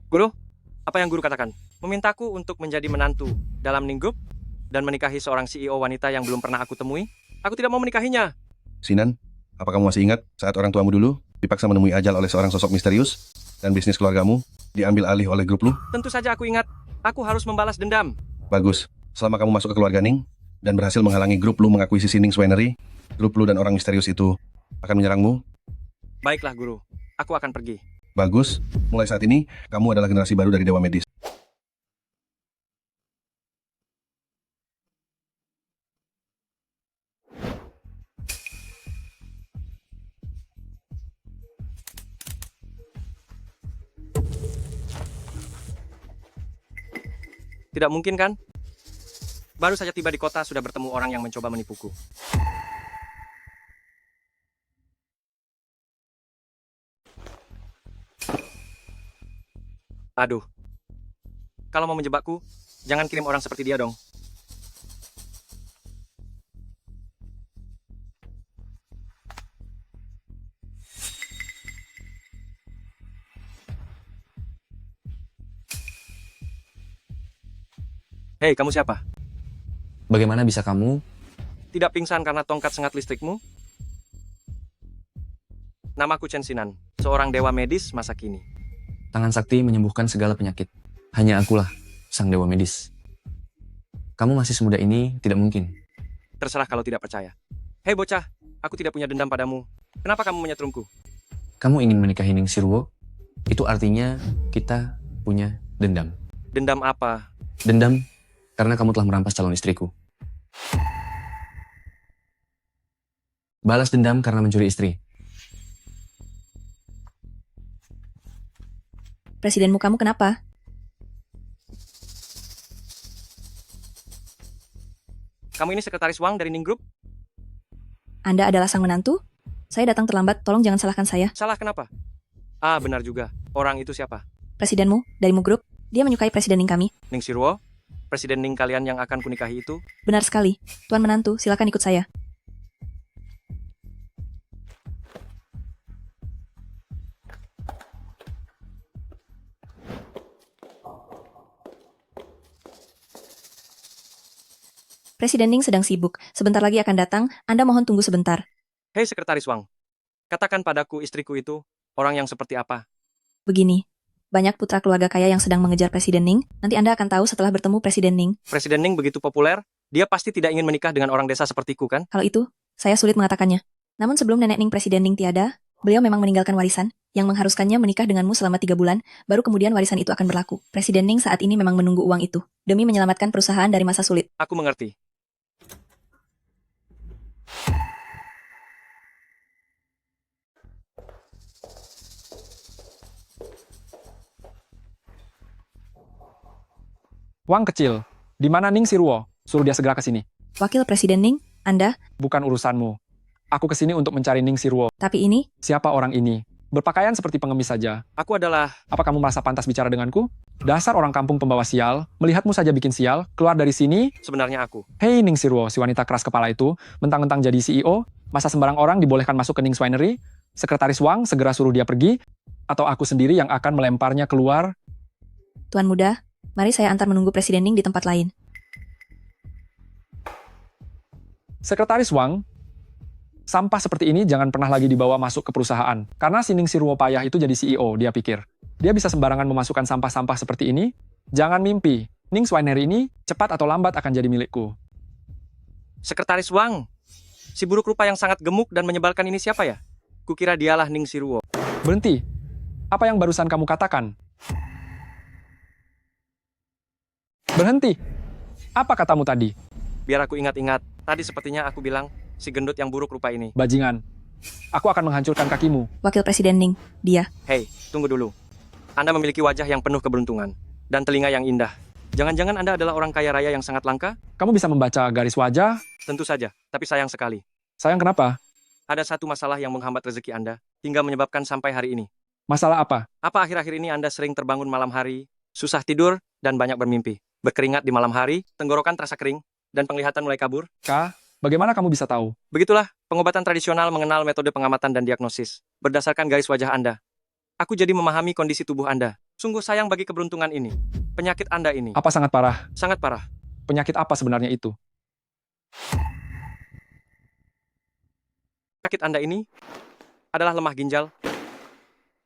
Guru, apa yang guru katakan? Memintaku untuk menjadi menantu dalam Ning Group dan menikahi seorang CEO wanita yang belum pernah aku temui? Aku tidak mau menikahinya. Sinan, apa kamu masih ingat saat orang tuamu dulu dipaksa menemui ajal oleh seorang sosok misterius dan bisnis keluargamu diambil alih oleh grup lu? Tentu saja aku ingat. Aku harus membalas dendam. Bagus. Selama kamu masuk ke keluarga Ning dan berhasil menghalangi grup lu mengakuisisi Ning's Winery, grup lu dan orang misterius itu akan menyerangmu. Baiklah guru, aku akan pergi. Bagus. Mulai saat ini, kamu adalah generasi baru dari Dewa Medis. Tidak mungkin kan? Baru saja tiba di kota sudah bertemu orang yang mencoba menipuku. Aduh. Kalau mau menjebakku, jangan kirim orang seperti dia dong. Hei, kamu siapa? Bagaimana bisa kamu? Tidak pingsan karena tongkat sengat listrikmu? Namaku Chen Sinan, seorang dewa medis masa kini. Tangan sakti menyembuhkan segala penyakit. Hanya akulah, sang dewa medis. Kamu masih semuda ini, tidak mungkin. Terserah kalau tidak percaya. Hei bocah, aku tidak punya dendam padamu. Kenapa kamu menyetrumku? Kamu ingin menikahi Ning Sirwo? Itu artinya kita punya dendam. Dendam apa? Dendam karena kamu telah merampas calon istriku. Balas dendam karena mencuri istri. Presidenmu kamu kenapa? Kamu ini sekretaris Wang dari Ning Group? Anda adalah sang menantu? Saya datang terlambat, tolong jangan salahkan saya. Salah kenapa? Ah, benar juga. Orang itu siapa? Presidenmu, dari Mu Group, dia menyukai presiden Ning kami. Ning Sirwo? Presiden Ning kalian yang akan kunikahi itu? Benar sekali. Tuan menantu, silakan ikut saya. Presiden Ning sedang sibuk. Sebentar lagi akan datang. Anda mohon tunggu sebentar. Hei sekretaris Wang, katakan padaku istriku itu orang yang seperti apa? Begini, banyak putra keluarga kaya yang sedang mengejar Presiden Ning. Nanti Anda akan tahu setelah bertemu Presiden Ning. Presiden Ning begitu populer, dia pasti tidak ingin menikah dengan orang desa sepertiku kan? Kalau itu, saya sulit mengatakannya. Namun sebelum nenek Ning Presiden Ning tiada, beliau memang meninggalkan warisan yang mengharuskannya menikah denganmu selama 3 bulan, baru kemudian warisan itu akan berlaku. Presiden Ning saat ini memang menunggu uang itu, demi menyelamatkan perusahaan dari masa sulit. Aku mengerti. Wang kecil, di mana Ning Sirwo? Suruh dia segera ke sini. Wakil Presiden Ning, Anda, Bukan urusanmu. Aku ke sini untuk mencari Ning Sirwo. tapi ini, Siapa orang ini? Berpakaian seperti pengemis saja. Aku adalah... Apa kamu merasa pantas bicara denganku? Dasar orang kampung pembawa sial, melihatmu saja bikin sial, keluar dari sini. Sebenarnya aku. Hei Ning Sirwo, si wanita keras kepala itu, mentang-mentang jadi CEO, masa sembarang orang dibolehkan masuk ke Ning's Winery? Sekretaris Wang segera suruh dia pergi, atau aku sendiri yang akan melemparnya keluar. Tuan Muda, mari saya antar menunggu Presiden Ning di tempat lain. Sekretaris Wang, sampah seperti ini jangan pernah lagi dibawa masuk ke perusahaan. Karena si Ning Sirwo payah itu jadi CEO, dia pikir. Dia bisa sembarangan memasukkan sampah-sampah seperti ini? Jangan mimpi. Ning's Winery ini cepat atau lambat akan jadi milikku. Sekretaris Wang, si buruk rupa yang sangat gemuk dan menyebalkan ini siapa ya? Kukira dialah Ning Sirwo. Berhenti. Apa yang barusan kamu katakan? Berhenti. Apa katamu tadi? Biar aku ingat-ingat, tadi sepertinya aku bilang, si gendut yang buruk rupa ini. Bajingan. Aku akan menghancurkan kakimu. Wakil Presiden Ning, dia. Hei, tunggu dulu. Anda memiliki wajah yang penuh keberuntungan, dan telinga yang indah. Jangan-jangan Anda adalah orang kaya raya yang sangat langka? Kamu bisa membaca garis wajah? Tentu saja, tapi sayang sekali. Sayang kenapa? Ada satu masalah yang menghambat rezeki Anda, hingga menyebabkan sampai hari ini. Masalah apa? Apa akhir-akhir ini Anda sering terbangun malam hari, susah tidur, dan banyak bermimpi? Berkeringat di malam hari, tenggorokan terasa kering, dan penglihatan mulai kabur? Kak, bagaimana kamu bisa tahu? Begitulah, pengobatan tradisional mengenal metode pengamatan dan diagnosis, berdasarkan garis wajah Anda. Aku jadi memahami kondisi tubuh Anda. Sungguh sayang bagi keberuntungan ini. Penyakit Anda ini Apa sangat parah? sangat parah. Penyakit apa sebenarnya itu? Penyakit Anda ini adalah lemah ginjal,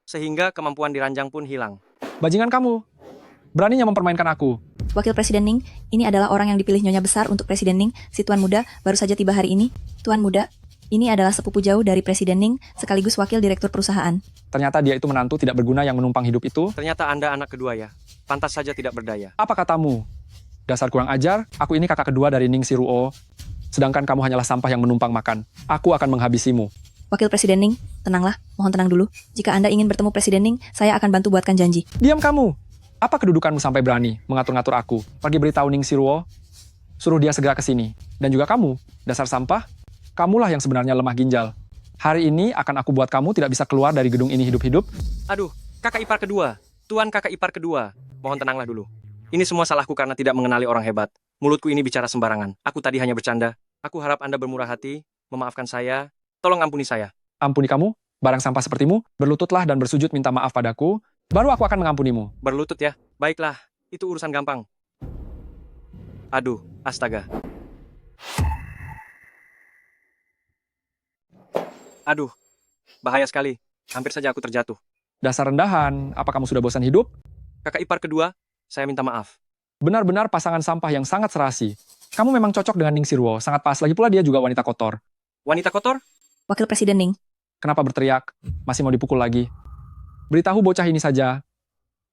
sehingga kemampuan diranjang pun hilang. Bajingan kamu. Beraninya mempermainkan aku. Wakil Presiden Ning, ini adalah orang yang dipilih Nyonya Besar untuk Presiden Ning. Si Tuan Muda baru saja tiba hari ini. Tuan Muda, ini adalah sepupu jauh dari Presiden Ning, sekaligus wakil direktur perusahaan. Ternyata dia itu menantu tidak berguna yang menumpang hidup itu. Ternyata Anda anak kedua ya. Pantas saja tidak berdaya. Apa katamu? Dasar kurang ajar, aku ini kakak kedua dari Ning Siruo. Sedangkan kamu hanyalah sampah yang menumpang makan. Aku akan menghabisimu. Wakil Presiden Ning, tenanglah, mohon tenang dulu. Jika Anda ingin bertemu Presiden Ning, saya akan bantu buatkan janji. Diam kamu! Apa kedudukanmu sampai berani mengatur-ngatur aku? Pergi beritahu Ning Siruo. Suruh dia segera ke sini. Dan juga kamu, dasar sampah. Kamulah yang sebenarnya lemah ginjal. Hari ini akan aku buat kamu tidak bisa keluar dari gedung ini hidup-hidup. Aduh, kakak ipar kedua. Tuan kakak ipar kedua. Mohon tenanglah dulu. Ini semua salahku karena tidak mengenali orang hebat. Mulutku ini bicara sembarangan. Aku tadi hanya bercanda. Aku harap Anda bermurah hati, memaafkan saya. Tolong ampuni saya. Ampuni kamu, barang sampah sepertimu, berlututlah dan bersujud minta maaf padaku, baru aku akan mengampunimu. Berlutut ya. Baiklah, itu urusan gampang. Aduh, astaga. Aduh, bahaya sekali. Hampir saja aku terjatuh. Dasar rendahan, apa kamu sudah bosan hidup? Kakak ipar kedua, saya minta maaf. Benar-benar pasangan sampah yang sangat serasi. Kamu memang cocok dengan Ning Siruo, sangat pas, lagi pula dia juga wanita kotor. Wanita kotor? Wakil Presiden Ning, Kenapa berteriak? Masih mau dipukul lagi? Beritahu bocah ini saja.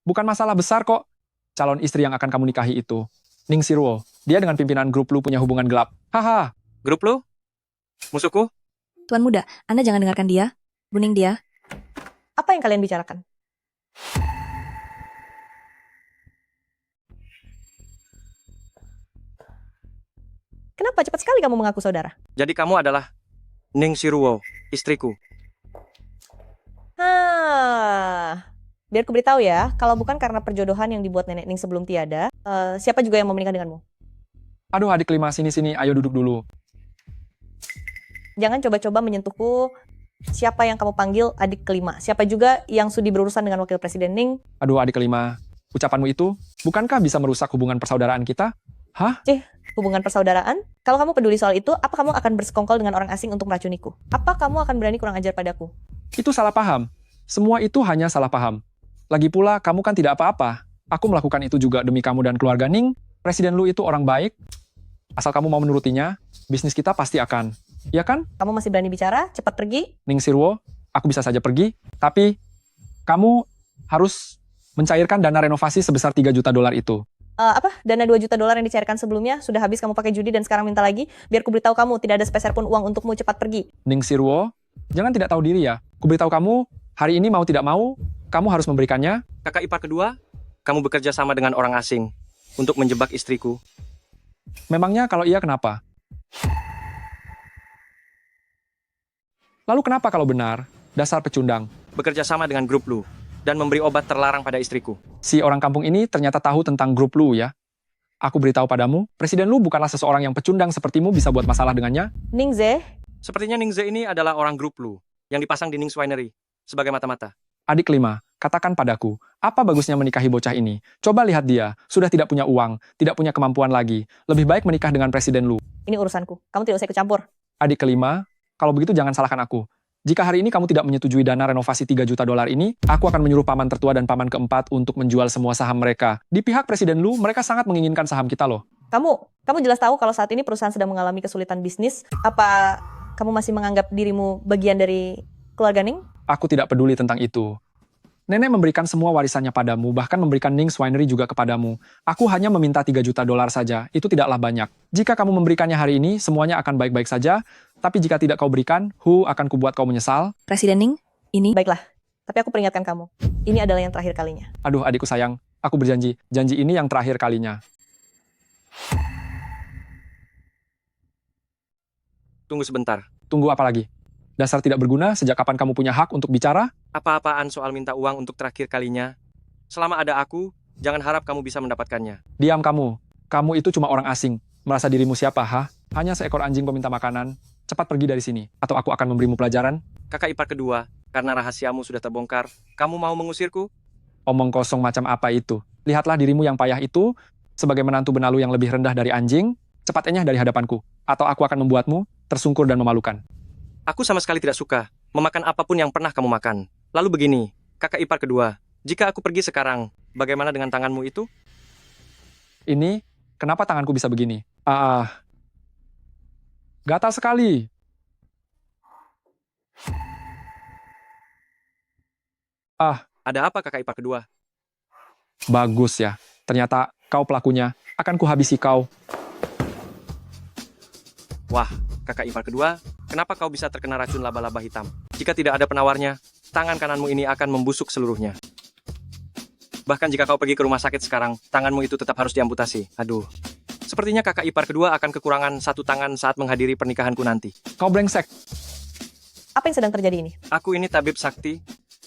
Bukan masalah besar kok. Calon istri yang akan kamu nikahi itu. Ning Siruo, dia dengan pimpinan grup lu punya hubungan gelap. Haha, Grup lu? Musuhku? Tuan Muda, Anda jangan dengarkan dia. Buning dia. Apa yang kalian bicarakan? Kenapa cepat sekali kamu mengaku saudara? Jadi kamu adalah Ning Siruo, istriku. Biar ku beritahu ya, kalau bukan karena perjodohan yang dibuat nenek Ning sebelum tiada, siapa juga yang mau menikah denganmu? aduh adik kelima, sini-sini, ayo duduk dulu. Jangan coba-coba menyentuhku. Siapa yang kamu panggil adik kelima? Siapa juga yang sudi berurusan dengan wakil presiden Ning? Aduh adik kelima, ucapanmu itu, bukankah bisa merusak hubungan persaudaraan kita? Hah? Hubungan persaudaraan? Kalau kamu peduli soal itu, apa kamu akan bersekongkol dengan orang asing untuk meracuniku? Apa kamu akan berani kurang ajar padaku? Itu salah paham. Semua itu hanya salah paham. Lagi pula, kamu kan tidak apa-apa. Aku melakukan itu juga demi kamu dan keluarga Ning. Presiden lu itu orang baik. Asal kamu mau menurutinya, bisnis kita pasti akan. Ya kan? Kamu masih berani bicara? Cepat pergi. Ning Siruo, aku bisa saja pergi. Tapi, kamu harus mencairkan dana renovasi sebesar 3 juta dolar itu. Dana 2 juta dolar yang dicairkan sebelumnya sudah habis kamu pakai judi dan sekarang minta lagi? Biar ku beritahu kamu, tidak ada sepeser pun uang untukmu, cepat pergi. Ning Siruo, jangan tidak tahu diri ya. Kuberitahu kamu, hari ini mau tidak mau, kamu harus memberikannya. Kakak ipar kedua, kamu bekerja sama dengan orang asing untuk menjebak istriku. Memangnya kalau iya kenapa? Lalu kenapa kalau benar? Dasar pecundang. Bekerja sama dengan grup lu dan memberi obat terlarang pada istriku. Si orang kampung ini ternyata tahu tentang grup lu ya. Aku beritahu padamu, presiden lu bukanlah seseorang yang pecundang sepertimu bisa buat masalah dengannya. Ning Ze, Sepertinya Ning Ze ini adalah orang grup lu yang dipasang di Ning's Winery sebagai mata-mata. Adik kelima, katakan padaku, apa bagusnya menikahi bocah ini? Coba lihat dia, sudah tidak punya uang, tidak punya kemampuan lagi. Lebih baik menikah dengan presiden lu. ini urusanku. Kamu tidak usah ikut campur. Adik kelima, kalau begitu jangan salahkan aku. Jika hari ini kamu tidak menyetujui dana renovasi 3 juta dolar ini, aku akan menyuruh paman tertua dan paman keempat untuk menjual semua saham mereka. Di pihak presiden lu, mereka sangat menginginkan saham kita loh. Kamu jelas tahu kalau saat ini perusahaan sedang mengalami kesulitan bisnis. Apa kamu masih menganggap dirimu bagian dari keluarga Ning? Aku tidak peduli tentang itu. Nenek memberikan semua warisannya padamu, bahkan memberikan Ning's Winery juga kepadamu. Aku hanya meminta 3 juta dolar saja, itu tidaklah banyak. Jika kamu memberikannya hari ini, semuanya akan baik-baik saja. Tapi jika tidak kau berikan, akan kubuat kau menyesal. Presiden Ning, ini Baiklah, tapi aku peringatkan kamu. Ini adalah yang terakhir kalinya. Aduh adikku sayang, aku berjanji, janji ini yang terakhir kalinya. Tunggu sebentar. Tunggu apa lagi? Dasar tidak berguna, sejak kapan kamu punya hak untuk bicara? Apa-apaan soal minta uang untuk terakhir kalinya? Selama ada aku, jangan harap kamu bisa mendapatkannya. Diam kamu. Kamu itu cuma orang asing. Merasa dirimu siapa, ha? Hanya seekor anjing peminta makanan. Cepat pergi dari sini, atau aku akan memberimu pelajaran. Kakak ipar kedua, karena rahasiamu sudah terbongkar, kamu mau mengusirku? Omong kosong macam apa itu? Lihatlah dirimu yang payah itu sebagai menantu benalu yang lebih rendah dari anjing, cepat enyah dari hadapanku, atau aku akan membuatmu tersungkur dan memalukan. Aku sama sekali tidak suka memakan apapun yang pernah kamu makan. Lalu begini, kakak ipar kedua, jika aku pergi sekarang, bagaimana dengan tanganmu itu? Ini, kenapa tanganku bisa begini? Gatal sekali. Ada apa kakak ipar kedua? Bagus ya. Ternyata kau pelakunya. Akan kuhabisi kau. Wah, kakak ipar kedua, kenapa kau bisa terkena racun laba-laba hitam? Jika tidak ada penawarnya, tangan kananmu ini akan membusuk seluruhnya. Bahkan jika kau pergi ke rumah sakit sekarang, tanganmu itu tetap harus diamputasi. Aduh. Sepertinya kakak ipar kedua akan kekurangan satu tangan saat menghadiri pernikahanku nanti. Kau brengsek. Apa yang sedang terjadi ini? Aku ini tabib sakti.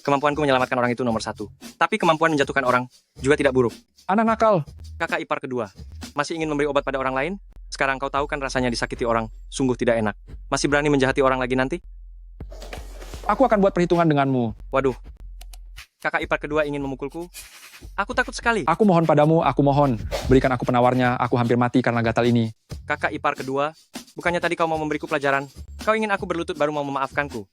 Kemampuanku menyelamatkan orang itu nomor 1. Tapi kemampuan menjatuhkan orang juga tidak buruk. Anak nakal. Kakak ipar kedua, masih ingin memberi obat pada orang lain? Sekarang kau tahu kan rasanya disakiti orang, sungguh tidak enak. Masih berani menjahati orang lagi nanti? Aku akan buat perhitungan denganmu. Waduh, kakak ipar kedua ingin memukulku? Aku takut sekali. Aku mohon padamu, aku mohon. Berikan aku penawarnya, aku hampir mati karena gatal ini. Kakak ipar kedua, bukannya tadi kau mau memberiku pelajaran? Kau ingin aku berlutut baru mau memaafkanku?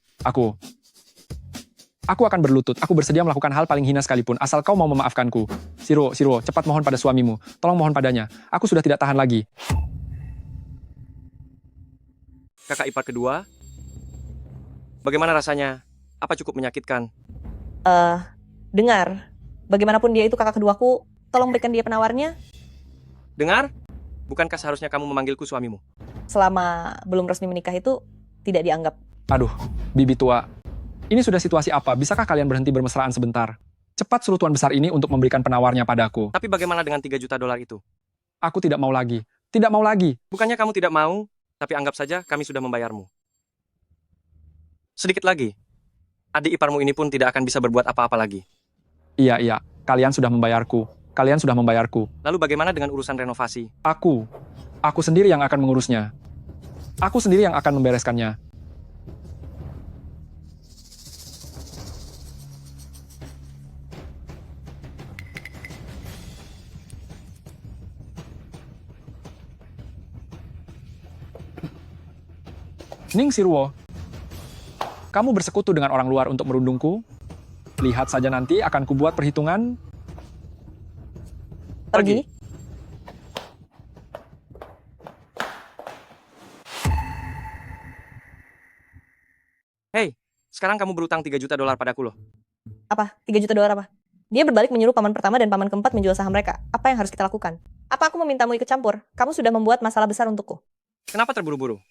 Aku akan berlutut. Aku bersedia melakukan hal paling hina sekalipun, asal kau mau memaafkanku. Siro, cepat mohon pada suamimu. Tolong mohon padanya. Aku sudah tidak tahan lagi. Kakak ipar kedua, bagaimana rasanya? Apa cukup menyakitkan? Dengar, bagaimanapun dia itu kakak keduaku, tolong berikan dia penawarnya. Dengar? Bukankah seharusnya kamu memanggilku suamimu? Selama belum resmi menikah itu tidak dianggap. Aduh, bibi tua. Ini sudah situasi apa? Bisakah kalian berhenti bermesraan sebentar? Cepat suruh tuan besar ini untuk memberikan penawarnya padaku. Tapi bagaimana dengan 3 juta dolar itu? Aku tidak mau lagi. Tidak mau lagi. Bukannya kamu tidak mau, tapi anggap saja kami sudah membayarmu. Sedikit lagi. Adik iparmu ini pun tidak akan bisa berbuat apa-apa lagi. Iya. Kalian sudah membayarku. Lalu bagaimana dengan urusan renovasi? Aku sendiri yang akan mengurusnya. Aku sendiri yang akan membereskannya. Ning Sirwo, kamu bersekutu dengan orang luar untuk merundungku? Lihat saja nanti akan kubuat perhitungan. Pergi. Hei, sekarang kamu berutang 3 juta dolar padaku loh. Apa? 3 juta dolar apa? Dia berbalik menyuruh paman pertama dan paman keempat menjual saham mereka. Apa yang harus kita lakukan? Apa aku memintamu ikut campur? Kamu sudah membuat masalah besar untukku. Kenapa terburu-buru?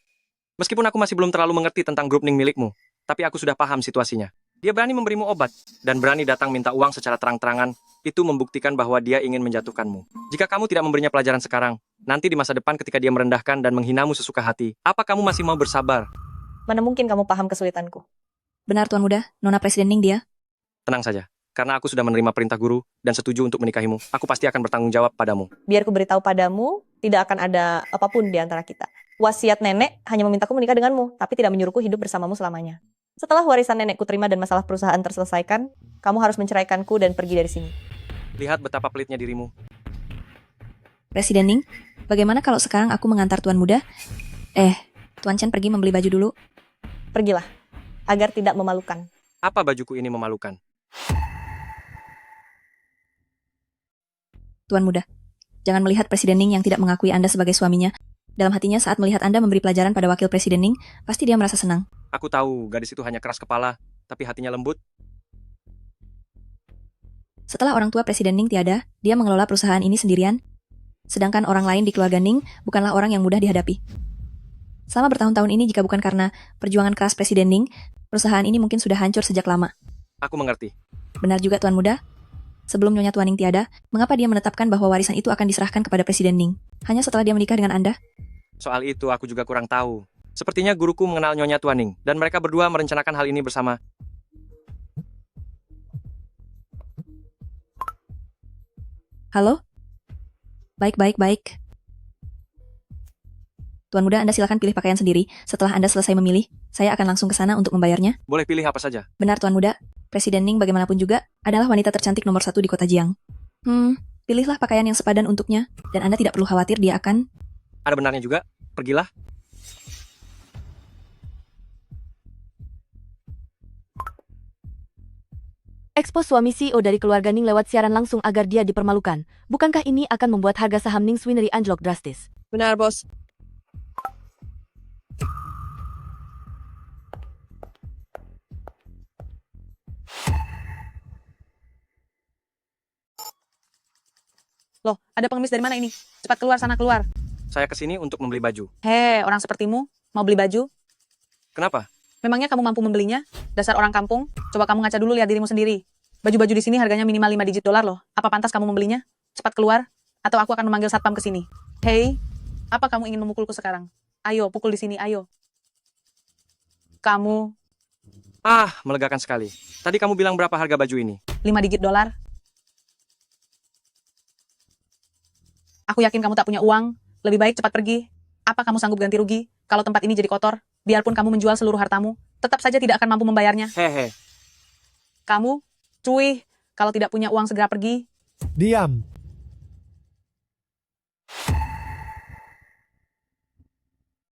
Meskipun aku masih belum terlalu mengerti tentang grup Ning milikmu, tapi aku sudah paham situasinya. Dia berani memberimu obat, dan berani datang minta uang secara terang-terangan, itu membuktikan bahwa dia ingin menjatuhkanmu. Jika kamu tidak memberinya pelajaran sekarang, nanti di masa depan ketika dia merendahkan dan menghinamu sesuka hati, apa kamu masih mau bersabar? Mana mungkin kamu paham kesulitanku? Benar Tuan Muda, Nona Presiden Ning dia. Tenang saja, karena aku sudah menerima perintah guru dan setuju untuk menikahimu, aku pasti akan bertanggung jawab padamu. Biar ku beritahu padamu, tidak akan ada apapun di antara kita. Wasiat nenek hanya memintaku menikah denganmu, tapi tidak menyuruhku hidup bersamamu selamanya. Setelah warisan nenekku terima dan masalah perusahaan terselesaikan, kamu harus menceraikanku dan pergi dari sini. Lihat betapa pelitnya dirimu. Presiden Ning, bagaimana kalau sekarang aku mengantar Tuan Muda? Tuan Chen pergi membeli baju dulu. Pergilah, agar tidak memalukan. Apa bajuku ini memalukan? Tuan Muda, jangan melihat Presiden Ning yang tidak mengakui Anda sebagai suaminya. Dalam hatinya saat melihat Anda memberi pelajaran pada wakil Presiden Ning, pasti dia merasa senang. Aku tahu gadis itu hanya keras kepala, tapi hatinya lembut. Setelah orang tua Presiden Ning tiada, dia mengelola perusahaan ini sendirian. Sedangkan orang lain di keluarga Ning bukanlah orang yang mudah dihadapi. Selama bertahun-tahun ini jika bukan karena perjuangan keras Presiden Ning, perusahaan ini mungkin sudah hancur sejak lama. Aku mengerti. Benar juga Tuan Muda. Sebelum Nyonya Tuan Ning tiada, mengapa dia menetapkan bahwa warisan itu akan diserahkan kepada Presiden Ning? Hanya setelah dia menikah dengan Anda? Soal itu aku juga kurang tahu. Sepertinya guruku mengenal Nyonya Tuan Ning, dan mereka berdua merencanakan hal ini bersama. Halo? Baik. Tuan Muda, Anda silakan pilih pakaian sendiri. Setelah Anda selesai memilih, saya akan langsung ke sana untuk membayarnya. Boleh pilih apa saja. Benar Tuan Muda, Presiden Ning bagaimanapun juga adalah wanita tercantik nomor 1 di kota Jiang. Pilihlah pakaian yang sepadan untuknya, dan Anda tidak perlu khawatir dia akan... Ada benarnya juga. Pergilah. Ekspos suami CEO dari keluarga Ning lewat siaran langsung agar dia dipermalukan. Bukankah ini akan membuat harga saham Ning Swinery anjlok drastis? Benar, bos. Loh, ada pengemis dari mana ini? Cepat keluar sana, keluar. Saya kesini untuk membeli baju. Hei, orang sepertimu, mau beli baju? Kenapa? Memangnya kamu mampu membelinya? Dasar orang kampung, coba kamu ngaca dulu lihat dirimu sendiri. Baju-baju di sini harganya minimal 5 digit dolar loh. Apa pantas kamu membelinya? Cepat keluar, atau aku akan memanggil satpam ke sini. Hei, apa kamu ingin memukulku sekarang? Ayo, pukul di sini, ayo. Kamu, Melegakan sekali. Tadi kamu bilang berapa harga baju ini? 5 digit dolar. Aku yakin kamu tak punya uang. Lebih baik cepat pergi. Apa kamu sanggup ganti rugi? Kalau tempat ini jadi kotor, biarpun kamu menjual seluruh hartamu, tetap saja tidak akan mampu membayarnya. Hehe. Kamu, cuy, kalau tidak punya uang segera pergi. Diam.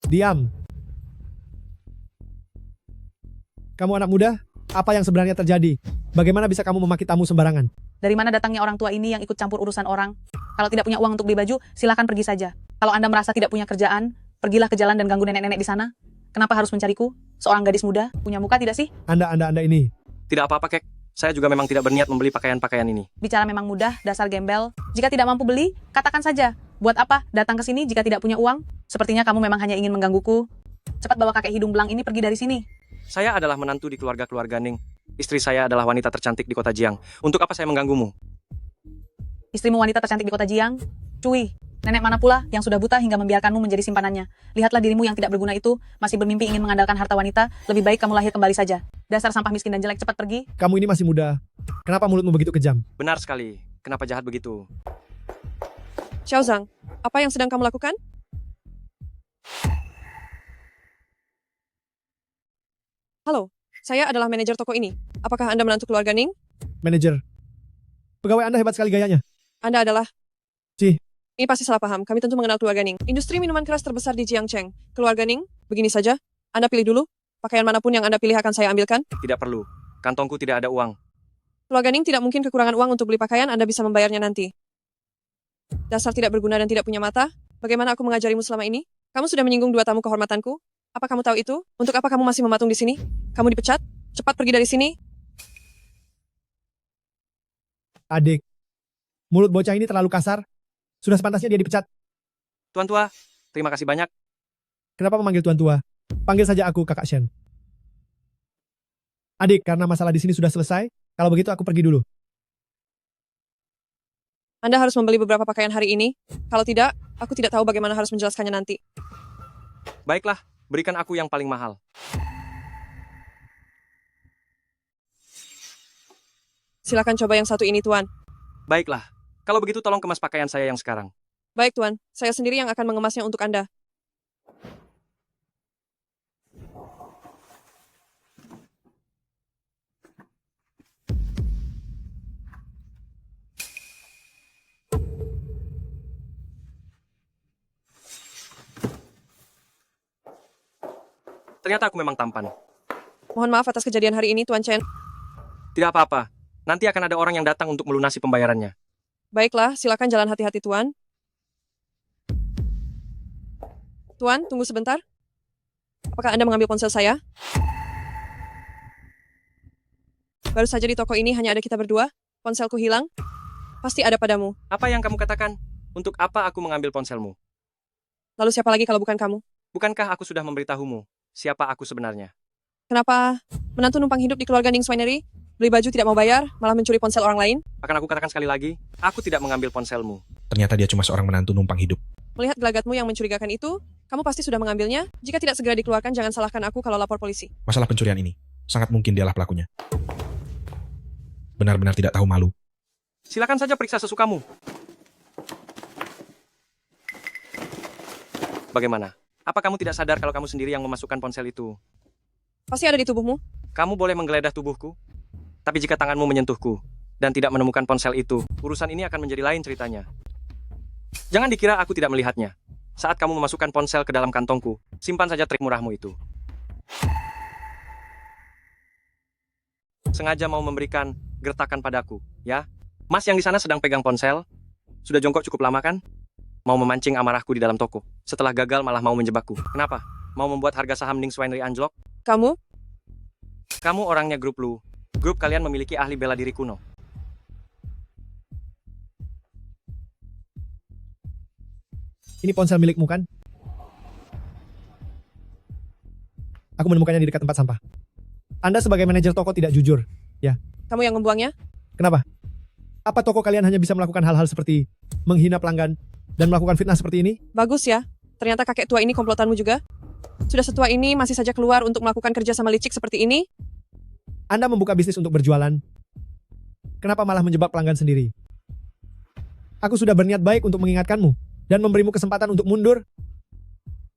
Diam. Kamu anak muda? Apa yang sebenarnya terjadi? Bagaimana bisa kamu memaki tamu sembarangan? Dari mana datangnya orang tua ini yang ikut campur urusan orang? Kalau tidak punya uang untuk beli baju, silakan pergi saja. Kalau Anda merasa tidak punya kerjaan, pergilah ke jalan dan ganggu nenek-nenek di sana. Kenapa harus mencariku? Seorang gadis muda, punya muka tidak sih? Anda ini. Tidak apa-apa, Kek. Saya juga memang tidak berniat membeli pakaian-pakaian ini. Bicara memang mudah, dasar gembel. Jika tidak mampu beli, katakan saja. Buat apa datang ke sini jika tidak punya uang? Sepertinya kamu memang hanya ingin menggangguku. Cepat bawa kakek hidung belang ini pergi dari sini. Saya adalah menantu di keluarga-keluarga Ning. Istri saya adalah wanita tercantik di kota Jiang. Untuk apa saya mengganggumu? Istrimu wanita tercantik di kota Jiang? Cuy, nenek mana pula yang sudah buta hingga membiarkanmu menjadi simpanannya? Lihatlah dirimu yang tidak berguna itu, masih bermimpi ingin mengandalkan harta wanita, lebih baik kamu lahir kembali saja. Dasar sampah miskin dan jelek, cepat pergi. Kamu ini masih muda. Kenapa mulutmu begitu kejam? Benar sekali. Kenapa jahat begitu? Xiao Zhang, apa yang sedang kamu lakukan? Halo, saya adalah manajer toko ini. Apakah Anda menantu keluarga Ning? Manajer. Pegawai Anda hebat sekali gayanya. Anda adalah... Cih. Ini pasti salah paham. Kami tentu mengenal keluarga Ning. Industri minuman keras terbesar di Jiangcheng. Keluarga Ning, begini saja. Anda pilih dulu. Pakaian manapun yang Anda pilih akan saya ambilkan. Tidak perlu. Kantongku tidak ada uang. Keluarga Ning tidak mungkin kekurangan uang untuk beli pakaian. Anda bisa membayarnya nanti. Dasar tidak berguna dan tidak punya mata. Bagaimana aku mengajarimu selama ini? Kamu sudah menyinggung 2 tamu kehormatanku. Apa kamu tahu itu? Untuk apa kamu masih mematung di sini? Kamu dipecat? Cepat pergi dari sini. Adik. Mulut bocah ini terlalu kasar. Sudah sepantasnya dia dipecat. Tuan tua, terima kasih banyak. Kenapa memanggil tuan tua? Panggil saja aku kakak Shen. Adik, karena masalah di sini sudah selesai, kalau begitu aku pergi dulu. Anda harus membeli beberapa pakaian hari ini. Kalau tidak, aku tidak tahu bagaimana harus menjelaskannya nanti. Baiklah, berikan aku yang paling mahal. Silakan coba yang satu ini, Tuan. Baiklah, kalau begitu tolong kemas pakaian saya yang sekarang. Baik, Tuan. Saya sendiri yang akan mengemasnya untuk Anda. Ternyata aku memang tampan. Mohon maaf atas kejadian hari ini, Tuan Chen. Tidak apa-apa. Nanti akan ada orang yang datang untuk melunasi pembayarannya. Baiklah, silakan jalan hati-hati, Tuan. Tuan, tunggu sebentar. Apakah Anda mengambil ponsel saya? Baru saja di toko ini hanya ada kita berdua. Ponselku hilang. Pasti ada padamu. Apa yang kamu katakan? Untuk apa aku mengambil ponselmu? Lalu siapa lagi kalau bukan kamu? Bukankah aku sudah memberitahumu siapa aku sebenarnya? Kenapa menantu numpang hidup di keluarga Ning Swinery? Beli baju tidak mau bayar, malah mencuri ponsel orang lain? Akan aku katakan sekali lagi, aku tidak mengambil ponselmu. Ternyata dia cuma seorang menantu numpang hidup. Melihat gelagatmu yang mencurigakan itu, kamu pasti sudah mengambilnya. Jika tidak segera dikeluarkan, jangan salahkan aku kalau lapor polisi. Masalah pencurian ini, sangat mungkin dialah pelakunya. Benar-benar tidak tahu malu. Silakan saja periksa sesukamu. Bagaimana? Apa kamu tidak sadar kalau kamu sendiri yang memasukkan ponsel itu? Pasti ada di tubuhmu. Kamu boleh menggeledah tubuhku? Tapi jika tanganmu menyentuhku dan tidak menemukan ponsel itu, urusan ini akan menjadi lain ceritanya. Jangan dikira aku tidak melihatnya. Saat kamu memasukkan ponsel ke dalam kantongku, simpan saja trik murahmu itu. Sengaja mau memberikan gertakan padaku, ya? Mas yang di sana sedang pegang ponsel. Sudah jongkok cukup lama kan? Mau memancing amarahku di dalam toko. Setelah gagal malah mau menjebakku. Kenapa? Mau membuat harga saham Ning Winery anjlok? Kamu? Kamu orangnya grup Lu. Grup kalian memiliki ahli bela diri kuno. Ini ponsel milikmu kan? Aku menemukannya di dekat tempat sampah. Anda sebagai manajer toko tidak jujur, ya? Kamu yang membuangnya? Kenapa? Apa toko kalian hanya bisa melakukan hal-hal seperti menghina pelanggan dan melakukan fitnah seperti ini? Bagus ya. Ternyata kakek tua ini komplotanmu juga. Sudah setua ini masih saja keluar untuk melakukan kerja sama licik seperti ini? Anda membuka bisnis untuk berjualan. Kenapa malah menjebak pelanggan sendiri? Aku sudah berniat baik untuk mengingatkanmu dan memberimu kesempatan untuk mundur.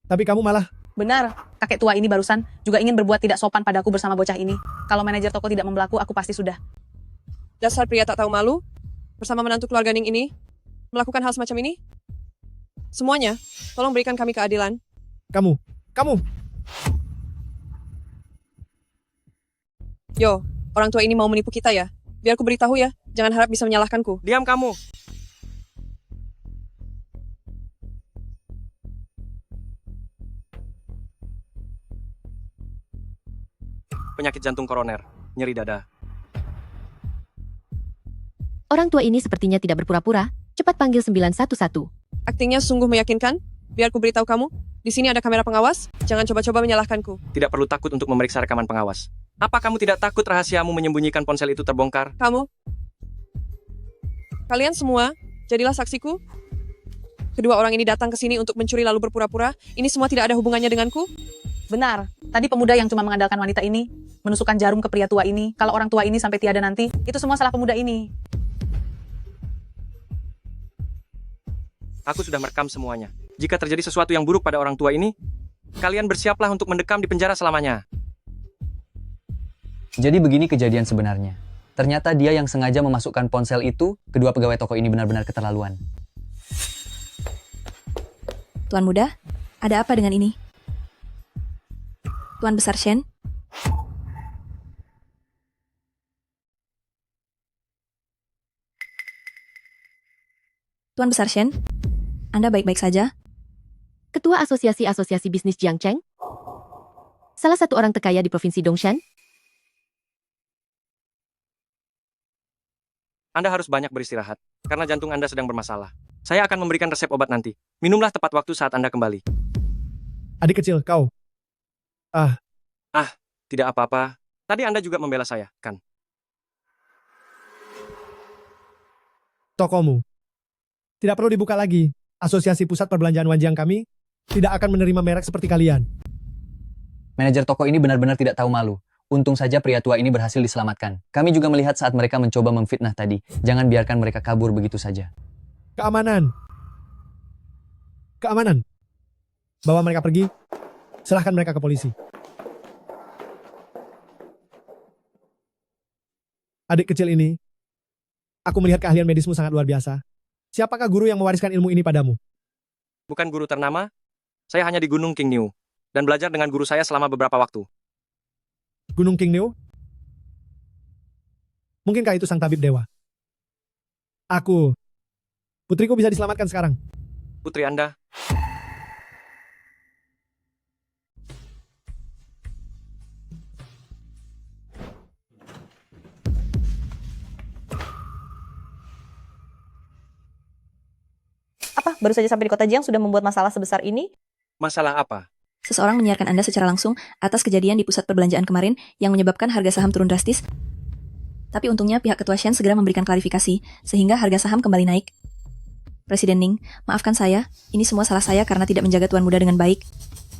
Tapi kamu malah... Benar, kakek tua ini barusan juga ingin berbuat tidak sopan padaku bersama bocah ini. Kalau manajer toko tidak membelaku, aku pasti sudah. Dasar pria tak tahu malu, bersama menantu keluarga Ning ini, melakukan hal semacam ini? Semuanya, tolong berikan kami keadilan. Kamu! Yo, orang tua ini mau menipu kita ya? Biar ku beritahu ya, jangan harap bisa menyalahkanku. Diam kamu! Penyakit jantung koroner, nyeri dada. Orang tua ini sepertinya tidak berpura-pura. Cepat panggil 911. Aktingnya sungguh meyakinkan. Biar ku beritahu kamu, di sini ada kamera pengawas. Jangan coba-coba menyalahkanku. Tidak perlu takut untuk memeriksa rekaman pengawas. Apa kamu tidak takut rahasiamu menyembunyikan ponsel itu terbongkar? Kalian semua, jadilah saksiku. Kedua orang ini datang ke sini untuk mencuri lalu berpura-pura. Ini semua tidak ada hubungannya denganku. Benar, tadi pemuda yang cuma mengandalkan wanita ini, menusukkan jarum ke pria tua ini. Kalau orang tua ini sampai tiada nanti, itu semua salah pemuda ini. Aku sudah merekam semuanya. Jika terjadi sesuatu yang buruk pada orang tua ini, kalian bersiaplah untuk mendekam di penjara selamanya. Jadi begini kejadian sebenarnya. Ternyata dia yang sengaja memasukkan ponsel itu, kedua pegawai toko ini benar-benar keterlaluan. Tuan Muda, ada apa dengan ini? Tuan Besar Shen? Tuan Besar Shen? Anda baik-baik saja? Ketua Asosiasi Bisnis Jiang Cheng? Salah satu orang terkaya di Provinsi Dongshan? Anda harus banyak beristirahat, karena jantung Anda sedang bermasalah. Saya akan memberikan resep obat nanti. Minumlah tepat waktu saat Anda kembali. Adik kecil, kau. Tidak apa-apa. Tadi Anda juga membela saya, kan? Tokomu. Tidak perlu dibuka lagi. Asosiasi Pusat Perbelanjaan Wanjiang kami tidak akan menerima merek seperti kalian. Manajer toko ini benar-benar tidak tahu malu. Untung saja pria tua ini berhasil diselamatkan. Kami juga melihat saat mereka mencoba memfitnah tadi. Jangan biarkan mereka kabur begitu saja. Keamanan. Bawa mereka pergi. Serahkan mereka ke polisi. Adik kecil ini, aku melihat keahlian medismu sangat luar biasa. Siapakah guru yang mewariskan ilmu ini padamu? Bukan guru ternama, saya hanya di Gunung King New, dan belajar dengan guru saya selama beberapa waktu. Gunung King New? Mungkinkah itu sang tabib dewa? Putriku bisa diselamatkan sekarang. Putri Anda, Apa? Baru saja sampai di kota Jiang sudah membuat masalah sebesar ini? masalah apa? Seseorang menyiarkan Anda secara langsung atas kejadian di pusat perbelanjaan kemarin yang menyebabkan harga saham turun drastis. Tapi untungnya pihak Ketua Shen segera memberikan klarifikasi, sehingga harga saham kembali naik. Presiden Ning, maafkan saya, ini semua salah saya karena tidak menjaga Tuan Muda dengan baik.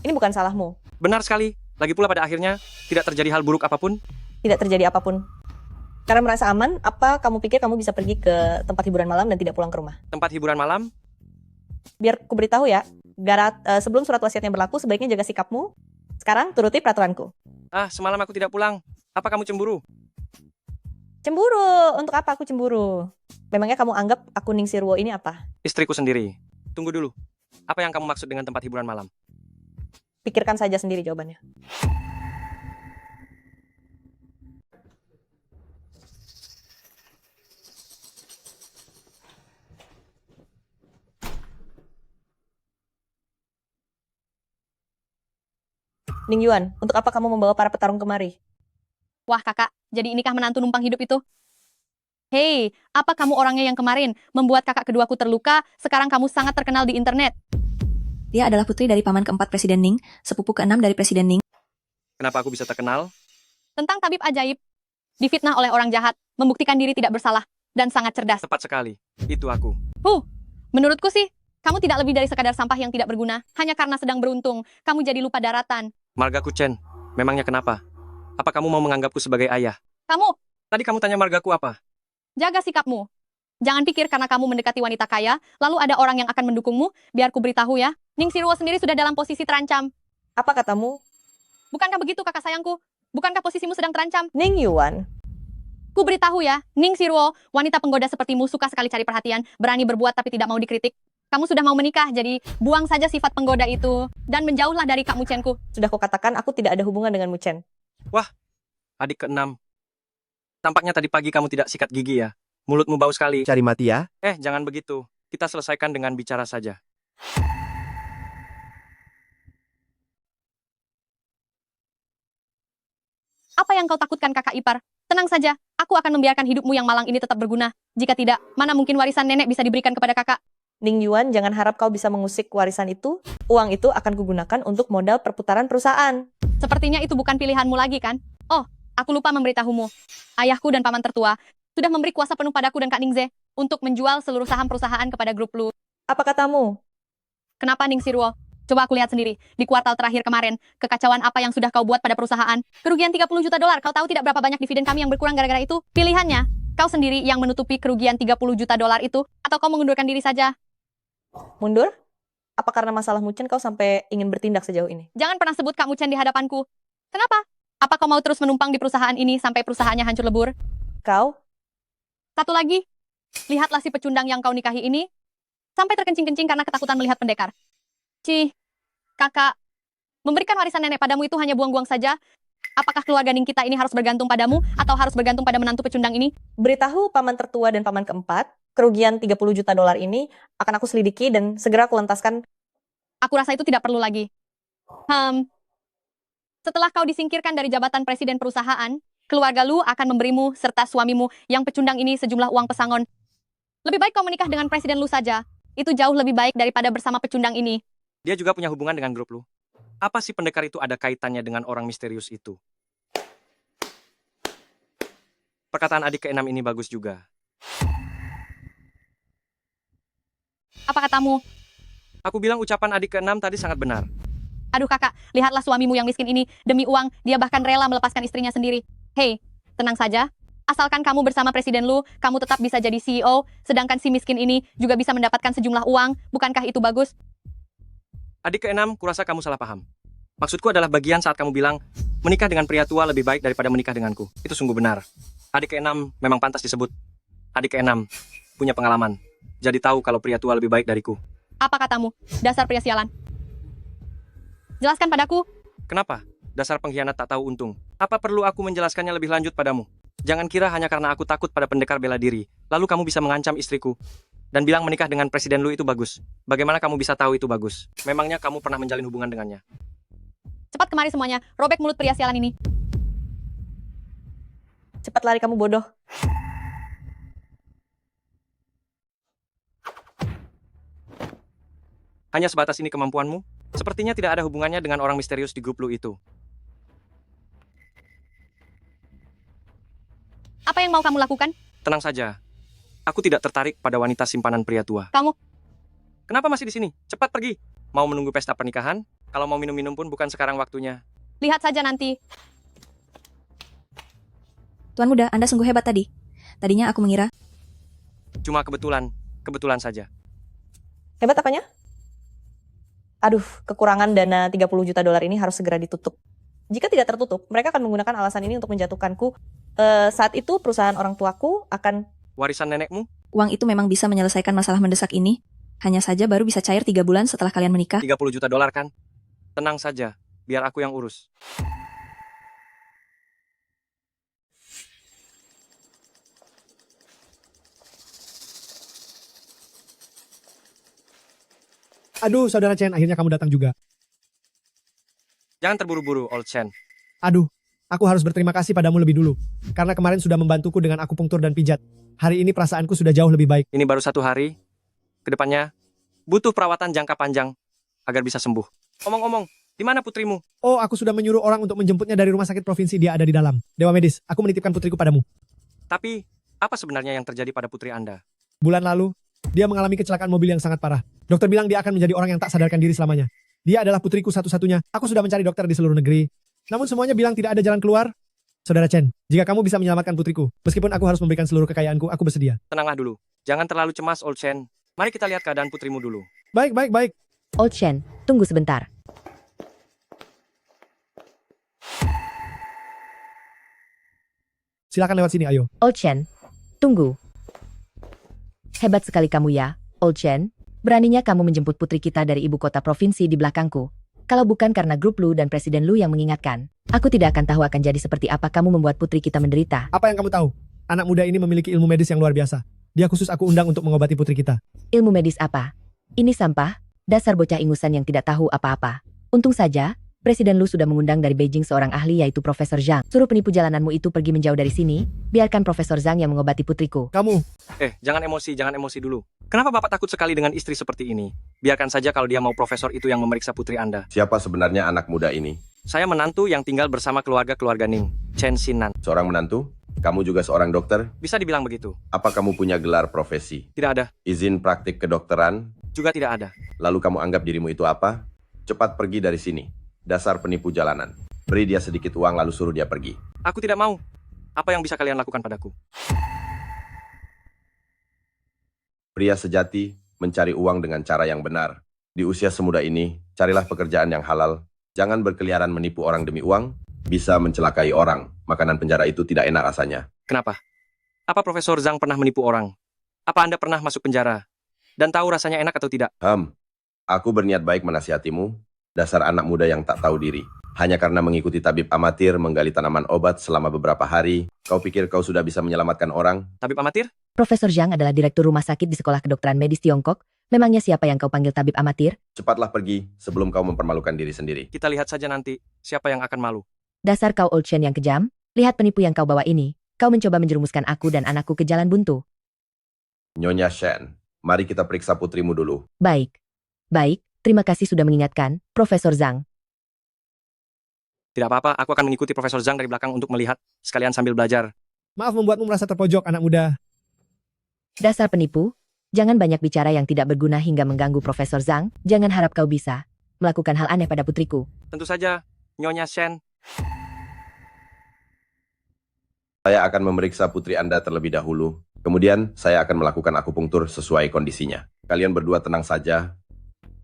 Ini bukan salahmu. Benar sekali. Lagi pula pada akhirnya, tidak terjadi hal buruk apapun. Tidak terjadi apapun. Karena merasa aman, apa kamu pikir kamu bisa pergi ke tempat hiburan malam dan tidak pulang ke rumah? Tempat hiburan malam? Biar ku beritahu ya, sebelum surat wasiatnya berlaku, sebaiknya jaga sikapmu. Sekarang turuti peraturanku. Semalam aku tidak pulang. Apa kamu cemburu? Cemburu. Untuk apa aku cemburu? Memangnya kamu anggap aku Ning Sirwo ini apa? Istriku sendiri. Tunggu dulu. Apa yang kamu maksud dengan tempat hiburan malam? Pikirkan saja sendiri jawabannya. Ning Yuan, untuk apa kamu membawa para petarung kemari? Wah kakak, jadi inikah menantu numpang hidup itu? Hei, apa kamu orangnya yang kemarin membuat kakak keduaku terluka, sekarang kamu sangat terkenal di internet. Dia adalah putri dari paman keempat Presiden Ning, sepupu keenam dari Presiden Ning. Kenapa aku bisa terkenal? Tentang tabib ajaib, difitnah oleh orang jahat, membuktikan diri tidak bersalah, dan sangat cerdas. Tepat sekali. Itu aku. Menurutku sih, kamu tidak lebih dari sekadar sampah yang tidak berguna, hanya karena sedang beruntung, kamu jadi lupa daratan. Margaku Chen, memangnya kenapa? Apa kamu mau menganggapku sebagai ayah? Kamu, Tadi kamu tanya margaku apa? jaga sikapmu. Jangan pikir karena kamu mendekati wanita kaya, lalu ada orang yang akan mendukungmu, biar ku beritahu ya, Ning Sirwo sendiri sudah dalam posisi terancam. Apa katamu? Bukankah begitu kakak sayangku? Bukankah posisimu sedang terancam? Ning Yuan, Ku beritahu ya, Ning Sirwo, wanita penggoda sepertimu suka sekali cari perhatian, berani berbuat tapi tidak mau dikritik. Kamu sudah mau menikah, jadi buang saja sifat penggoda itu, dan menjauhlah dari Kak Muchenku. sudah kukatakan aku tidak ada hubungan dengan Muchen. Adik keenam. Tampaknya tadi pagi kamu tidak sikat gigi ya. Mulutmu bau sekali. Cari mati ya. Jangan begitu. Kita selesaikan dengan bicara saja. Apa yang kau takutkan kakak ipar? Tenang saja, aku akan membiarkan hidupmu yang malang ini tetap berguna. Jika tidak, mana mungkin warisan nenek bisa diberikan kepada kakak? Ning Yuan, jangan harap kau bisa mengusik warisan itu. Uang itu akan kugunakan untuk modal perputaran perusahaan. Sepertinya itu bukan pilihanmu lagi kan? Oh, aku lupa memberitahumu. Ayahku dan paman tertua sudah memberi kuasa penuh padaku dan Kak Ningze untuk menjual seluruh saham perusahaan kepada grup Lu. Apa katamu? Kenapa Ning Sirwo? Coba aku lihat sendiri. Di kuartal terakhir kemarin, kekacauan apa yang sudah kau buat pada perusahaan? Kerugian 30 juta dolar. Kau tahu tidak berapa banyak dividen kami yang berkurang gara-gara itu? Pilihannya, kau sendiri yang menutupi kerugian 30 juta dolar itu, atau kau mengundurkan diri saja? Mundur? Apa karena masalah Muchen kau sampai ingin bertindak sejauh ini? Jangan pernah sebut Kak Muchen di hadapanku. Kenapa? Apa kau mau terus menumpang di perusahaan ini sampai perusahaannya hancur lebur? Kau? Satu lagi, lihatlah si pecundang yang kau nikahi ini, sampai terkencing-kencing karena ketakutan melihat pendekar. Cih, kakak, memberikan warisan nenek padamu itu hanya buang-buang saja. Apakah keluarga Ning kita ini harus bergantung padamu, atau harus bergantung pada menantu pecundang ini? Beritahu paman tertua dan paman keempat, kerugian 30 juta dolar ini akan aku selidiki dan segera aku lentaskan. Aku rasa itu tidak perlu lagi. Setelah kau disingkirkan dari jabatan presiden perusahaan, keluarga Lu akan memberimu serta suamimu yang pecundang ini sejumlah uang pesangon. Lebih baik kau menikah dengan presiden Lu saja. Itu jauh lebih baik daripada bersama pecundang ini. Dia juga punya hubungan dengan grup Lu. Apa sih pendekar itu ada kaitannya dengan orang misterius itu? Perkataan adik keenam ini bagus juga. Apa katamu? Aku bilang ucapan adik keenam tadi sangat benar. Aduh kakak, lihatlah suamimu yang miskin ini. Demi uang, dia bahkan rela melepaskan istrinya sendiri. Hei, tenang saja. Asalkan kamu bersama presiden Lu, kamu tetap bisa jadi CEO, sedangkan si miskin ini juga bisa mendapatkan sejumlah uang. Bukankah itu bagus? Adik keenam, kurasa kamu salah paham. Maksudku adalah bagian saat kamu bilang, menikah dengan pria tua lebih baik daripada menikah denganku. Itu sungguh benar. Adik keenam memang pantas disebut. Adik keenam punya pengalaman. Jadi tahu kalau pria tua lebih baik dariku. Apa katamu? Dasar pria sialan. Jelaskan padaku. Kenapa? Dasar pengkhianat tak tahu untung. Apa perlu aku menjelaskannya lebih lanjut padamu? Jangan kira hanya karena aku takut pada pendekar bela diri, lalu kamu bisa mengancam istriku. Dan bilang menikah dengan presiden Lu itu bagus. Bagaimana kamu bisa tahu itu bagus? Memangnya kamu pernah menjalin hubungan dengannya? Cepat kemari semuanya, robek mulut pria sialan ini. Cepat lari kamu bodoh. Hanya sebatas ini kemampuanmu? Sepertinya tidak ada hubungannya dengan orang misterius di grup Lu itu. Apa yang mau kamu lakukan? Tenang saja. Aku tidak tertarik pada wanita simpanan pria tua. Kamu? Kenapa masih di sini? Cepat pergi. Mau menunggu pesta pernikahan? Kalau mau minum-minum pun bukan sekarang waktunya. Lihat saja nanti. Tuan muda, Anda sungguh hebat tadi. Tadinya aku mengira. Cuma kebetulan saja. Hebat apanya? Aduh, kekurangan dana 30 juta dolar ini harus segera ditutup. Jika tidak tertutup, mereka akan menggunakan alasan ini untuk menjatuhkanku. Saat itu perusahaan orang tuaku akan... Warisan nenekmu? Uang itu memang bisa menyelesaikan masalah mendesak ini. Hanya saja baru bisa cair 3 bulan setelah kalian menikah. 30 juta dolar kan? Tenang saja, biar aku yang urus. Aduh, saudara Chen, akhirnya kamu datang juga. Jangan terburu-buru, Old Chen. Aduh, aku harus berterima kasih padamu lebih dulu. Karena kemarin sudah membantuku dengan akupunktur dan pijat. Hari ini perasaanku sudah jauh lebih baik. Ini baru 1 hari. Kedepannya, butuh perawatan jangka panjang agar bisa sembuh. Omong-omong, di mana putrimu? Oh, aku sudah menyuruh orang untuk menjemputnya dari rumah sakit provinsi, dia ada di dalam. Dewa Medis, aku menitipkan putriku padamu. Tapi, apa sebenarnya yang terjadi pada putri Anda? Bulan lalu, dia mengalami kecelakaan mobil yang sangat parah. Dokter bilang dia akan menjadi orang yang tak sadarkan diri selamanya. Dia adalah putriku satu-satunya. Aku sudah mencari dokter di seluruh negeri. Namun semuanya bilang tidak ada jalan keluar. Saudara Chen, jika kamu bisa menyelamatkan putriku, meskipun aku harus memberikan seluruh kekayaanku, aku bersedia. Tenanglah dulu. Jangan terlalu cemas, Old Chen. Mari kita lihat keadaan putrimu dulu. Baik, baik, baik. Old Chen, tunggu sebentar. Silakan lewat sini, ayo. Old Chen, tunggu. Hebat sekali kamu ya, Old Chen. Beraninya kamu menjemput putri kita dari ibu kota provinsi di belakangku. Kalau bukan karena grup Lu dan Presiden Lu yang mengingatkan, aku tidak akan tahu akan jadi seperti apa kamu membuat putri kita menderita. Apa yang kamu tahu? Anak muda ini memiliki ilmu medis yang luar biasa. Dia khusus aku undang untuk mengobati putri kita. Ilmu medis apa? Ini sampah, dasar bocah ingusan yang tidak tahu apa-apa. Untung saja, Presiden Lu sudah mengundang dari Beijing seorang ahli yaitu Profesor Zhang. Suruh penipu jalananmu itu pergi menjauh dari sini, biarkan Profesor Zhang yang mengobati putriku. Kamu. Jangan emosi dulu. Kenapa Bapak takut sekali dengan istri seperti ini? Biarkan saja kalau dia mau profesor itu yang memeriksa putri Anda. Siapa sebenarnya anak muda ini? Saya menantu yang tinggal bersama keluarga Ning, Chen Xinan. Seorang menantu? Kamu juga seorang dokter? Bisa dibilang begitu. Apa kamu punya gelar profesi? Tidak ada. Izin praktik kedokteran? Juga tidak ada. Lalu kamu anggap dirimu itu apa? Cepat pergi dari sini. Dasar penipu jalanan. Beri dia sedikit uang lalu suruh dia pergi. Aku tidak mau. Apa yang bisa kalian lakukan padaku? Pria sejati mencari uang dengan cara yang benar. Di usia semuda ini, carilah pekerjaan yang halal. Jangan berkeliaran menipu orang demi uang. Bisa mencelakai orang. Makanan penjara itu tidak enak rasanya. Kenapa? Apa Profesor Zhang pernah menipu orang? Apa Anda pernah masuk penjara? Dan tahu rasanya enak atau tidak? Aku berniat baik menasihatimu. Dasar anak muda yang tak tahu diri. Hanya karena mengikuti tabib amatir menggali tanaman obat selama beberapa hari, kau pikir kau sudah bisa menyelamatkan orang? Tabib amatir? Profesor Zhang adalah direktur rumah sakit di Sekolah Kedokteran Medis Tiongkok. Memangnya siapa yang kau panggil tabib amatir? Cepatlah pergi sebelum kau mempermalukan diri sendiri. Kita lihat saja nanti siapa yang akan malu. Dasar kau Old Chen yang kejam. Lihat penipu yang kau bawa ini. Kau mencoba menjerumuskan aku dan anakku ke jalan buntu. Nyonya Shen, mari kita periksa putrimu dulu. Baik. Baik, terima kasih sudah mengingatkan, Profesor Zhang. Tidak apa-apa, aku akan mengikuti Profesor Zhang dari belakang untuk melihat, sekalian sambil belajar. Maaf membuatmu merasa terpojok, anak muda. Dasar penipu, jangan banyak bicara yang tidak berguna hingga mengganggu Profesor Zhang. Jangan harap kau bisa melakukan hal aneh pada putriku. Tentu saja, Nyonya Shen. Saya akan memeriksa putri Anda terlebih dahulu. Kemudian, saya akan melakukan akupunktur sesuai kondisinya. Kalian berdua tenang saja.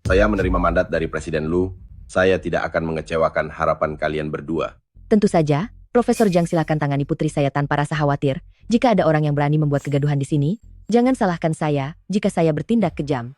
Saya menerima mandat dari Presiden Lu. Saya tidak akan mengecewakan harapan kalian berdua. Tentu saja, Profesor Zhang silakan tangani putri saya tanpa rasa khawatir. Jika ada orang yang berani membuat kegaduhan di sini, jangan salahkan saya jika saya bertindak kejam.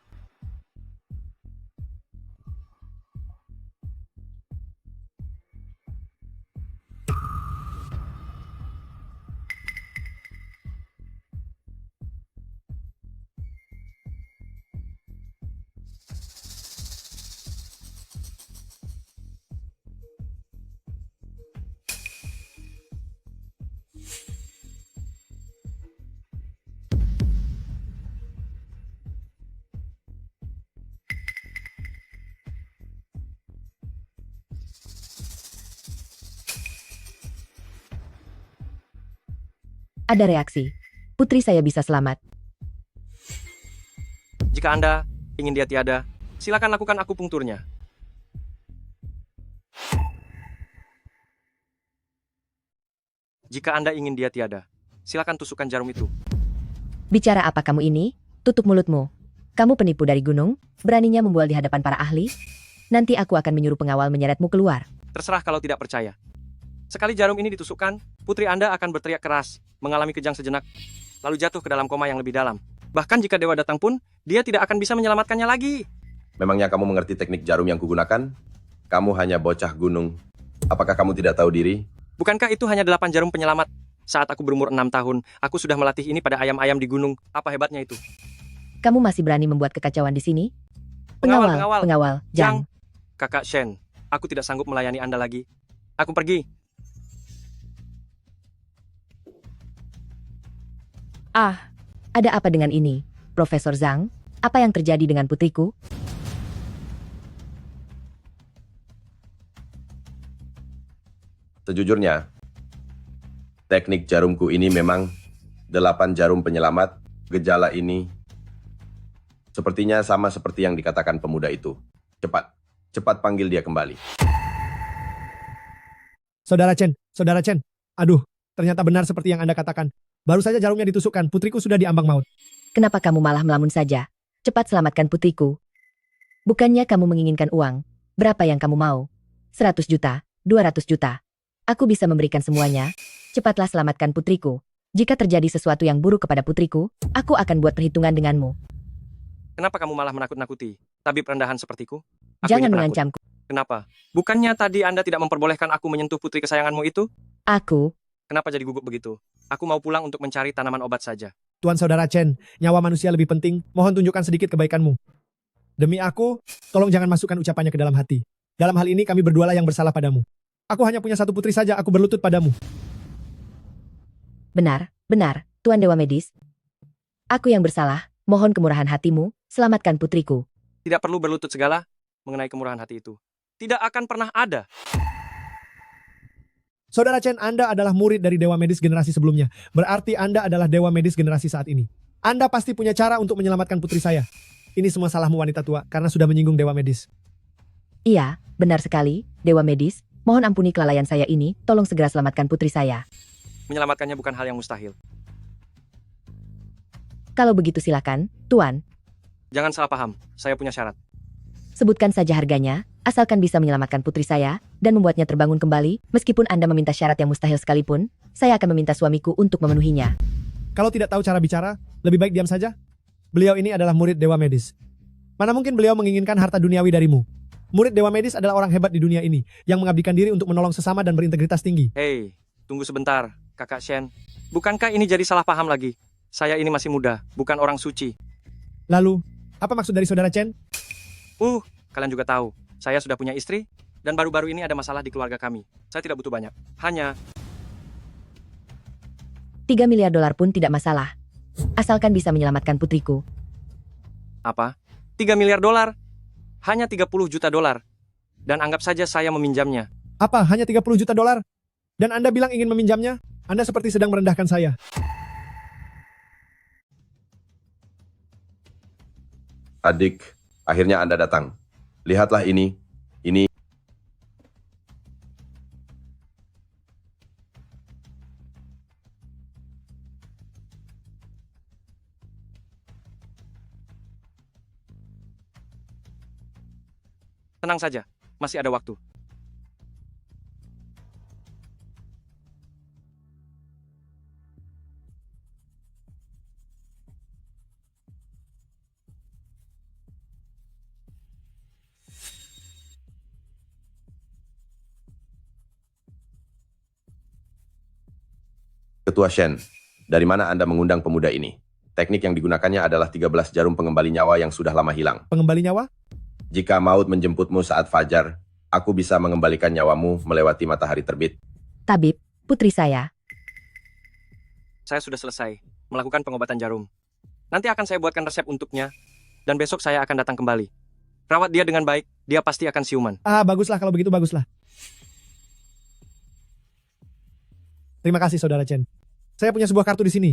Ada reaksi. Putri saya bisa selamat. Jika Anda ingin dia tiada, silakan lakukan akupunkturnya. Jika Anda ingin dia tiada, silakan tusukkan jarum itu. Bicara apa kamu ini? Tutup mulutmu. Kamu penipu dari gunung, beraninya membual di hadapan para ahli? Nanti aku akan menyuruh pengawal menyeretmu keluar. Terserah kalau tidak percaya. Sekali jarum ini ditusukkan, putri Anda akan berteriak keras, mengalami kejang sejenak, lalu jatuh ke dalam koma yang lebih dalam. Bahkan jika dewa datang pun, dia tidak akan bisa menyelamatkannya lagi. Memangnya kamu mengerti teknik jarum yang kugunakan? Kamu hanya bocah gunung. Apakah kamu tidak tahu diri? Bukankah itu hanya 8 jarum penyelamat? Saat aku berumur 6 tahun, aku sudah melatih ini pada ayam-ayam di gunung. Apa hebatnya itu? Kamu masih berani membuat kekacauan di sini? Pengawal. Jang. Kakak Shen, aku tidak sanggup melayani Anda lagi. Aku pergi. Ada apa dengan ini? Profesor Zhang, apa yang terjadi dengan putriku? Sejujurnya, teknik jarumku ini memang 8 jarum penyelamat. Gejala ini sepertinya sama seperti yang dikatakan pemuda itu. Cepat panggil dia kembali. Saudara Chen. Aduh, ternyata benar seperti yang Anda katakan. Baru saja jarumnya ditusukkan, putriku sudah diambang maut. Kenapa kamu malah melamun saja? Cepat selamatkan putriku. Bukannya kamu menginginkan uang? Berapa yang kamu mau? 100 juta, 200 juta. Aku bisa memberikan semuanya. Cepatlah selamatkan putriku. Jika terjadi sesuatu yang buruk kepada putriku, aku akan buat perhitungan denganmu. Kenapa kamu malah menakut-nakuti? Tabib rendahan sepertiku? Aku Jangan ini penakut. mengancamku. Kenapa? Bukannya tadi Anda tidak memperbolehkan aku menyentuh putri kesayanganmu itu? Aku, Kenapa jadi gugup begitu? Aku mau pulang untuk mencari tanaman obat saja. Tuan Saudara Chen, nyawa manusia lebih penting. Mohon tunjukkan sedikit kebaikanmu. Demi aku, tolong jangan masukkan ucapannya ke dalam hati. Dalam hal ini kami berdualah yang bersalah padamu. Aku hanya punya satu putri saja, aku berlutut padamu. benar, Tuan Dewa Medis. Aku yang bersalah, mohon kemurahan hatimu, selamatkan putriku. Tidak perlu berlutut segala mengenai kemurahan hati itu. Tidak akan pernah ada. Saudara Chen, Anda adalah murid dari Dewa Medis generasi sebelumnya. Berarti Anda adalah Dewa Medis generasi saat ini. Anda pasti punya cara untuk menyelamatkan putri saya. Ini semua salahmu wanita tua, karena sudah menyinggung Dewa Medis. Iya, benar sekali, Dewa Medis. Mohon ampuni kelalaian saya ini, tolong segera selamatkan putri saya. Menyelamatkannya bukan hal yang mustahil. Kalau begitu silakan, Tuan. Jangan salah paham, saya punya syarat. Sebutkan saja harganya, asalkan bisa menyelamatkan putri saya, dan membuatnya terbangun kembali, meskipun Anda meminta syarat yang mustahil sekalipun, saya akan meminta suamiku untuk memenuhinya. Kalau tidak tahu cara bicara, lebih baik diam saja. Beliau ini adalah murid Dewa Medis. Mana mungkin beliau menginginkan harta duniawi darimu. Murid Dewa Medis adalah orang hebat di dunia ini, yang mengabdikan diri untuk menolong sesama dan berintegritas tinggi. Hei, tunggu sebentar, Kakak Shen. Bukankah ini jadi salah paham lagi? Saya ini masih muda, bukan orang suci. Lalu, apa maksud dari Saudara Chen? Kalian juga tahu, saya sudah punya istri, dan baru-baru ini ada masalah di keluarga kami. Saya tidak butuh banyak, hanya 3 miliar dolar pun tidak masalah. Asalkan bisa menyelamatkan putriku. apa? 3 miliar dolar? Hanya 30 juta dolar. Dan anggap saja saya meminjamnya. Apa, hanya 30 juta dolar? Dan Anda bilang ingin meminjamnya? Anda seperti sedang merendahkan saya. Adik, akhirnya Anda datang. Lihatlah ini. Tenang saja, masih ada waktu. Ketua Shen, dari mana Anda mengundang pemuda ini? Teknik yang digunakannya adalah 13 jarum pengembali nyawa yang sudah lama hilang. Pengembali nyawa? Jika maut menjemputmu saat fajar, aku bisa mengembalikan nyawamu melewati matahari terbit. Tabib, putri saya. Saya sudah selesai melakukan pengobatan jarum. Nanti akan saya buatkan resep untuknya, dan besok saya akan datang kembali. Rawat dia dengan baik, dia pasti akan siuman. Baguslah kalau begitu, baguslah. Terima kasih, Saudara Chen. Saya punya sebuah kartu di sini.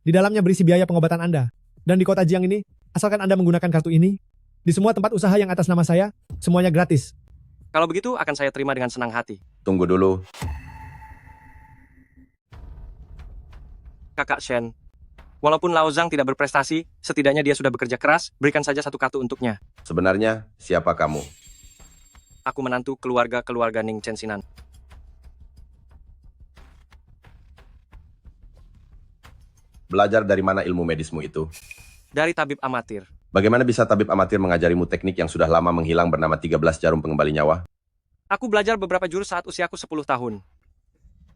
Di dalamnya berisi biaya pengobatan Anda. Dan di kota Jiang ini, asalkan Anda menggunakan kartu ini, di semua tempat usaha yang atas nama saya, semuanya gratis. Kalau begitu, akan saya terima dengan senang hati. Tunggu dulu. Kakak Shen, walaupun Lao Zhang tidak berprestasi, setidaknya dia sudah bekerja keras, berikan saja satu kartu untuknya. Sebenarnya, siapa kamu? Aku menantu keluarga Ning Chensinan. Belajar dari mana ilmu medismu itu? Dari tabib amatir. Bagaimana bisa tabib amatir mengajarimu teknik yang sudah lama menghilang bernama 13 jarum pengembali nyawa? Aku belajar beberapa jurus saat usiaku 10 tahun.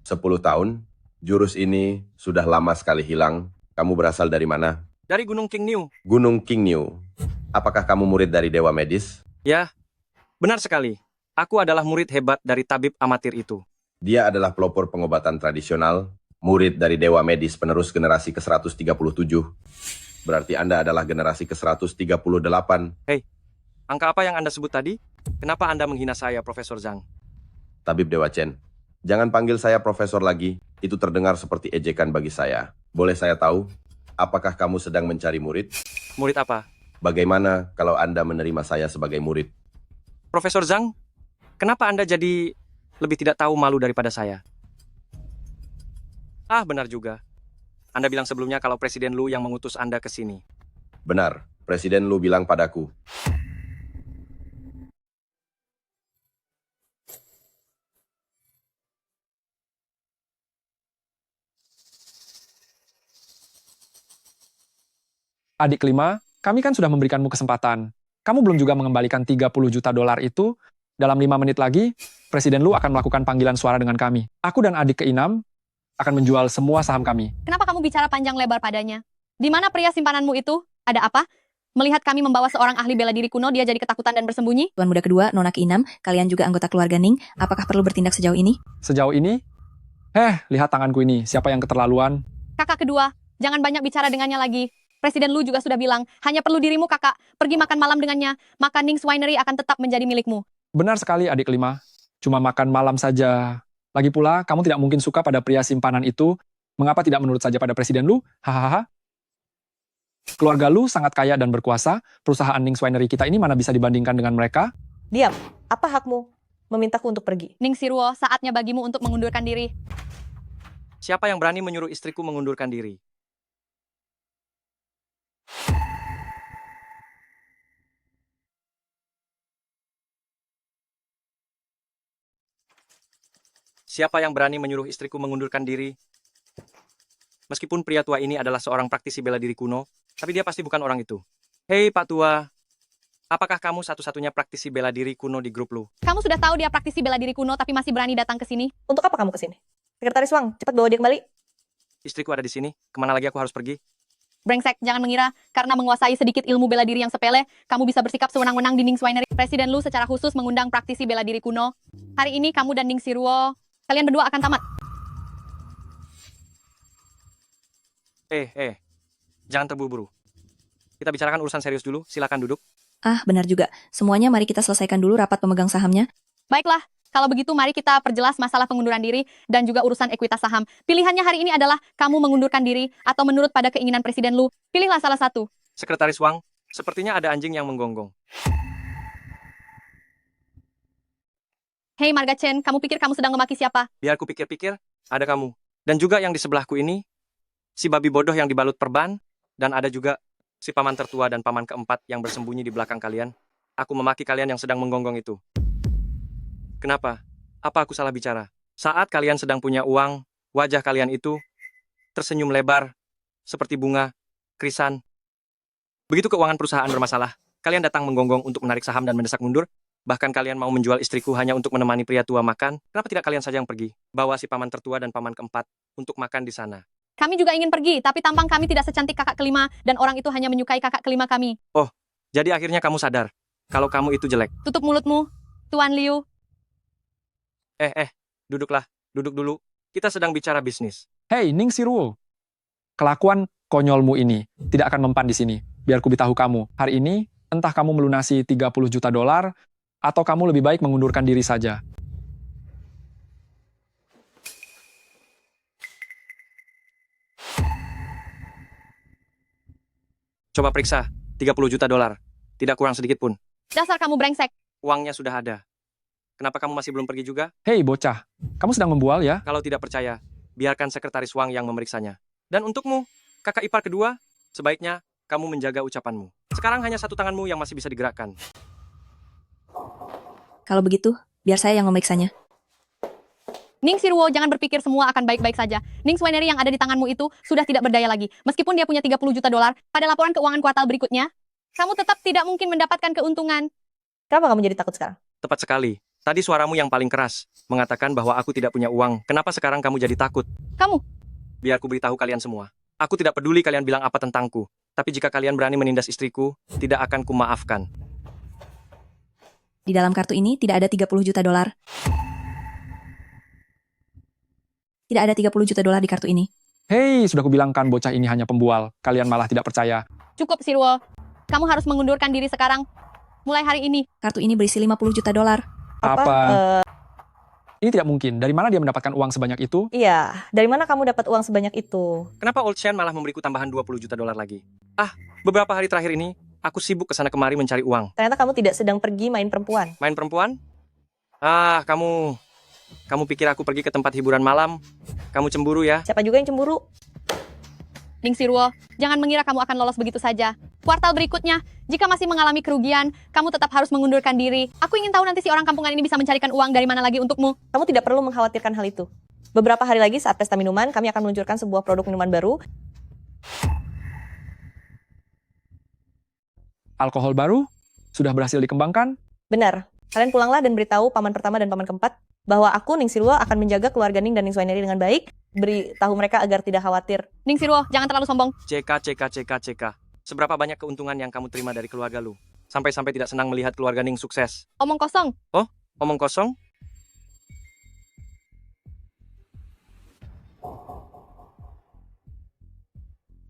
10 tahun? Jurus ini sudah lama sekali hilang. Kamu berasal dari mana? Dari Gunung Qingniu. Gunung Qingniu. Apakah kamu murid dari dewa medis? Ya, benar sekali. Aku adalah murid hebat dari tabib amatir itu. Dia adalah pelopor pengobatan tradisional, murid dari dewa medis penerus generasi ke-137. Berarti Anda adalah generasi ke-138. Hei, angka apa yang Anda sebut tadi? Kenapa Anda menghina saya, Profesor Zhang? Tabib Dewa Chen. Jangan panggil saya profesor lagi, itu terdengar seperti ejekan bagi saya. Boleh saya tahu, apakah kamu sedang mencari murid? Murid apa? Bagaimana kalau Anda menerima saya sebagai murid? Profesor Zhang, kenapa Anda jadi lebih tidak tahu malu daripada saya? Ah, benar juga. Anda bilang sebelumnya kalau Presiden Lu yang mengutus Anda ke sini. Benar, Presiden Lu bilang padaku. Adik kelima, kami kan sudah memberikanmu kesempatan. Kamu belum juga mengembalikan 30 juta dolar itu. Dalam 5 menit lagi, Presiden Lu akan melakukan panggilan suara dengan kami. Aku dan adik keenam akan menjual semua saham kami. Kenapa kamu bicara panjang lebar padanya? Di mana pria simpananmu itu? Ada apa? Melihat kami membawa seorang ahli bela diri kuno, dia jadi ketakutan dan bersembunyi? Tuan muda kedua, Nona keenam, kalian juga anggota keluarga Ning. Apakah perlu bertindak sejauh ini? Sejauh ini, lihat tanganku ini. Siapa yang keterlaluan? Kakak kedua, jangan banyak bicara dengannya lagi. Presiden Lu juga sudah bilang, hanya perlu dirimu kakak, pergi makan malam dengannya, maka Ning's Winery akan tetap menjadi milikmu. Benar sekali adik kelima. Cuma makan malam saja. Lagi pula, kamu tidak mungkin suka pada pria simpanan itu. Mengapa tidak menurut saja pada Presiden Lu? Hahaha. Keluarga Lu sangat kaya dan berkuasa. Perusahaan Ning's Winery kita ini mana bisa dibandingkan dengan mereka? Diam. Apa hakmu memintaku untuk pergi? Ning Siruo, saatnya bagimu untuk mengundurkan diri. Siapa yang berani menyuruh istriku mengundurkan diri? Siapa yang berani menyuruh istriku mengundurkan diri? Meskipun pria tua ini adalah seorang praktisi bela diri kuno, tapi dia pasti bukan orang itu. Hei Pak Tua, apakah kamu satu-satunya praktisi bela diri kuno di grup Lu? Kamu sudah tahu dia praktisi bela diri kuno, tapi masih berani datang ke sini? Untuk apa kamu ke sini? Sekretaris Wang, cepat bawa dia kembali. Istriku ada di sini, kemana lagi aku harus pergi? Brengsek, jangan mengira, karena menguasai sedikit ilmu bela diri yang sepele, kamu bisa bersikap sewenang-wenang di Ning's Winery. Presiden Lu secara khusus mengundang praktisi bela diri kuno. Hari ini kamu dan Ning Siruo, kalian berdua akan tamat. Jangan terburu-buru. Kita bicarakan urusan serius dulu, silakan duduk. Ah, benar juga. Semuanya mari kita selesaikan dulu rapat pemegang sahamnya. Baiklah, kalau begitu mari kita perjelas masalah pengunduran diri dan juga urusan ekuitas saham. Pilihannya hari ini adalah kamu mengundurkan diri atau menurut pada keinginan Presiden Lu. Pilihlah salah satu. Sekretaris Wang, sepertinya ada anjing yang menggonggong. Hei Marga Chen, kamu pikir kamu sedang memaki siapa? Biar ku pikir-pikir, ada kamu. Dan juga yang di sebelahku ini, si babi bodoh yang dibalut perban, dan ada juga si paman tertua dan paman keempat yang bersembunyi di belakang kalian. Aku memaki kalian yang sedang menggonggong itu. Kenapa? Apa aku salah bicara? Saat kalian sedang punya uang, wajah kalian itu tersenyum lebar, seperti bunga, krisan. Begitu keuangan perusahaan bermasalah, kalian datang menggonggong untuk menarik saham dan mendesak mundur. Bahkan kalian mau menjual istriku hanya untuk menemani pria tua makan. Kenapa tidak kalian saja yang pergi? Bawa si paman tertua dan paman keempat untuk makan di sana. Kami juga ingin pergi, tapi tampang kami tidak secantik kakak kelima, dan orang itu hanya menyukai kakak kelima kami. Oh, jadi akhirnya kamu sadar kalau kamu itu jelek. Tutup mulutmu, Tuan Liu. Duduklah, duduk dulu. Kita sedang bicara bisnis. Hei, Ning Siruo. Kelakuan konyolmu ini tidak akan mempan di sini. Biar ku beritahu kamu, hari ini entah kamu melunasi 30 juta dolar, atau kamu lebih baik mengundurkan diri saja. Coba periksa, 30 juta dolar. Tidak kurang sedikit pun. Dasar kamu brengsek. Uangnya sudah ada. Kenapa kamu masih belum pergi juga? Hei bocah, kamu sedang membual ya? Kalau tidak percaya, biarkan sekretaris Wang yang memeriksanya. Dan untukmu, kakak ipar kedua, sebaiknya kamu menjaga ucapanmu. Sekarang hanya satu tanganmu yang masih bisa digerakkan. Kalau begitu, biar saya yang memeriksanya. Ning Sirwo, jangan berpikir semua akan baik-baik saja. Ning Swanery yang ada di tanganmu itu sudah tidak berdaya lagi. Meskipun dia punya 30 juta dolar, pada laporan keuangan kuartal berikutnya, kamu tetap tidak mungkin mendapatkan keuntungan. Kenapa kamu jadi takut sekarang? Tepat sekali. Tadi suaramu yang paling keras, mengatakan bahwa aku tidak punya uang. Kenapa sekarang kamu jadi takut? Kamu, Biar ku beritahu kalian semua. Aku tidak peduli kalian bilang apa tentangku. Tapi jika kalian berani menindas istriku, tidak akan kumaafkan. Di dalam kartu ini tidak ada 30 juta dolar. Tidak ada 30 juta dolar di kartu ini. Hei, sudah kubilangkan bocah ini hanya pembual. Kalian malah tidak percaya. cukup Sirwo. Kamu harus mengundurkan diri sekarang. Mulai hari ini. Kartu ini berisi 50 juta dolar. Ini tidak mungkin. Dari mana dia mendapatkan uang sebanyak itu? Iya, dari mana kamu dapat uang sebanyak itu? Kenapa Old Shen malah memberiku tambahan 20 juta dolar lagi? Beberapa hari terakhir ini, aku sibuk kesana kemari mencari uang. Ternyata kamu tidak sedang pergi main perempuan. Main perempuan? Kamu pikir aku pergi ke tempat hiburan malam? Kamu cemburu ya? Siapa juga yang cemburu? Ning Sirwo, jangan mengira kamu akan lolos begitu saja. Kuartal berikutnya, jika masih mengalami kerugian, kamu tetap harus mengundurkan diri. Aku ingin tahu nanti si orang kampungan ini bisa mencarikan uang dari mana lagi untukmu. Kamu tidak perlu mengkhawatirkan hal itu. Beberapa hari lagi saat pesta minuman, kami akan meluncurkan sebuah produk minuman baru. Alkohol baru? Sudah berhasil dikembangkan? Benar. Kalian pulanglah dan beritahu paman pertama dan paman keempat bahwa aku, Ning Sirwo, akan menjaga keluarga Ning dan Ning Swanery dengan baik. Beritahu mereka agar tidak khawatir. Ning Sirwo, jangan terlalu sombong. CK. Seberapa banyak keuntungan yang kamu terima dari keluarga lu? Sampai-sampai tidak senang melihat keluarga Ning sukses. Omong kosong. Oh, omong kosong?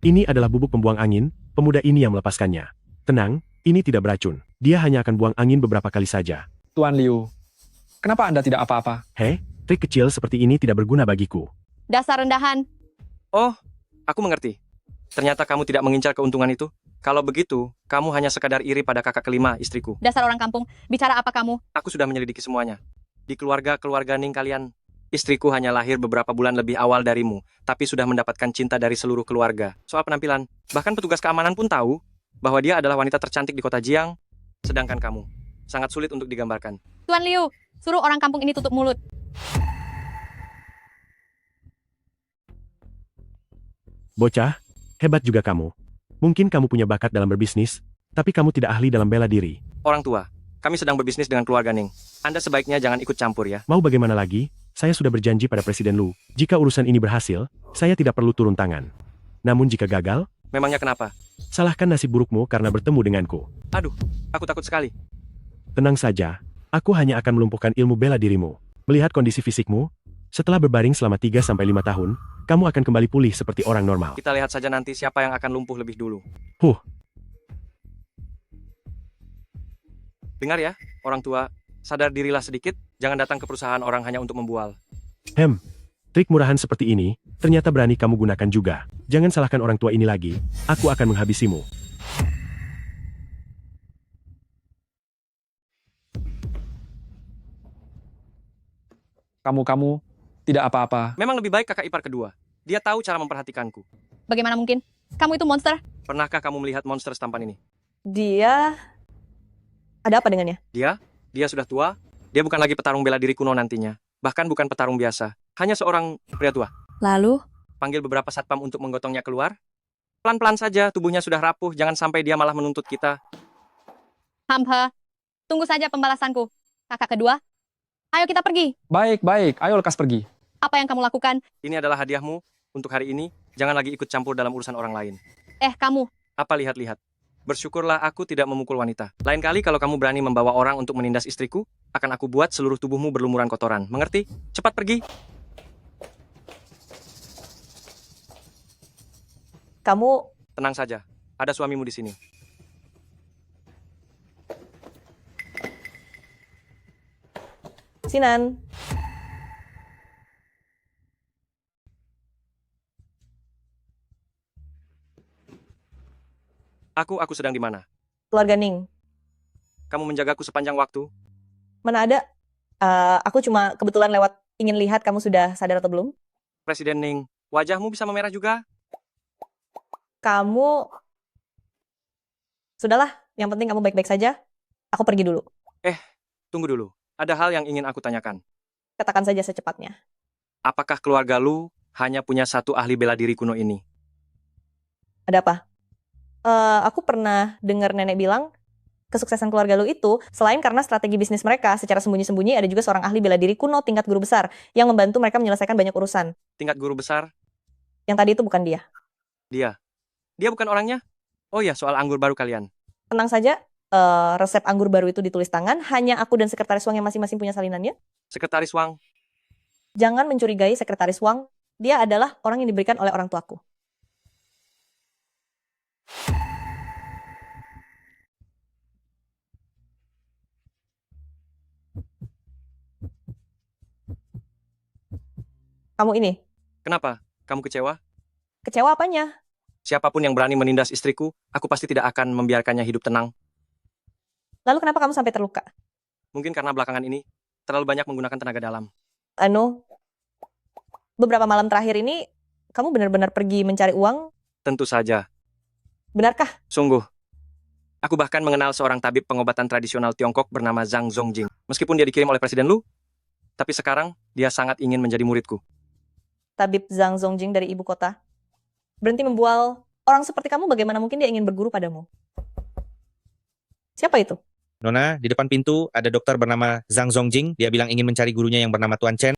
Ini adalah bubuk pembuang angin, pemuda ini yang melepaskannya. Tenang, ini tidak beracun. Dia hanya akan buang angin beberapa kali saja. Tuan Liu, kenapa Anda tidak apa-apa? Hei, trik kecil seperti ini tidak berguna bagiku. Dasar rendahan. Oh, aku mengerti. Ternyata kamu tidak mengincar keuntungan itu. Kalau begitu, kamu hanya sekadar iri pada kakak kelima istriku. Dasar orang kampung. Bicara apa kamu? Aku sudah menyelidiki semuanya. Di keluarga Ning kalian, istriku hanya lahir beberapa bulan lebih awal darimu, tapi sudah mendapatkan cinta dari seluruh keluarga. Soal penampilan, bahkan petugas keamanan pun tahu bahwa dia adalah wanita tercantik di kota Jiang, sedangkan kamu sangat sulit untuk digambarkan. Tuan Liu, suruh orang kampung ini tutup mulut. Bocah, hebat juga kamu. Mungkin kamu punya bakat dalam berbisnis, tapi kamu tidak ahli dalam bela diri. Orang tua, kami sedang berbisnis dengan keluarga Ning. Anda sebaiknya jangan ikut campur ya. Mau bagaimana lagi? Saya sudah berjanji pada Presiden Lu, jika urusan ini berhasil, saya tidak perlu turun tangan. Namun jika gagal, Memangnya kenapa? salahkan nasib burukmu karena bertemu denganku. Aduh, aku takut sekali. Tenang saja, aku hanya akan melumpuhkan ilmu bela dirimu. Melihat kondisi fisikmu, setelah berbaring selama 3-5 tahun, kamu akan kembali pulih seperti orang normal. Kita lihat saja nanti siapa yang akan lumpuh lebih dulu. Dengar ya, orang tua, sadar dirilah sedikit, jangan datang ke perusahaan orang hanya untuk membual. Trik murahan seperti ini, ternyata berani kamu gunakan juga. Jangan salahkan orang tua ini lagi, aku akan menghabisimu. Kamu tidak apa-apa. Memang lebih baik kakak ipar kedua. Dia tahu cara memperhatikanku. Bagaimana mungkin? Kamu itu monster. Pernahkah kamu melihat monster setampan ini? Dia... Ada apa dengannya? Dia sudah tua. Dia bukan lagi petarung bela diri kuno nantinya. Bahkan bukan petarung biasa. Hanya seorang pria tua. Lalu, Panggil beberapa satpam untuk menggotongnya keluar. Pelan-pelan saja, tubuhnya sudah rapuh. Jangan sampai dia malah menuntut kita. Hamha. Tunggu saja pembalasanku. Kakak kedua. Ayo kita pergi. Baik, ayo lekas pergi. Apa yang kamu lakukan? Ini adalah hadiahmu untuk hari ini. Jangan lagi ikut campur dalam urusan orang lain. Kamu. Apa lihat-lihat? Bersyukurlah aku tidak memukul wanita. Lain kali kalau kamu berani membawa orang untuk menindas istriku, akan aku buat seluruh tubuhmu berlumuran kotoran. Mengerti? Cepat pergi. Kamu... Tenang saja. Ada suamimu di sini. Sinan. Aku sedang di mana? Keluarga Ning. Kamu menjagaku sepanjang waktu? Mana ada? Aku cuma kebetulan lewat ingin lihat kamu sudah sadar atau belum. Presiden Ning, wajahmu bisa memerah juga? Kamu... Sudahlah, yang penting kamu baik-baik saja. Aku pergi dulu. Tunggu dulu. Ada hal yang ingin aku tanyakan. Katakan saja secepatnya. Apakah keluarga lu hanya punya satu ahli bela diri kuno ini? Ada apa? Aku pernah dengar nenek bilang, kesuksesan keluarga lu itu, selain karena strategi bisnis mereka, secara sembunyi-sembunyi ada juga seorang ahli bela diri kuno tingkat guru besar, yang membantu mereka menyelesaikan banyak urusan. Tingkat guru besar? Yang tadi itu bukan dia. Dia. Dia bukan orangnya? Oh ya, soal anggur baru kalian. Tenang saja, resep anggur baru itu ditulis tangan, hanya aku dan Sekretaris Wang yang masing-masing punya salinannya. Sekretaris Wang. Jangan mencurigai Sekretaris Wang, dia adalah orang yang diberikan oleh orang tuaku. Kamu ini, Kenapa? Kamu kecewa? kecewa apanya? Siapapun yang berani menindas istriku, aku pasti tidak akan membiarkannya hidup tenang. Lalu kenapa kamu sampai terluka? Mungkin karena belakangan ini terlalu banyak menggunakan tenaga dalam. Beberapa malam terakhir ini, kamu benar-benar pergi mencari uang? Tentu saja. Benarkah? Sungguh. Aku bahkan mengenal seorang tabib pengobatan tradisional Tiongkok bernama Zhang Zongjing. Meskipun dia dikirim oleh Presiden Lu, tapi sekarang dia sangat ingin menjadi muridku. Tabib Zhang Zongjing dari ibu kota. Berhenti membual orang seperti kamu, bagaimana mungkin dia ingin berguru padamu? Siapa itu? Nona, di depan pintu ada dokter bernama Zhang Zongjing. Dia bilang ingin mencari gurunya yang bernama Tuan Chen.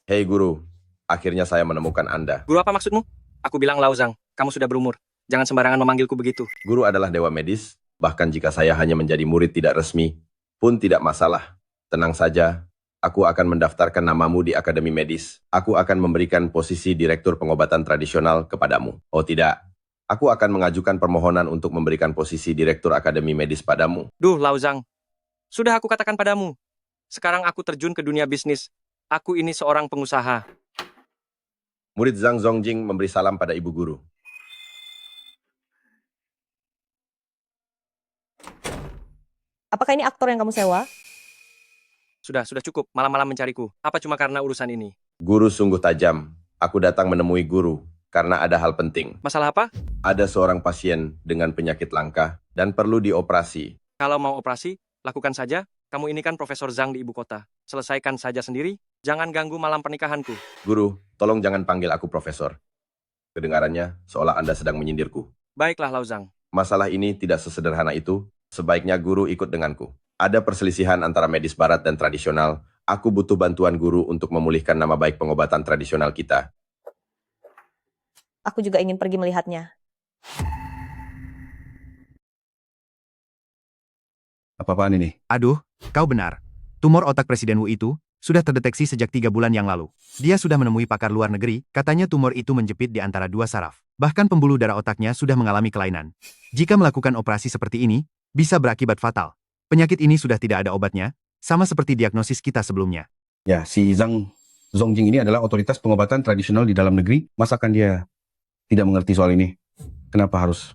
Hei guru, akhirnya saya menemukan Anda. Guru apa maksudmu? Aku bilang Lao Zhang, kamu sudah berumur. Jangan sembarangan memanggilku begitu. Guru adalah dewa medis, bahkan jika saya hanya menjadi murid tidak resmi, pun tidak masalah. Tenang saja, aku akan mendaftarkan namamu di Akademi Medis. Aku akan memberikan posisi Direktur Pengobatan Tradisional kepadamu. Oh tidak, aku akan mengajukan permohonan untuk memberikan posisi Direktur Akademi Medis padamu. Duh, Lao Zhang. Sudah aku katakan padamu. Sekarang aku terjun ke dunia bisnis. Aku ini seorang pengusaha. Murid Zhang Zongjing memberi salam pada ibu guru. Apakah ini aktor yang kamu sewa? Sudah cukup. Malam-malam mencariku. Apa cuma karena urusan ini? Guru sungguh tajam. Aku datang menemui guru karena ada hal penting. Masalah apa? Ada seorang pasien dengan penyakit langka dan perlu dioperasi. Kalau mau operasi, lakukan saja. Kamu ini kan Profesor Zhang di ibu kota. Selesaikan saja sendiri. Jangan ganggu malam pernikahanku. Guru, tolong jangan panggil aku profesor. Kedengarannya seolah Anda sedang menyindirku. Baiklah, Lao Zhang. Masalah ini tidak sesederhana itu. Sebaiknya guru ikut denganku. Ada perselisihan antara medis barat dan tradisional. Aku butuh bantuan guru untuk memulihkan nama baik pengobatan tradisional kita. Aku juga ingin pergi melihatnya. Apa-apaan ini? Aduh, kau benar. Tumor otak Presiden Wu itu sudah terdeteksi sejak 3 bulan yang lalu. Dia sudah menemui pakar luar negeri, katanya tumor itu menjepit di antara 2 saraf. Bahkan pembuluh darah otaknya sudah mengalami kelainan. Jika melakukan operasi seperti ini, bisa berakibat fatal. Penyakit ini sudah tidak ada obatnya, sama seperti diagnosis kita sebelumnya. Ya, si Zhang Zongjing ini adalah otoritas pengobatan tradisional di dalam negeri. Masakan dia tidak mengerti soal ini? Kenapa harus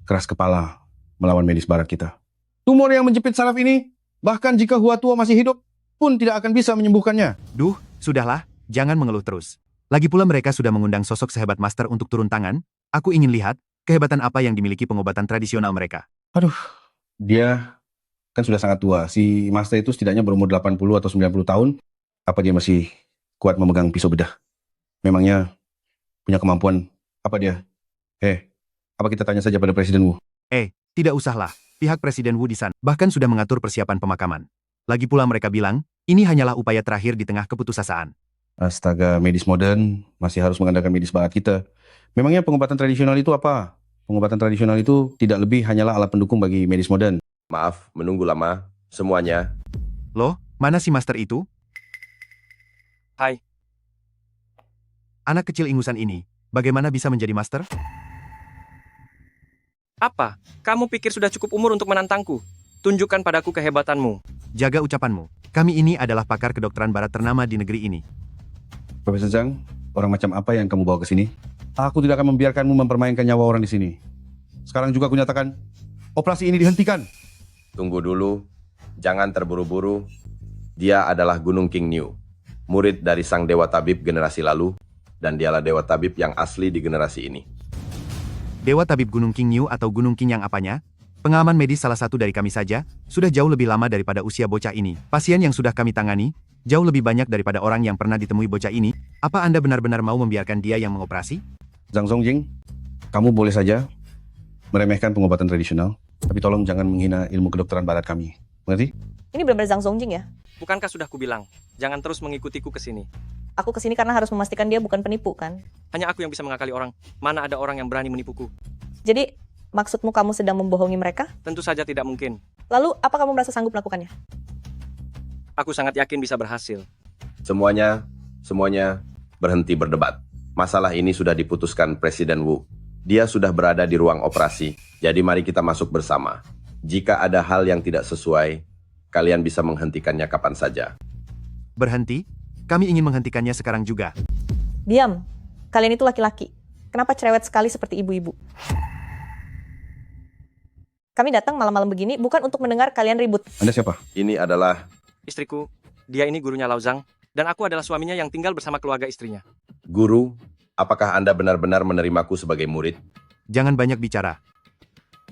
keras kepala melawan medis barat kita? Tumor yang menjepit saraf ini, bahkan jika Hua Tuo masih hidup, pun tidak akan bisa menyembuhkannya. Duh, sudahlah, jangan mengeluh terus. Lagi pula mereka sudah mengundang sosok sehebat master untuk turun tangan. Aku ingin lihat kehebatan apa yang dimiliki pengobatan tradisional mereka. Aduh, dia kan sudah sangat tua. Si master itu setidaknya berumur 80 atau 90 tahun. Apa dia masih kuat memegang pisau bedah? Memangnya punya kemampuan apa dia? Apa kita tanya saja pada Presiden Wu? Tidak usahlah. Pihak Presiden Wu di sana bahkan sudah mengatur persiapan pemakaman. Lagi pula mereka bilang, ini hanyalah upaya terakhir di tengah keputusasaan. Astaga, medis modern masih harus mengandalkan medis barat kita. Memangnya pengobatan tradisional itu apa? Pengobatan tradisional itu tidak lebih hanyalah alat pendukung bagi medis modern. Maaf, menunggu lama. Semuanya. Loh, mana si master itu? Hai. Anak kecil ingusan ini, bagaimana bisa menjadi master? Apa? Kamu pikir sudah cukup umur untuk menantangku? Tunjukkan padaku kehebatanmu. Jaga ucapanmu. Kami ini adalah pakar kedokteran barat ternama di negeri ini. Profesor Zhang, orang macam apa yang kamu bawa ke sini? Aku tidak akan membiarkanmu mempermainkan nyawa orang di sini. Sekarang juga aku nyatakan, operasi ini dihentikan. Tunggu dulu. Jangan terburu-buru. Dia adalah Gunung King New, murid dari sang Dewa Tabib generasi lalu, dan dialah Dewa Tabib yang asli di generasi ini. Dewa Tabib Gunung King New atau Gunung King yang apanya? Pengalaman medis salah satu dari kami saja, sudah jauh lebih lama daripada usia bocah ini. Pasien yang sudah kami tangani, jauh lebih banyak daripada orang yang pernah ditemui bocah ini. Apa Anda benar-benar mau membiarkan dia yang mengoperasi? Zhang Zongjing, kamu boleh saja meremehkan pengobatan tradisional, tapi tolong jangan menghina ilmu kedokteran barat kami. Mengerti? Ini benar-benar Zhang Zongjing ya? Bukankah sudah kubilang, jangan terus mengikutiku ke sini. Aku kesini karena harus memastikan dia bukan penipu kan? Hanya aku yang bisa mengakali orang. Mana ada orang yang berani menipuku? Jadi, maksudmu kamu sedang membohongi mereka? Tentu saja tidak mungkin. Lalu, apa kamu merasa sanggup melakukannya? Aku sangat yakin bisa berhasil. Semuanya berhenti berdebat. Masalah ini sudah diputuskan Presiden Wu. Dia sudah berada di ruang operasi. Jadi mari kita masuk bersama. Jika ada hal yang tidak sesuai, kalian bisa menghentikannya kapan saja. Berhenti? Kami ingin menghentikannya sekarang juga. Diam. Kalian itu laki-laki. Kenapa cerewet sekali seperti ibu-ibu? Kami datang malam-malam begini bukan untuk mendengar kalian ribut. Anda siapa? Ini adalah Istriku, dia ini gurunya Lao Zhang, dan aku adalah suaminya yang tinggal bersama keluarga istrinya. guru. Apakah Anda benar-benar menerimaku sebagai murid? Jangan banyak bicara.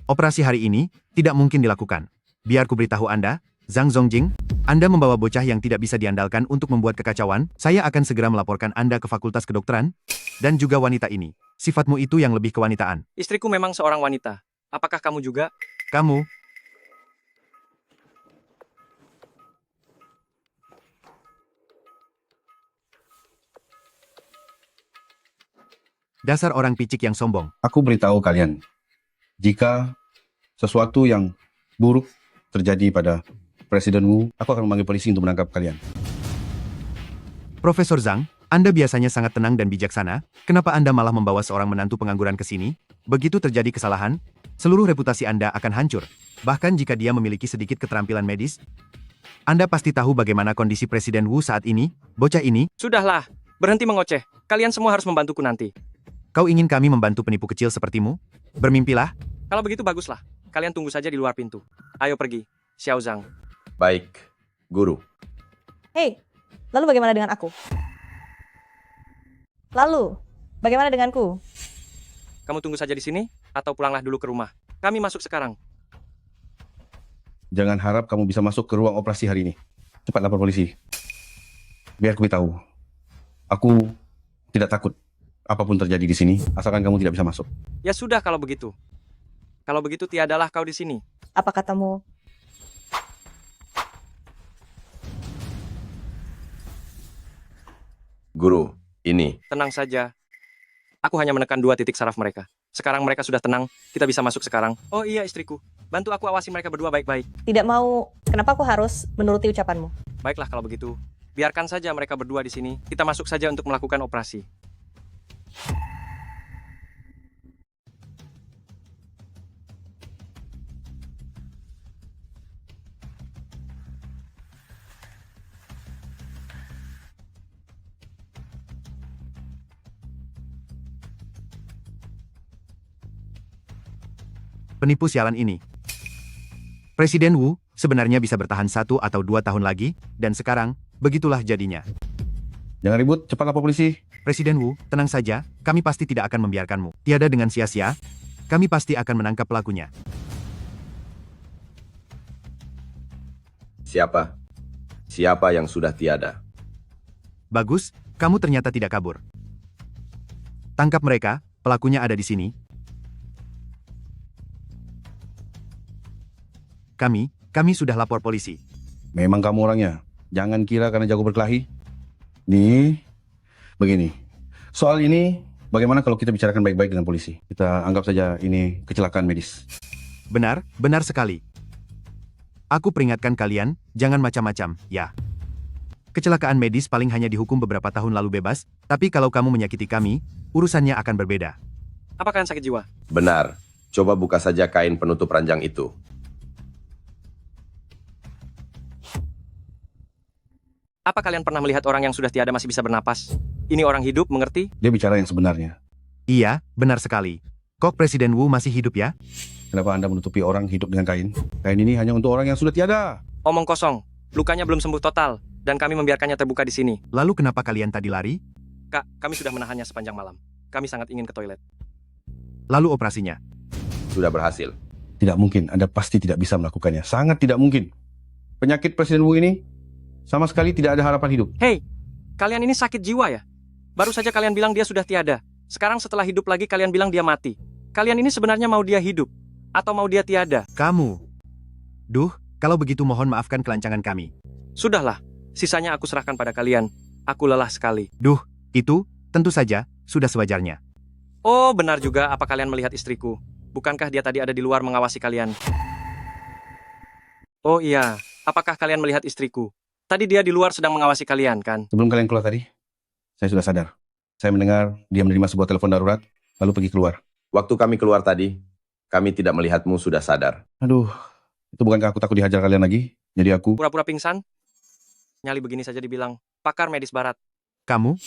Operasi hari ini tidak mungkin dilakukan. Biar ku beritahu Anda, Zhang Zongjing, Anda membawa bocah yang tidak bisa diandalkan untuk membuat kekacauan. Saya akan segera melaporkan Anda ke Fakultas Kedokteran, dan juga wanita ini. Sifatmu itu yang lebih kewanitaan. Istriku memang seorang wanita. Apakah kamu juga? Kamu, dasar orang picik yang sombong. Aku beritahu kalian, jika sesuatu yang buruk terjadi pada Presiden Wu, aku akan memanggil polisi untuk menangkap kalian. Profesor Zhang, Anda biasanya sangat tenang dan bijaksana. Kenapa Anda malah membawa seorang menantu pengangguran ke sini? Begitu terjadi kesalahan, seluruh reputasi Anda akan hancur. Bahkan jika dia memiliki sedikit keterampilan medis, Anda pasti tahu bagaimana kondisi Presiden Wu saat ini. Bocah ini, Sudahlah, berhenti mengoceh. Kalian semua harus membantuku nanti. kau ingin kami membantu penipu kecil sepertimu? Bermimpilah. Kalau begitu baguslah. Kalian tunggu saja di luar pintu. Ayo pergi, Xiao Zhang. Baik, guru. Hei, lalu bagaimana dengan aku? Lalu, bagaimana denganku? Kamu tunggu saja di sini, atau pulanglah dulu ke rumah. Kami masuk sekarang. Jangan harap kamu bisa masuk ke ruang operasi hari ini. Cepat lapor polisi. Biar aku beritahu. Aku tidak takut apapun terjadi di sini, asalkan kamu tidak bisa masuk. Ya sudah kalau begitu. Kalau begitu tiadalah kau di sini. Apa katamu? Guru, ini. Tenang saja. Aku hanya menekan 2 titik saraf mereka. Sekarang mereka sudah tenang, kita bisa masuk sekarang. Oh iya istriku, bantu aku awasi mereka berdua baik-baik. Tidak mau, kenapa aku harus menuruti ucapanmu? Baiklah kalau begitu. Biarkan saja mereka berdua di sini. Kita masuk saja untuk melakukan operasi. Penipu sialan ini. Presiden Wu sebenarnya bisa bertahan 1 atau 2 tahun lagi, dan sekarang, begitulah jadinya. Jangan ribut, cepat lapor polisi. Presiden Wu, tenang saja, kami pasti tidak akan membiarkanmu. Tiada dengan sia-sia, kami pasti akan menangkap pelakunya. Siapa? Siapa yang sudah tiada? Bagus, kamu ternyata tidak kabur. Tangkap mereka, pelakunya ada di sini. Kami sudah lapor polisi. Memang kamu orangnya. Jangan kira karena jago berkelahi. Nih, begini. Soal ini, bagaimana kalau kita bicarakan baik-baik dengan polisi? Kita anggap saja ini kecelakaan medis. Benar sekali. Aku peringatkan kalian, jangan macam-macam, ya. Kecelakaan medis paling hanya dihukum beberapa tahun lalu bebas, tapi kalau kamu menyakiti kami, urusannya akan berbeda. Apa kalian sakit jiwa? Benar. Coba buka saja kain penutup ranjang itu. Apa kalian pernah melihat orang yang sudah tiada masih bisa bernapas? Ini orang hidup, mengerti? Dia bicara yang sebenarnya. Iya, benar sekali. Kok Presiden Wu masih hidup ya? Kenapa Anda menutupi orang hidup dengan kain? Kain ini hanya untuk orang yang sudah tiada. Omong kosong. Lukanya belum sembuh total, dan kami membiarkannya terbuka di sini. Lalu kenapa kalian tadi lari? Kak, kami sudah menahannya sepanjang malam. Kami sangat ingin ke toilet. Lalu operasinya. Sudah berhasil. Tidak mungkin, Anda pasti tidak bisa melakukannya. Sangat tidak mungkin. Penyakit Presiden Wu ini sama sekali tidak ada harapan hidup. Hei, kalian ini sakit jiwa ya? Baru saja kalian bilang dia sudah tiada. Sekarang setelah hidup lagi kalian bilang dia mati. Kalian ini sebenarnya mau dia hidup? Atau mau dia tiada? Kamu. Duh, kalau begitu mohon maafkan kelancangan kami. Sudahlah, sisanya aku serahkan pada kalian. Aku lelah sekali. Duh, itu, tentu saja, sudah sewajarnya. Oh, benar juga apa kalian melihat istriku. Bukankah dia tadi ada di luar mengawasi kalian? Oh iya, apakah kalian melihat istriku? Tadi dia di luar sedang mengawasi kalian, kan? Sebelum kalian keluar tadi, saya sudah sadar. Saya mendengar dia menerima sebuah telepon darurat, lalu pergi keluar. Waktu kami keluar tadi, kami tidak melihatmu sudah sadar. Aduh, itu bukankah aku takut dihajar kalian lagi? Jadi aku... Pura-pura pingsan? Nyali begini saja dibilang, pakar medis barat. Kamu?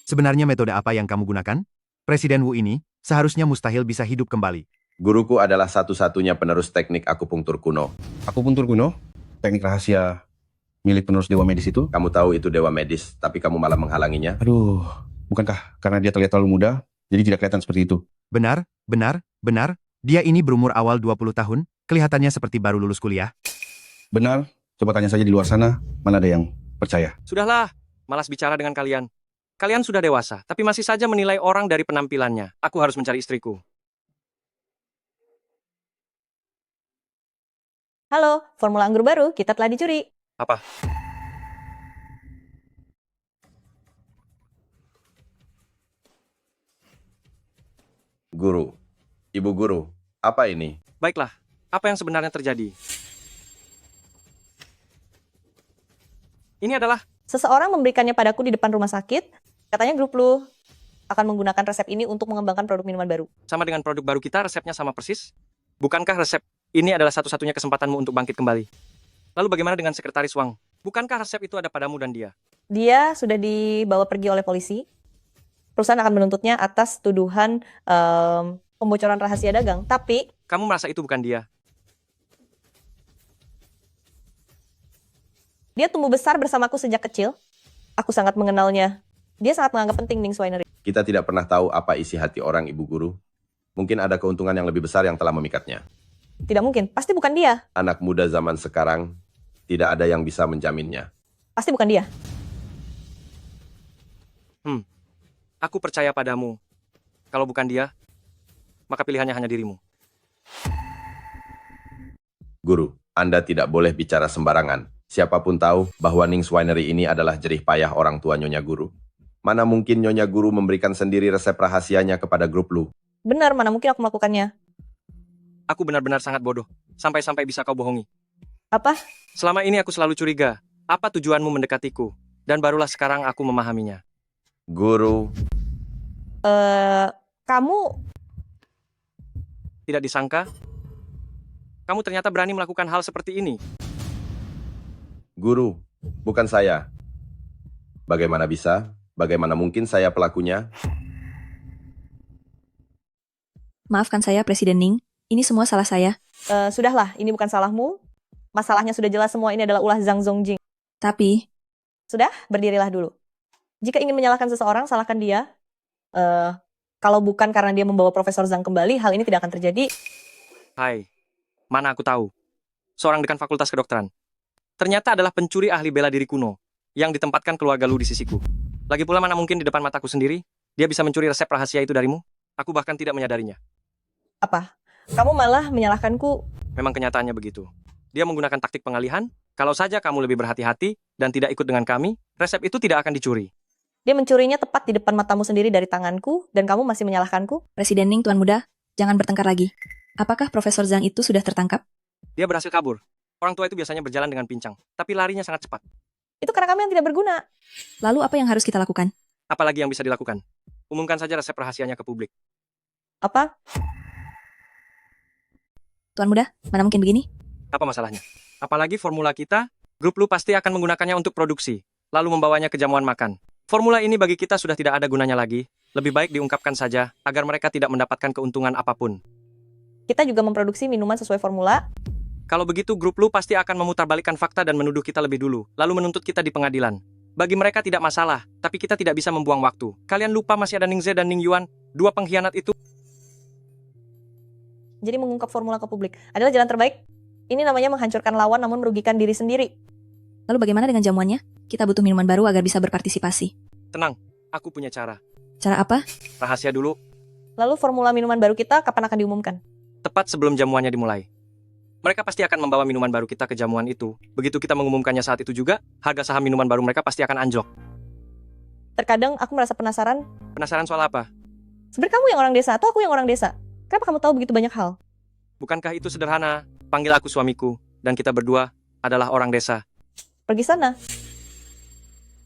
Sebenarnya metode apa yang kamu gunakan? Presiden Wu ini seharusnya mustahil bisa hidup kembali. Guruku adalah satu-satunya penerus teknik akupunktur kuno. Akupunktur kuno? Teknik rahasia milik penerus dewa medis itu? Kamu tahu itu dewa medis, tapi kamu malah menghalanginya. Aduh, bukankah karena dia terlihat terlalu muda, jadi tidak kelihatan seperti itu? Benar, benar, benar. Dia ini berumur awal 20 tahun, kelihatannya seperti baru lulus kuliah. Benar, coba tanya saja di luar sana, mana ada yang percaya. Sudahlah, malas bicara dengan kalian. Kalian sudah dewasa, tapi masih saja menilai orang dari penampilannya. Aku harus mencari istriku. Halo, formula anggur baru kita telah dicuri. Apa? Guru, Ibu Guru, apa ini? Baiklah, apa yang sebenarnya terjadi? Ini adalah... Seseorang memberikannya padaku di depan rumah sakit. Katanya grup lu akan menggunakan resep ini untuk mengembangkan produk minuman baru. Sama dengan produk baru kita, resepnya sama persis. Bukankah resep ini adalah satu-satunya kesempatanmu untuk bangkit kembali? Lalu bagaimana dengan Sekretaris Wang? Bukankah resep itu ada padamu dan dia? Dia sudah dibawa pergi oleh polisi. Perusahaan akan menuntutnya atas tuduhan pembocoran rahasia dagang. Tapi... Kamu merasa itu bukan dia? Dia tumbuh besar bersamaku sejak kecil. Aku sangat mengenalnya. Dia sangat menganggap penting Ning Swinery. Kita tidak pernah tahu apa isi hati orang, Ibu Guru. Mungkin ada keuntungan yang lebih besar yang telah memikatnya. Tidak mungkin, pasti bukan dia. Anak muda zaman sekarang, tidak ada yang bisa menjaminnya. Pasti bukan dia. Aku percaya padamu. Kalau bukan dia, maka pilihannya hanya dirimu. Guru, Anda tidak boleh bicara sembarangan. Siapapun tahu bahwa Ning Swinery ini adalah jerih payah orang tua Nyonya Guru. Mana mungkin Nyonya Guru memberikan sendiri resep rahasianya kepada grup Lu? Benar, mana mungkin aku melakukannya. Aku benar-benar sangat bodoh. Sampai-sampai bisa kau bohongi. Apa? Selama ini aku selalu curiga. Apa tujuanmu mendekatiku? Dan barulah sekarang aku memahaminya. Guru. Kamu... Tidak disangka? Kamu ternyata berani melakukan hal seperti ini. Guru, bukan saya. Bagaimana bisa? Bagaimana mungkin saya pelakunya? Maafkan saya, Presiden Ning. Ini semua salah saya. Sudahlah, ini bukan salahmu. Masalahnya sudah jelas semua ini adalah ulah Zhang Zongjing. Tapi... Sudah, berdirilah dulu. Jika ingin menyalahkan seseorang, salahkan dia. Kalau bukan karena dia membawa Profesor Zhang kembali, hal ini tidak akan terjadi. Hai, mana aku tahu. Seorang dekan Fakultas Kedokteran. Ternyata adalah pencuri ahli bela diri kuno, yang ditempatkan keluarga Lu di sisiku. Lagi pula mana mungkin di depan mataku sendiri, dia bisa mencuri resep rahasia itu darimu? Aku bahkan tidak menyadarinya. Apa? Kamu malah menyalahkanku. Memang kenyataannya begitu. Dia menggunakan taktik pengalihan, kalau saja kamu lebih berhati-hati dan tidak ikut dengan kami, resep itu tidak akan dicuri. Dia mencurinya tepat di depan matamu sendiri dari tanganku, dan kamu masih menyalahkanku? Presiden Ning, Tuan Muda, jangan bertengkar lagi. Apakah Profesor Zhang itu sudah tertangkap? Dia berhasil kabur. Orang tua itu biasanya berjalan dengan pincang, tapi larinya sangat cepat. Itu karena kami yang tidak berguna. Lalu apa yang harus kita lakukan? Apalagi yang bisa dilakukan? Umumkan saja resep rahasianya ke publik. Apa? Tuan Muda, mana mungkin begini? Apa masalahnya? Apalagi formula kita, grup Lu pasti akan menggunakannya untuk produksi, lalu membawanya ke jamuan makan. Formula ini bagi kita sudah tidak ada gunanya lagi. Lebih baik diungkapkan saja, agar mereka tidak mendapatkan keuntungan apapun. Kita juga memproduksi minuman sesuai formula. Kalau begitu, grup Lu pasti akan memutarbalikkan fakta dan menuduh kita lebih dulu, lalu menuntut kita di pengadilan. Bagi mereka tidak masalah, tapi kita tidak bisa membuang waktu. Kalian lupa masih ada Ning Ze dan Ning Yuan, dua pengkhianat itu. Jadi mengungkap formula ke publik adalah jalan terbaik. Ini namanya menghancurkan lawan namun merugikan diri sendiri. Lalu bagaimana dengan jamuannya? Kita butuh minuman baru agar bisa berpartisipasi. Tenang, aku punya cara. Cara apa? Rahasia dulu, Lalu formula minuman baru kita kapan akan diumumkan? tepat sebelum jamuannya dimulai. Mereka pasti akan membawa minuman baru kita ke jamuan itu. Begitu kita mengumumkannya saat itu juga, harga saham minuman baru mereka pasti akan anjlok. Terkadang aku merasa penasaran. Penasaran soal apa? Sebenarnya kamu yang orang desa atau aku yang orang desa? Kenapa kamu tahu begitu banyak hal? Bukankah itu sederhana? Panggil aku suamiku, dan kita berdua adalah orang desa. Pergi sana.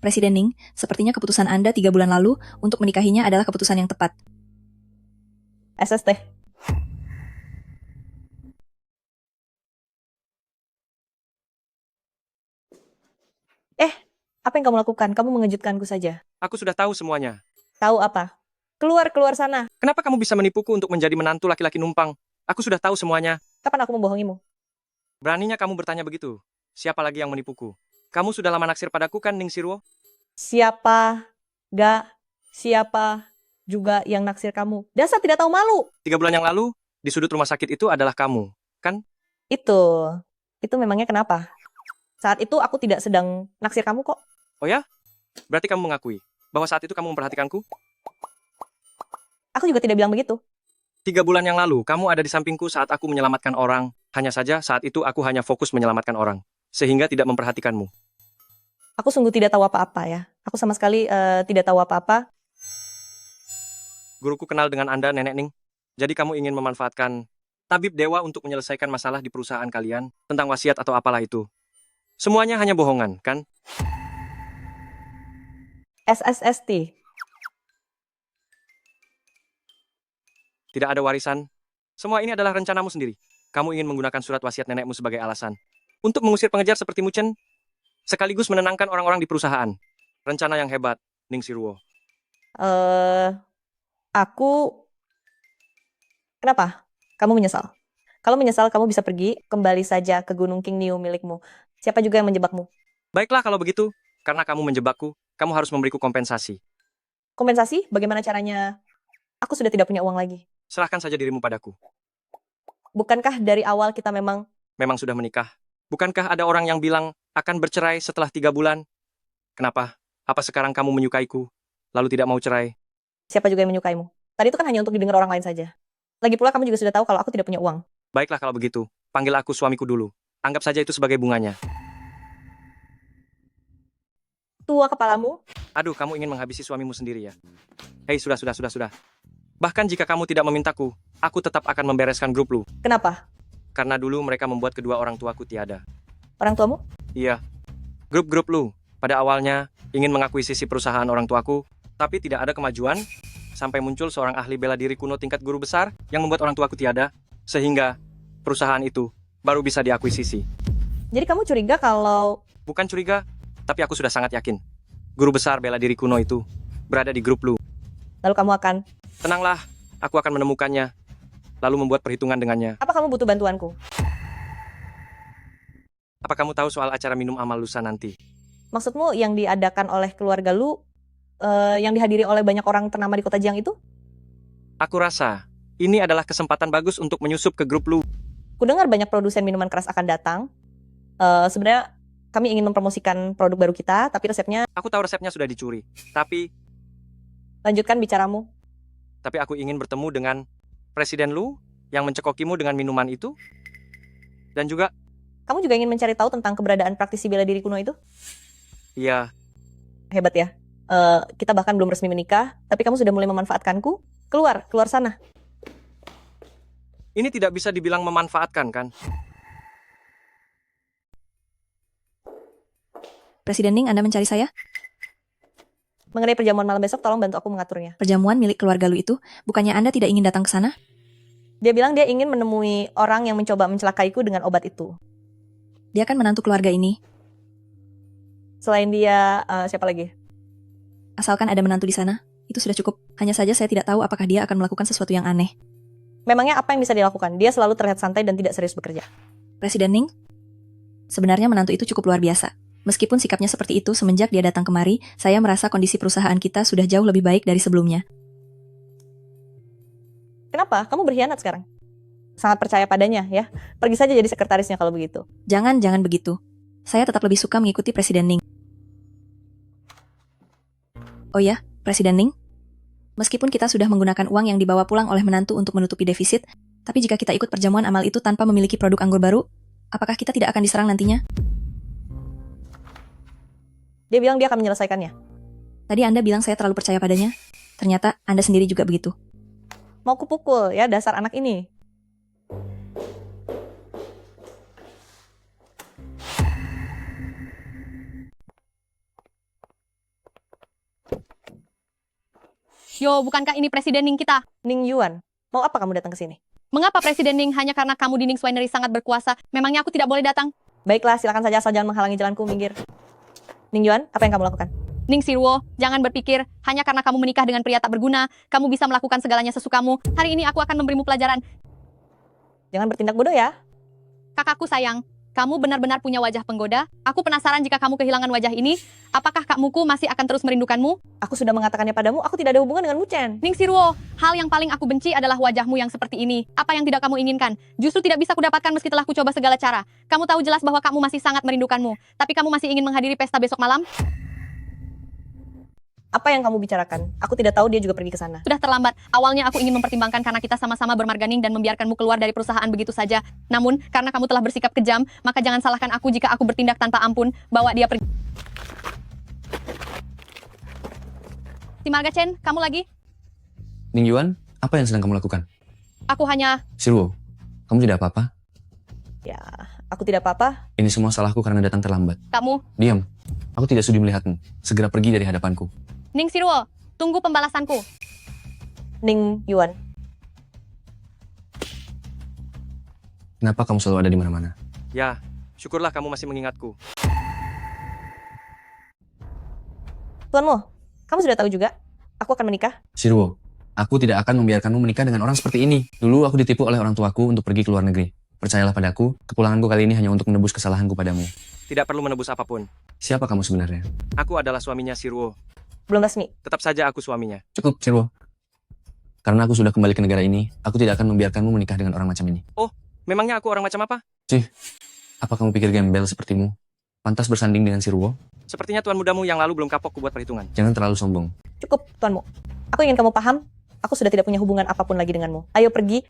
Presiden Ning, sepertinya keputusan Anda 3 bulan lalu untuk menikahinya adalah keputusan yang tepat. SST. Apa yang kamu lakukan? Kamu mengejutkanku saja. Aku sudah tahu semuanya. Tahu apa? Keluar sana. Kenapa kamu bisa menipuku untuk menjadi menantu laki-laki numpang? Aku sudah tahu semuanya. Kapan aku membohongimu? Beraninya kamu bertanya begitu? Siapa lagi yang menipuku? Kamu sudah lama naksir padaku kan, Ning Sirwo? Siapa juga yang naksir kamu? Dasar tidak tahu malu. 3 bulan yang lalu, di sudut rumah sakit itu adalah kamu, kan? Itu memangnya kenapa? Saat itu aku tidak sedang naksir kamu kok. Oh ya? Berarti kamu mengakui bahwa saat itu kamu memperhatikanku? Aku juga tidak bilang begitu. 3 bulan yang lalu, kamu ada di sampingku saat aku menyelamatkan orang. Hanya saja saat itu aku hanya fokus menyelamatkan orang, sehingga tidak memperhatikanmu. Aku sungguh tidak tahu apa-apa ya. Aku sama sekali tidak tahu apa-apa. Guruku kenal dengan Anda, Nenek Ning. Jadi kamu ingin memanfaatkan tabib dewa untuk menyelesaikan masalah di perusahaan kalian tentang wasiat atau apalah itu. Semuanya hanya bohongan, kan? SSST. Tidak ada warisan. Semua ini adalah rencanamu sendiri. Kamu ingin menggunakan surat wasiat nenekmu sebagai alasan untuk mengusir pengejar seperti Muchen, sekaligus menenangkan orang-orang di perusahaan. Rencana yang hebat, Ning Sirwo. Kenapa? Kamu menyesal? Kalau menyesal, kamu bisa pergi, kembali saja ke Gunung King Niu milikmu. Siapa juga yang menjebakmu? Baiklah kalau begitu. Karena kamu menjebakku, kamu harus memberiku kompensasi. Kompensasi? Bagaimana caranya? Aku sudah tidak punya uang lagi. Serahkan saja dirimu padaku. Bukankah dari awal kita memang sudah menikah? Bukankah ada orang yang bilang akan bercerai setelah 3 bulan? Kenapa? Apa sekarang kamu menyukaiku, lalu tidak mau cerai? siapa juga yang menyukaimu? Tadi itu kan hanya untuk didengar orang lain saja. Lagi pula kamu juga sudah tahu kalau aku tidak punya uang. Baiklah kalau begitu, panggil aku suamiku dulu. Anggap saja itu sebagai bunganya. Tua kepalamu. Aduh, kamu ingin menghabisi suamimu sendiri ya? Hei, sudah. Bahkan jika kamu tidak memintaku, aku tetap akan membereskan grup lu. Kenapa? Karena dulu mereka membuat kedua orang tuaku tiada. Orang tuamu? Iya. Grup-grup lu, pada awalnya, ingin mengakuisisi perusahaan orang tuaku, tapi tidak ada kemajuan, sampai muncul seorang ahli bela diri kuno tingkat guru besar yang membuat orang tuaku tiada, sehingga perusahaan itu baru bisa diakuisisi. Jadi kamu curiga kalau... Bukan curiga, tapi aku sudah sangat yakin. Guru besar bela diri kuno itu berada di grup lu. Lalu kamu akan... Tenanglah, aku akan menemukannya, lalu membuat perhitungan dengannya. Apa kamu butuh bantuanku? Apa kamu tahu soal acara minum amal lusa nanti? Maksudmu yang diadakan oleh keluarga lu, yang dihadiri oleh banyak orang ternama di kota Jiang itu? Aku rasa, ini adalah kesempatan bagus untuk menyusup ke grup lu. Kudengar banyak produsen minuman keras akan datang. Sebenarnya kami ingin mempromosikan produk baru kita, tapi resepnya... Aku tahu resepnya sudah dicuri, tapi... Lanjutkan bicaramu. Tapi aku ingin bertemu dengan Presiden Lu yang mencekokimu dengan minuman itu. Dan juga... Kamu juga ingin mencari tahu tentang keberadaan praktisi bela diri kuno itu? Iya. Hebat ya. Kita bahkan belum resmi menikah, tapi kamu sudah mulai memanfaatkanku. Keluar sana. Ini tidak bisa dibilang memanfaatkan, kan? Presiden Ning, Anda mencari saya? Mengenai perjamuan malam besok, tolong bantu aku mengaturnya. Perjamuan milik keluarga Lu itu, bukannya Anda tidak ingin datang ke sana? Dia bilang dia ingin menemui orang yang mencoba mencelakaiku dengan obat itu. Dia kan menantu keluarga ini. Selain dia, siapa lagi? Asalkan ada menantu di sana, itu sudah cukup. Hanya saja saya tidak tahu apakah dia akan melakukan sesuatu yang aneh. Memangnya apa yang bisa dilakukan? Dia selalu terlihat santai dan tidak serius bekerja. Presiden Ning, sebenarnya menantu itu cukup luar biasa. Meskipun sikapnya seperti itu semenjak dia datang kemari, saya merasa kondisi perusahaan kita sudah jauh lebih baik dari sebelumnya. Kenapa? Kamu berkhianat sekarang? sangat percaya padanya ya. Pergi saja jadi sekretarisnya kalau begitu. Jangan begitu. Saya tetap lebih suka mengikuti Presiden Ning. Oh ya, Presiden Ning? Meskipun kita sudah menggunakan uang yang dibawa pulang oleh menantu untuk menutupi defisit, tapi jika kita ikut perjamuan amal itu tanpa memiliki produk anggur baru, apakah kita tidak akan diserang nantinya? Dia bilang dia akan menyelesaikannya. Tadi Anda bilang saya terlalu percaya padanya. Ternyata Anda sendiri juga begitu. Mau kupukul ya dasar anak ini. Yo, bukankah ini Presiden Ning kita? Ning Yuan, mau apa kamu datang ke sini? Mengapa Presiden Ning hanya karena kamu di Ning's Winery sangat berkuasa? Memangnya aku tidak boleh datang? Baiklah, silakan saja asal jangan menghalangi jalanku, minggir. Ning Yuan, apa yang kamu lakukan? Ning Sirwo, jangan berpikir, hanya karena kamu menikah dengan pria tak berguna, kamu bisa melakukan segalanya sesukamu. Hari ini aku akan memberimu pelajaran. Jangan bertindak bodoh ya. Kakakku sayang, kamu benar-benar punya wajah penggoda. Aku penasaran jika kamu kehilangan wajah ini, apakah Kak Muku masih akan terus merindukanmu? Aku sudah mengatakannya padamu, aku tidak ada hubungan dengan Muchen. Ning Sirwo, hal yang paling aku benci adalah wajahmu yang seperti ini. Apa yang tidak kamu inginkan? Justru tidak bisa kudapatkan meski telah kucoba segala cara. Kamu tahu jelas bahwa kamu masih sangat merindukanmu. Tapi kamu masih ingin menghadiri pesta besok malam? Apa yang kamu bicarakan? Aku tidak tahu dia juga pergi ke sana. Sudah terlambat. Awalnya aku ingin mempertimbangkan karena kita sama-sama bermarganing dan membiarkanmu keluar dari perusahaan begitu saja. Namun, karena kamu telah bersikap kejam, maka jangan salahkan aku jika aku bertindak tanpa ampun. Bawa dia pergi. Si Marga Chen, kamu lagi? Ning Yuan, apa yang sedang kamu lakukan? Aku hanya... Sirwo, kamu tidak apa-apa? Ya, aku tidak apa-apa. Ini semua salahku karena datang terlambat. Kamu, Diam. Aku tidak sudi melihatmu. Segera pergi dari hadapanku. Ning Sirwo, tunggu pembalasanku. Ning Yuan. Kenapa kamu selalu ada di mana-mana? Ya, syukurlah kamu masih mengingatku. Tuanmu, kamu sudah tahu juga? Aku akan menikah. Sirwo, aku tidak akan membiarkanmu menikah dengan orang seperti ini. Dulu aku ditipu oleh orang tuaku untuk pergi ke luar negeri. Percayalah padaku, kepulanganku kali ini hanya untuk menebus kesalahanku padamu. Tidak perlu menebus apapun. Siapa kamu sebenarnya? Aku adalah suaminya Sirwo. Belum resmi. Tetap saja aku suaminya. Cukup, Sirwo. Karena aku sudah kembali ke negara ini, aku tidak akan membiarkanmu menikah dengan orang macam ini. Oh, memangnya aku orang macam apa? Cih, apa kamu pikir gembel sepertimu? Pantas bersanding dengan Sirwo? Sepertinya tuan mudamu yang lalu belum kapok kubuat perhitungan. Jangan terlalu sombong. Cukup, tuanmu. Aku ingin kamu paham, aku sudah tidak punya hubungan apapun lagi denganmu. Ayo pergi.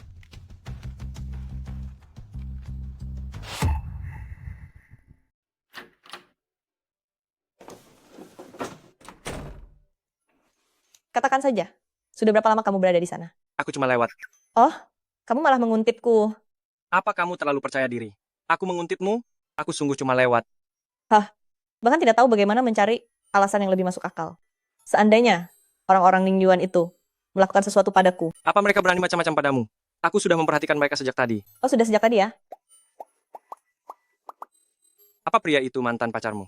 Katakan saja, sudah berapa lama kamu berada di sana? Aku cuma lewat. Oh, kamu malah menguntitku. Apa kamu terlalu percaya diri? Aku menguntitmu, aku sungguh cuma lewat. Hah, bahkan tidak tahu bagaimana mencari alasan yang lebih masuk akal. Seandainya orang-orang Ning Yuan itu melakukan sesuatu padaku. Apa mereka berani macam-macam padamu? Aku sudah memperhatikan mereka sejak tadi. Oh, sudah sejak tadi ya? Apa pria itu mantan pacarmu?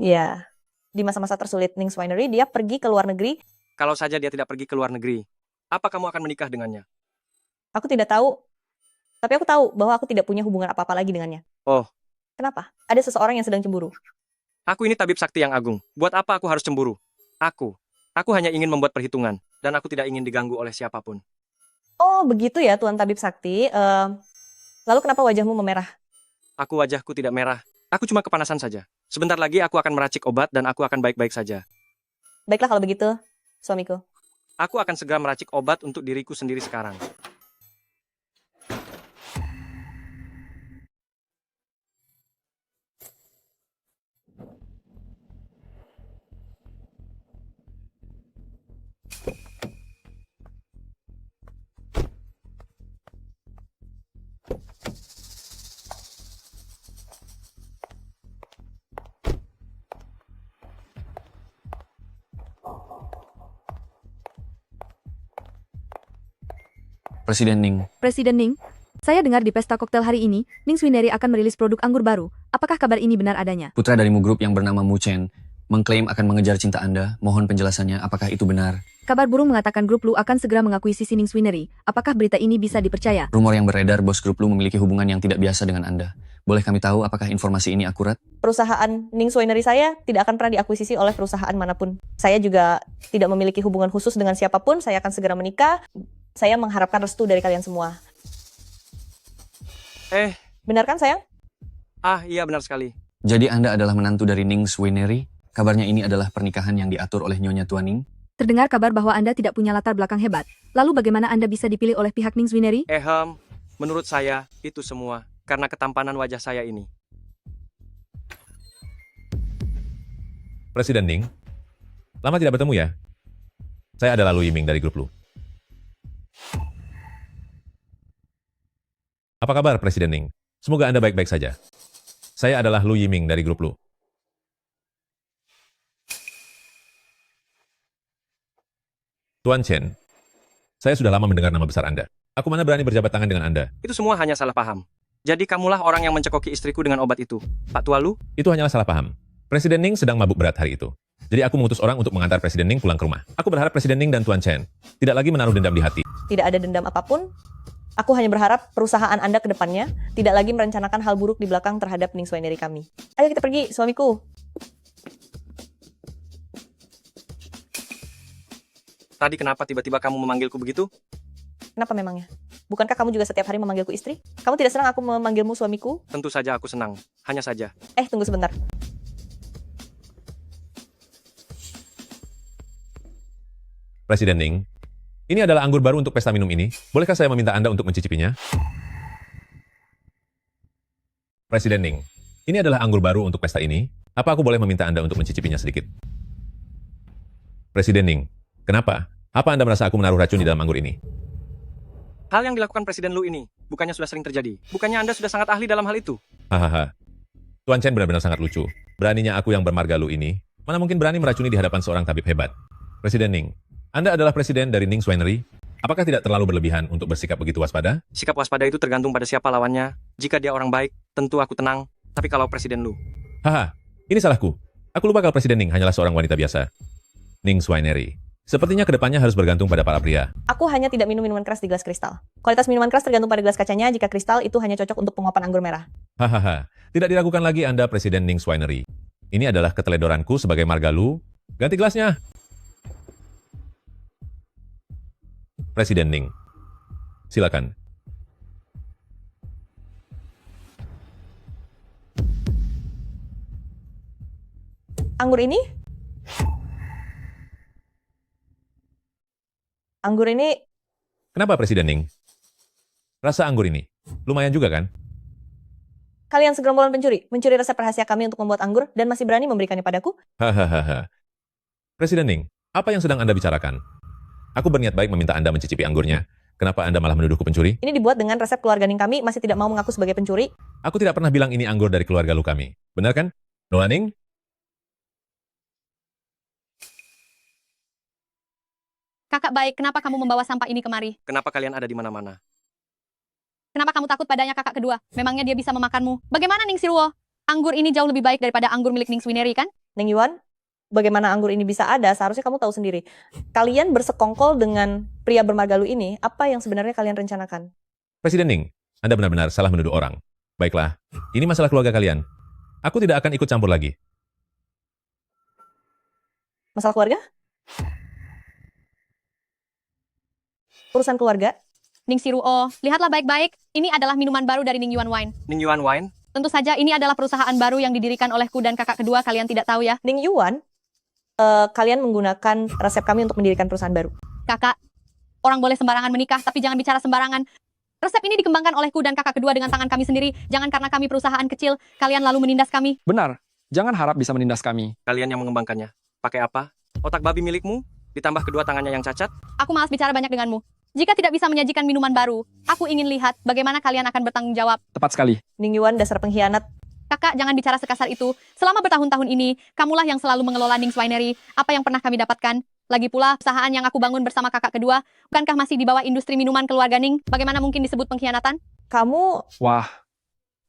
Ya, di masa-masa tersulit Ning's Winery, dia pergi ke luar negeri. Kalau saja dia tidak pergi ke luar negeri, apa kamu akan menikah dengannya? Aku tidak tahu. Tapi aku tahu bahwa aku tidak punya hubungan apa-apa lagi dengannya. Oh. Kenapa? Ada seseorang yang sedang cemburu. Aku ini tabib sakti yang agung. Buat apa aku harus cemburu? Aku hanya ingin membuat perhitungan. Dan aku tidak ingin diganggu oleh siapapun. Oh, begitu ya Tuan Tabib Sakti. Lalu kenapa wajahmu memerah? Wajahku tidak merah. Aku cuma kepanasan saja. Sebentar lagi aku akan meracik obat dan aku akan baik-baik saja. Baiklah kalau begitu, suamiku. Aku akan segera meracik obat untuk diriku sendiri sekarang. Presiden Ning. Presiden Ning, saya dengar di pesta koktail hari ini, Ning's Winery akan merilis produk anggur baru. Apakah kabar ini benar adanya? Putra dari Mu Group yang bernama Mu Chen mengklaim akan mengejar cinta Anda. Mohon penjelasannya, apakah itu benar? Kabar burung mengatakan grup Lu akan segera mengakuisisi Ning's Winery. Apakah berita ini bisa dipercaya? Rumor yang beredar bos grup Lu memiliki hubungan yang tidak biasa dengan Anda. Boleh kami tahu apakah informasi ini akurat? Perusahaan Ning's Winery saya tidak akan pernah diakuisisi oleh perusahaan manapun. Saya juga tidak memiliki hubungan khusus dengan siapapun. Saya akan segera menikah. Saya mengharapkan restu dari kalian semua. Benar kan sayang? Iya benar sekali. Jadi Anda adalah menantu dari Ning Swineri? Kabarnya ini adalah pernikahan yang diatur oleh Nyonya Tuan Ning? Terdengar kabar bahwa Anda tidak punya latar belakang hebat. Lalu bagaimana Anda bisa dipilih oleh pihak Ning Swineri? Menurut saya, itu semua karena ketampanan wajah saya ini. Presiden Ning, lama tidak bertemu ya? Saya adalah Lu Yiming dari grup Lu. Apa kabar Presiden Ning? Semoga Anda baik-baik saja. Saya adalah Lu Yiming dari grup Lu. Tuan Chen, saya sudah lama mendengar nama besar Anda. Aku mana berani berjabat tangan dengan Anda. Itu semua hanya salah paham. Jadi kamulah orang yang mencekoki istriku dengan obat itu, Pak Tua Lu? Itu hanyalah salah paham. Presiden Ning sedang mabuk berat hari itu. Jadi aku mengutus orang untuk mengantar Presiden Ning pulang ke rumah. Aku berharap Presiden Ning dan Tuan Chen tidak lagi menaruh dendam di hati. Tidak ada dendam apapun. Aku hanya berharap perusahaan Anda ke depannya tidak lagi merencanakan hal buruk di belakang terhadap Ning Swineri kami. Ayo kita pergi, suamiku. Tadi kenapa tiba-tiba kamu memanggilku begitu? Kenapa memangnya? Bukankah kamu juga setiap hari memanggilku istri? Kamu tidak senang aku memanggilmu suamiku? Tentu saja aku senang. Hanya saja. Tunggu sebentar. Presiden Ning, ini adalah anggur baru untuk pesta minum ini. Bolehkah saya meminta Anda untuk mencicipinya? Presiden Ning, ini adalah anggur baru untuk pesta ini. Apa aku boleh meminta Anda untuk mencicipinya sedikit? Presiden Ning, kenapa? Apa Anda merasa aku menaruh racun di dalam anggur ini? Hal yang dilakukan Presiden Lu ini, bukannya sudah sering terjadi? Bukannya Anda sudah sangat ahli dalam hal itu? Hahaha. Tuan Chen benar-benar sangat lucu. Beraninya aku yang bermarga Lu ini, mana mungkin berani meracuni di hadapan seorang tabib hebat. Presiden Ning, Anda adalah presiden dari Ning Swineri. Apakah tidak terlalu berlebihan untuk bersikap begitu waspada? Sikap waspada itu tergantung pada siapa lawannya. Jika dia orang baik, tentu aku tenang. Tapi kalau Presiden Lu... Haha, ini salahku. Aku lupa kalau Presiden Ning hanyalah seorang wanita biasa. Ning Swineri. Sepertinya kedepannya harus bergantung pada para pria. Aku hanya tidak minum minuman keras di gelas kristal. Kualitas minuman keras tergantung pada gelas kacanya. Jika kristal, itu hanya cocok untuk penguapan anggur merah. Hahaha, tidak diragukan lagi Anda Presiden Ning Swineri. Ini adalah keteledoranku sebagai marga Lu. Ganti gelasnya. Presiden Ning. Silakan. Anggur ini? Anggur ini... Kenapa Presiden Ning? Rasa anggur ini lumayan juga kan? Kalian segerombolan pencuri. Mencuri resep rahasia kami untuk membuat anggur dan masih berani memberikannya padaku? Hahaha. Presiden Ning, apa yang sedang Anda bicarakan? Aku berniat baik meminta Anda mencicipi anggurnya. Kenapa Anda malah menuduhku pencuri? Ini dibuat dengan resep keluarga Ning kami, masih tidak mau mengaku sebagai pencuri. Aku tidak pernah bilang ini anggur dari keluarga Lu kami. Benar kan? Nona Ning? Kakak baik, kenapa kamu membawa sampah ini kemari? Kenapa kalian ada di mana-mana? Kenapa kamu takut padanya kakak kedua? Memangnya dia bisa memakanmu? Bagaimana Ning Siruo? Anggur ini jauh lebih baik daripada anggur milik Ning Swineri kan? Ning Yuan, bagaimana anggur ini bisa ada? Seharusnya kamu tahu sendiri. Kalian bersekongkol dengan pria bermarga Lu ini. Apa yang sebenarnya kalian rencanakan? Presiden Ning, Anda benar-benar salah menuduh orang. Baiklah, ini masalah keluarga kalian. Aku tidak akan ikut campur lagi. Masalah keluarga? Urusan keluarga? Ning Siruo, lihatlah baik-baik. Ini adalah minuman baru dari Ning Yuan Wine. Ning Yuan Wine? Tentu saja ini adalah perusahaan baru yang didirikan olehku dan kakak kedua. Kalian tidak tahu ya? Ning Yuan, kalian menggunakan resep kami untuk mendirikan perusahaan baru. Kakak, orang boleh sembarangan menikah, tapi jangan bicara sembarangan. Resep ini dikembangkan olehku dan kakak kedua dengan tangan kami sendiri. Jangan karena kami perusahaan kecil, kalian lalu menindas kami. Benar, jangan harap bisa menindas kami. Kalian yang mengembangkannya. Pakai apa? Otak babi milikmu? Ditambah kedua tangannya yang cacat? Aku malas bicara banyak denganmu. Jika tidak bisa menyajikan minuman baru, aku ingin lihat bagaimana kalian akan bertanggung jawab. Tepat sekali. Ning Yuan, dasar pengkhianat. Kakak, jangan bicara sekasar itu. Selama bertahun-tahun ini, kamulah yang selalu mengelola Ning Swineri. Apa yang pernah kami dapatkan? Lagi pula, perusahaan yang aku bangun bersama kakak kedua, bukankah masih di bawah industri minuman keluarga Ning? Bagaimana mungkin disebut pengkhianatan? Kamu... Wah,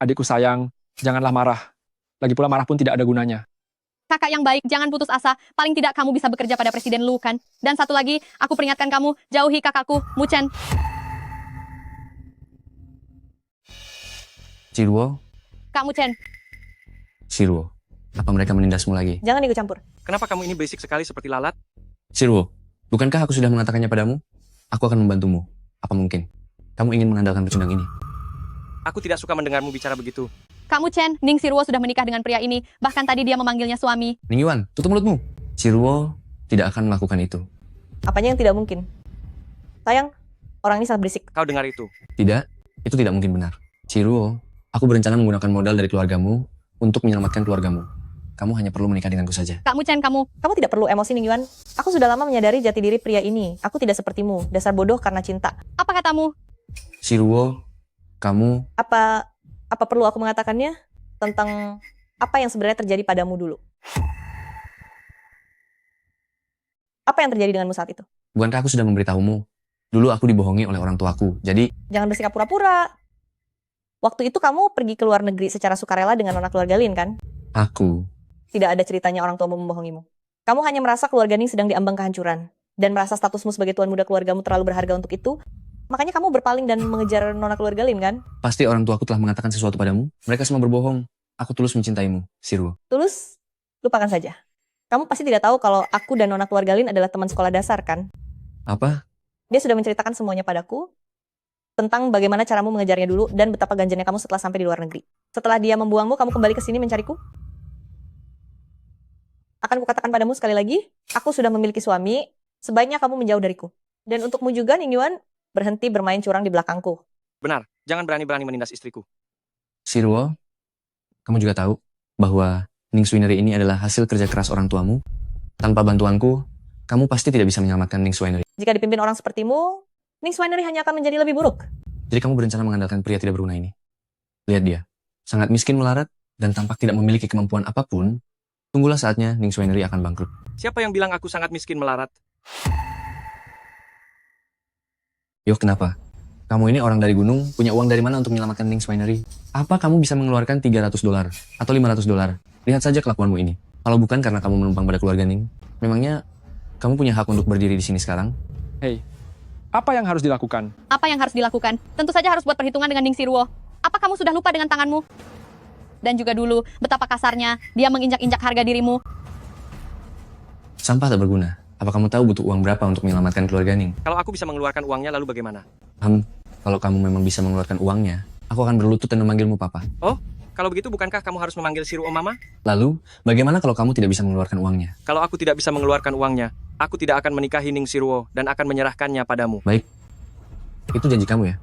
adikku sayang, janganlah marah. Lagi pula marah pun tidak ada gunanya. Kakak yang baik, jangan putus asa. Paling tidak kamu bisa bekerja pada Presiden Lu, kan? Dan satu lagi, aku peringatkan kamu, jauhi kakakku, Mu Chen. Siruo, Kak Mu Chen. Siruo, apa mereka menindasmu lagi? Jangan ikut campur. Kenapa kamu ini berisik sekali seperti lalat? Siruo, bukankah aku sudah mengatakannya padamu? Aku akan membantumu. Apa mungkin? Kamu ingin mengandalkan pecundang ini? Aku tidak suka mendengarmu bicara begitu. Kamu Chen, Ning Siruo sudah menikah dengan pria ini. Bahkan tadi dia memanggilnya suami. Ning Yuan, tutup mulutmu. Siruo tidak akan melakukan itu. Apanya yang tidak mungkin? Sayang, orang ini sangat berisik. Kau dengar itu? Tidak, itu tidak mungkin benar. Siruo, aku berencana menggunakan modal dari keluargamu untuk menyelamatkan keluargamu. Kamu hanya perlu menikah denganku saja. Kamu Chen, kamu. Kamu tidak perlu emosi, Ning Yuan. Aku sudah lama menyadari jati diri pria ini. Aku tidak sepertimu, dasar bodoh karena cinta. Apa katamu? Siruo, kamu... Apa perlu aku mengatakannya? Tentang apa yang sebenarnya terjadi padamu dulu. Apa yang terjadi denganmu saat itu? Bukankah aku sudah memberitahumu? Dulu aku dibohongi oleh orang tuaku, jadi... Jangan bersikap pura-pura. Waktu itu kamu pergi ke luar negeri secara sukarela dengan anak keluarga Lin, kan? Aku... Tidak ada ceritanya orang tuamu membohongimu. Kamu hanya merasa keluarga Ning sedang diambang kehancuran. Dan merasa statusmu sebagai tuan muda keluargamu terlalu berharga untuk itu. Makanya kamu berpaling dan mengejar nona keluarga Lin, kan? Pasti orang tuaku telah mengatakan sesuatu padamu. Mereka semua berbohong. Aku tulus mencintaimu, Siruo. Tulus, lupakan saja. Kamu pasti tidak tahu kalau aku dan nona keluarga Lin adalah teman sekolah dasar, kan? Apa? Dia sudah menceritakan semuanya padaku. Tentang bagaimana caramu mengejarnya dulu dan betapa ganjannya kamu setelah sampai di luar negeri. Setelah dia membuangmu, kamu kembali ke sini mencariku? Akan kukatakan padamu sekali lagi, aku sudah memiliki suami, sebaiknya kamu menjauh dariku. Dan untukmu juga, Ning Yuan, berhenti bermain curang di belakangku. Benar, jangan berani-berani menindas istriku. Siruo, kamu juga tahu bahwa Ning Swinery ini adalah hasil kerja keras orang tuamu. Tanpa bantuanku, kamu pasti tidak bisa menyelamatkan Ning Swinery. Jika dipimpin orang sepertimu, Ning Swinery hanya akan menjadi lebih buruk. Jadi kamu berencana mengandalkan pria tidak berguna ini. Lihat dia, sangat miskin melarat dan tampak tidak memiliki kemampuan apapun. Tunggulah saatnya Ning Swinery akan bangkrut. Siapa yang bilang aku sangat miskin melarat? Yo, kenapa? Kamu ini orang dari gunung, punya uang dari mana untuk menyelamatkan Ning Swinery? Apa kamu bisa mengeluarkan $300 atau $500? Lihat saja kelakuanmu ini. Kalau bukan karena kamu menumpang pada keluarga Ning, memangnya kamu punya hak untuk berdiri di sini sekarang? Hei, apa yang harus dilakukan? Apa yang harus dilakukan? Tentu saja harus buat perhitungan dengan Ning Siruo. Apa kamu sudah lupa dengan tanganmu? Dan juga dulu, betapa kasarnya dia menginjak-injak harga dirimu. Sampah tak berguna. Apa kamu tahu butuh uang berapa untuk menyelamatkan keluarga Ning? Kalau aku bisa mengeluarkan uangnya, lalu bagaimana? Kalau kamu memang bisa mengeluarkan uangnya, aku akan berlutut dan memanggilmu papa. Oh, kalau begitu bukankah kamu harus memanggil Siruo Mama? Lalu, bagaimana kalau kamu tidak bisa mengeluarkan uangnya? Kalau aku tidak bisa mengeluarkan uangnya, aku tidak akan menikahi Ning Siruo dan akan menyerahkannya padamu. Baik. Itu janji kamu ya?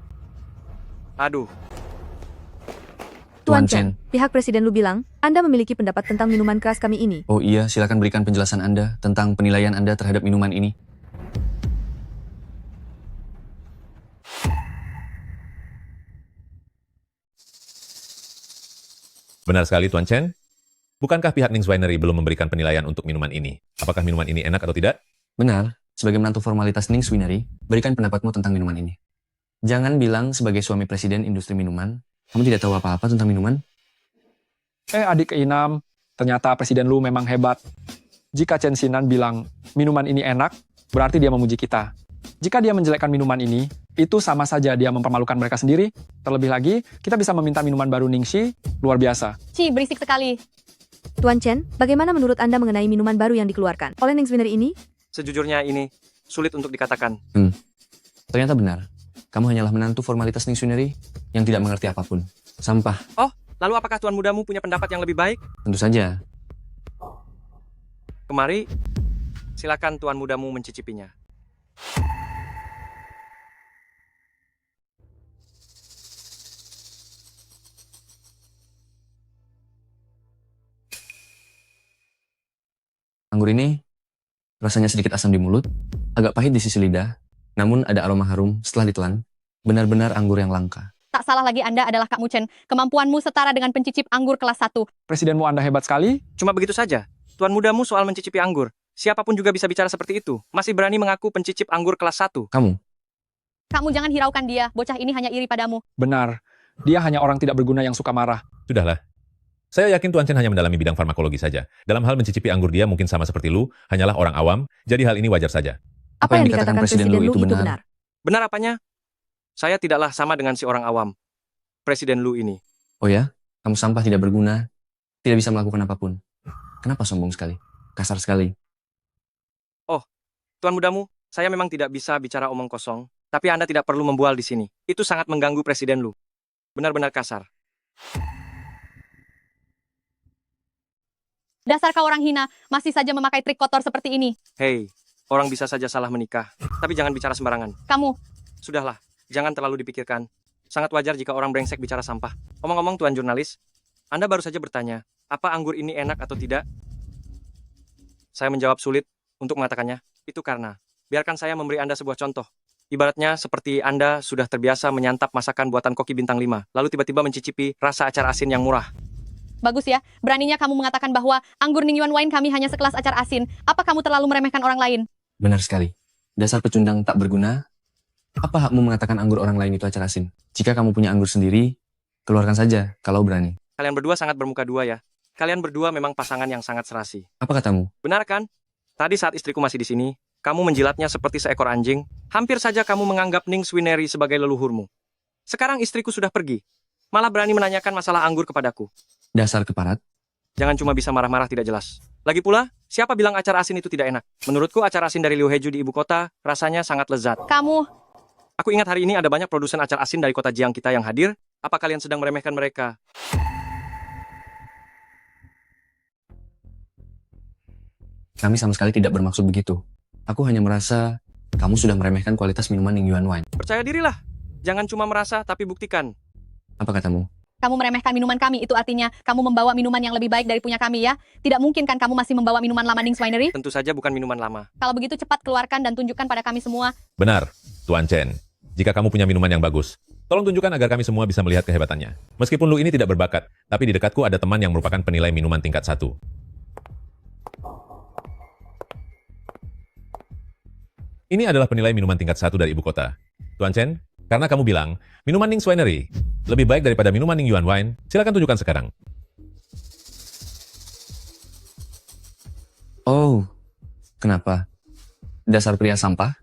Aduh. Tuan Chen, pihak Presiden Lu bilang, Anda memiliki pendapat tentang minuman keras kami ini. Oh iya, silakan berikan penjelasan Anda tentang penilaian Anda terhadap minuman ini. Benar sekali, Tuan Chen. Bukankah pihak Ning Winery belum memberikan penilaian untuk minuman ini? Apakah minuman ini enak atau tidak? Benar, sebagai menantu formalitas Ning Winery, berikan pendapatmu tentang minuman ini. Jangan bilang sebagai suami presiden industri minuman, kamu tidak tahu apa-apa tentang minuman. Adik keenam, ternyata Presiden Lu memang hebat. Jika Chen Xinan bilang minuman ini enak, berarti dia memuji kita. Jika dia menjelekkan minuman ini, itu sama saja dia mempermalukan mereka sendiri. Terlebih lagi, kita bisa meminta minuman baru Ningxi, luar biasa. Ci, berisik sekali. Tuan Chen, bagaimana menurut Anda mengenai minuman baru yang dikeluarkan oleh Ning Swinery ini? Sejujurnya ini sulit untuk dikatakan. Ternyata benar. Kamu hanyalah menantu formalitas Ning Swinery yang tidak mengerti apapun. Sampah. Oh, lalu apakah tuan mudamu punya pendapat yang lebih baik? Tentu saja. Kemari, silakan tuan mudamu mencicipinya. Anggur ini rasanya sedikit asam di mulut, agak pahit di sisi lidah, namun ada aroma harum setelah ditelan. Benar-benar anggur yang langka. Tak salah lagi Anda adalah Kak Muchen. Kemampuanmu setara dengan pencicip anggur kelas 1. Presidenmu Anda hebat sekali. Cuma begitu saja. Tuan mudamu soal mencicipi anggur. Siapapun juga bisa bicara seperti itu. Masih berani mengaku pencicip anggur kelas 1. Kamu jangan hiraukan dia. Bocah ini hanya iri padamu. Benar. Dia hanya orang tidak berguna yang suka marah. Sudahlah. Saya yakin Tuan Chen hanya mendalami bidang farmakologi saja. Dalam hal mencicipi anggur dia mungkin sama seperti Lu, hanyalah orang awam, jadi hal ini wajar saja. Apa yang dikatakan Presiden Lu itu benar? Benar apanya? Saya tidaklah sama dengan si orang awam. Presiden Lu ini. Oh ya? Kamu sampah tidak berguna, tidak bisa melakukan apapun. Kenapa sombong sekali? Kasar sekali. Oh, tuan mudamu, saya memang tidak bisa bicara omong kosong, tapi Anda tidak perlu membual di sini. Itu sangat mengganggu Presiden Lu. Benar-benar kasar. Dasar kau orang hina, masih saja memakai trik kotor seperti ini. Hei, orang bisa saja salah menikah. Tapi jangan bicara sembarangan. Kamu, Sudahlah, jangan terlalu dipikirkan. Sangat wajar jika orang brengsek bicara sampah. Omong-omong Tuan Jurnalis, Anda baru saja bertanya, apa anggur ini enak atau tidak? Saya menjawab sulit untuk mengatakannya. Itu karena, biarkan saya memberi Anda sebuah contoh. Ibaratnya seperti Anda sudah terbiasa menyantap masakan buatan koki bintang 5, lalu tiba-tiba mencicipi rasa acar asin yang murah. bagus ya. Beraninya kamu mengatakan bahwa anggur Ningyuan Wine kami hanya sekelas acar asin. Apa kamu terlalu meremehkan orang lain? Benar sekali. Dasar pecundang tak berguna. Apa hakmu mengatakan anggur orang lain itu acar asin? Jika kamu punya anggur sendiri, keluarkan saja kalau berani. Kalian berdua sangat bermuka dua ya. Kalian berdua memang pasangan yang sangat serasi. Apa katamu? Benar kan? Tadi saat istriku masih di sini, kamu menjilatnya seperti seekor anjing. Hampir saja kamu menganggap Ning Swineri sebagai leluhurmu. Sekarang istriku sudah pergi. Malah berani menanyakan masalah anggur kepadaku. Dasar keparat. Jangan cuma bisa marah-marah tidak jelas. Lagi pula, siapa bilang acar asin itu tidak enak? Menurutku acar asin dari Liu Heju di ibu kota rasanya sangat lezat. Kamu, Aku ingat hari ini ada banyak produsen acar asin dari kota Jiang kita yang hadir. Apa kalian sedang meremehkan mereka? Kami sama sekali tidak bermaksud begitu. Aku hanya merasa kamu sudah meremehkan kualitas minuman Ningyuan Wine. Percaya dirilah. Jangan cuma merasa, tapi buktikan. Apa katamu? kamu meremehkan minuman kami. Itu artinya kamu membawa minuman yang lebih baik dari punya kami ya. Tidak mungkin kan kamu masih membawa minuman lama Ning's Winery? Tentu saja bukan minuman lama. Kalau begitu cepat keluarkan dan tunjukkan pada kami semua. Benar, Tuan Chen. Jika kamu punya minuman yang bagus, tolong tunjukkan agar kami semua bisa melihat kehebatannya. Meskipun Lu ini tidak berbakat, tapi di dekatku ada teman yang merupakan penilai minuman tingkat 1. Ini adalah penilai minuman tingkat 1 dari ibu kota. Tuan Chen, karena kamu bilang, minuman Ning's Winery lebih baik daripada minuman Ningyuan Wine, silakan tunjukkan sekarang. Oh, kenapa? Dasar pria sampah?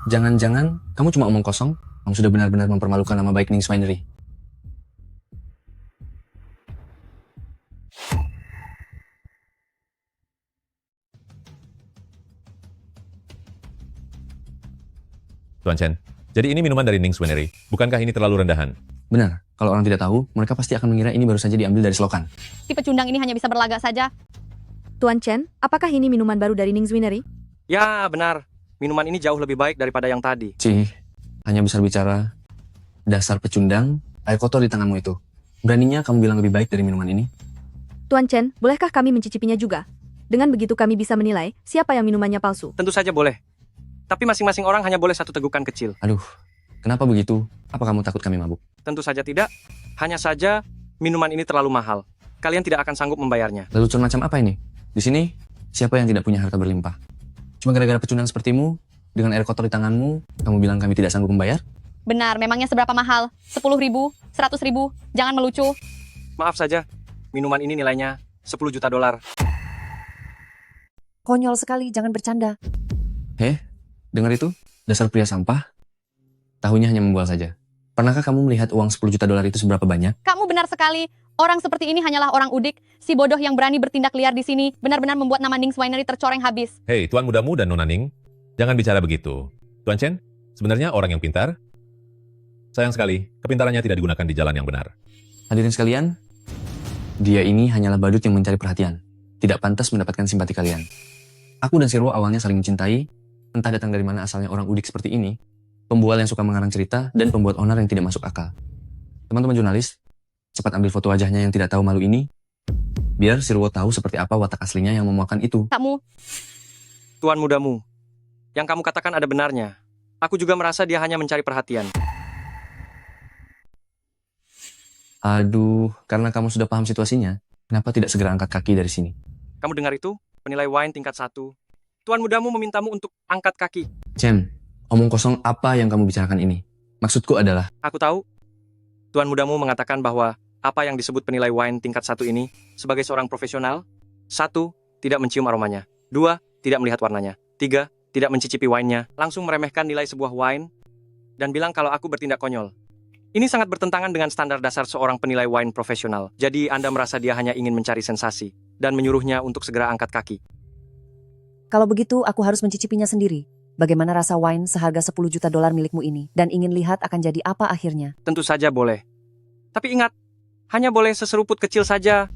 Jangan-jangan kamu cuma omong kosong? Kamu sudah benar-benar mempermalukan nama baik Ning's Winery. Tuan Chen, jadi ini minuman dari Ning's Winery. Bukankah ini terlalu rendahan? Benar, kalau orang tidak tahu, mereka pasti akan mengira ini baru saja diambil dari selokan. Si pecundang ini hanya bisa berlagak saja. Tuan Chen, apakah ini minuman baru dari Ning's Winery? Ya, benar. Minuman ini jauh lebih baik daripada yang tadi. Cih, hanya besar bicara. Dasar pecundang, air kotor di tanganmu itu. Beraninya kamu bilang lebih baik dari minuman ini? Tuan Chen, bolehkah kami mencicipinya juga? Dengan begitu kami bisa menilai siapa yang minumannya palsu. Tentu saja boleh. Tapi masing-masing orang hanya boleh satu tegukan kecil. Aduh, kenapa begitu? Apa kamu takut kami mabuk? Tentu saja tidak. Hanya saja, minuman ini terlalu mahal. Kalian tidak akan sanggup membayarnya. Lelucon macam apa ini? Di sini, siapa yang tidak punya harta berlimpah? Cuma gara-gara pecundang sepertimu, dengan air kotor di tanganmu, kamu bilang kami tidak sanggup membayar? Benar, memangnya seberapa mahal? 10.000, 100.000, jangan melucu. Maaf saja, minuman ini nilainya 10 juta dolar. Konyol sekali, jangan bercanda. Dengar itu? Dasar pria sampah? Tahunya hanya membual saja. Pernahkah kamu melihat uang 10 juta dolar itu seberapa banyak? Kamu benar sekali. Orang seperti ini hanyalah orang udik. Si bodoh yang berani bertindak liar di sini benar-benar membuat nama Ning's Winery tercoreng habis. Hei, Tuan mudamu dan Nona Ning, jangan bicara begitu. Tuan Chen, sebenarnya orang yang pintar. Sayang sekali, kepintarannya tidak digunakan di jalan yang benar. Hadirin sekalian, dia ini hanyalah badut yang mencari perhatian. Tidak pantas mendapatkan simpati kalian. Aku dan Sirwo awalnya saling mencintai, entah datang dari mana asalnya orang udik seperti ini, pembual yang suka mengarang cerita, dan pembuat onar yang tidak masuk akal. Teman-teman jurnalis, cepat ambil foto wajahnya yang tidak tahu malu ini, biar Sirwo tahu seperti apa watak aslinya yang memuakan itu. Kamu, Tuan mudamu, yang kamu katakan ada benarnya. Aku juga merasa dia hanya mencari perhatian. Aduh, karena kamu sudah paham situasinya, kenapa tidak segera angkat kaki dari sini? Kamu dengar itu? Penilai wine tingkat 1. Tuan mudamu memintamu untuk angkat kaki. Chen, omong kosong apa yang kamu bicarakan ini? Maksudku adalah... Aku tahu. Tuan mudamu mengatakan bahwa apa yang disebut penilai wine tingkat 1 ini sebagai seorang profesional, 1. Tidak mencium aromanya. 2. Tidak melihat warnanya. 3. Tidak mencicipi wine-nya. Langsung meremehkan nilai sebuah wine dan bilang kalau aku bertindak konyol. Ini sangat bertentangan dengan standar dasar seorang penilai wine profesional. Jadi Anda merasa dia hanya ingin mencari sensasi dan menyuruhnya untuk segera angkat kaki. Kalau begitu, aku harus mencicipinya sendiri. Bagaimana rasa wine seharga 10 juta dolar milikmu ini? Dan ingin lihat akan jadi apa akhirnya. Tentu saja boleh. Tapi ingat, hanya boleh seseruput kecil saja.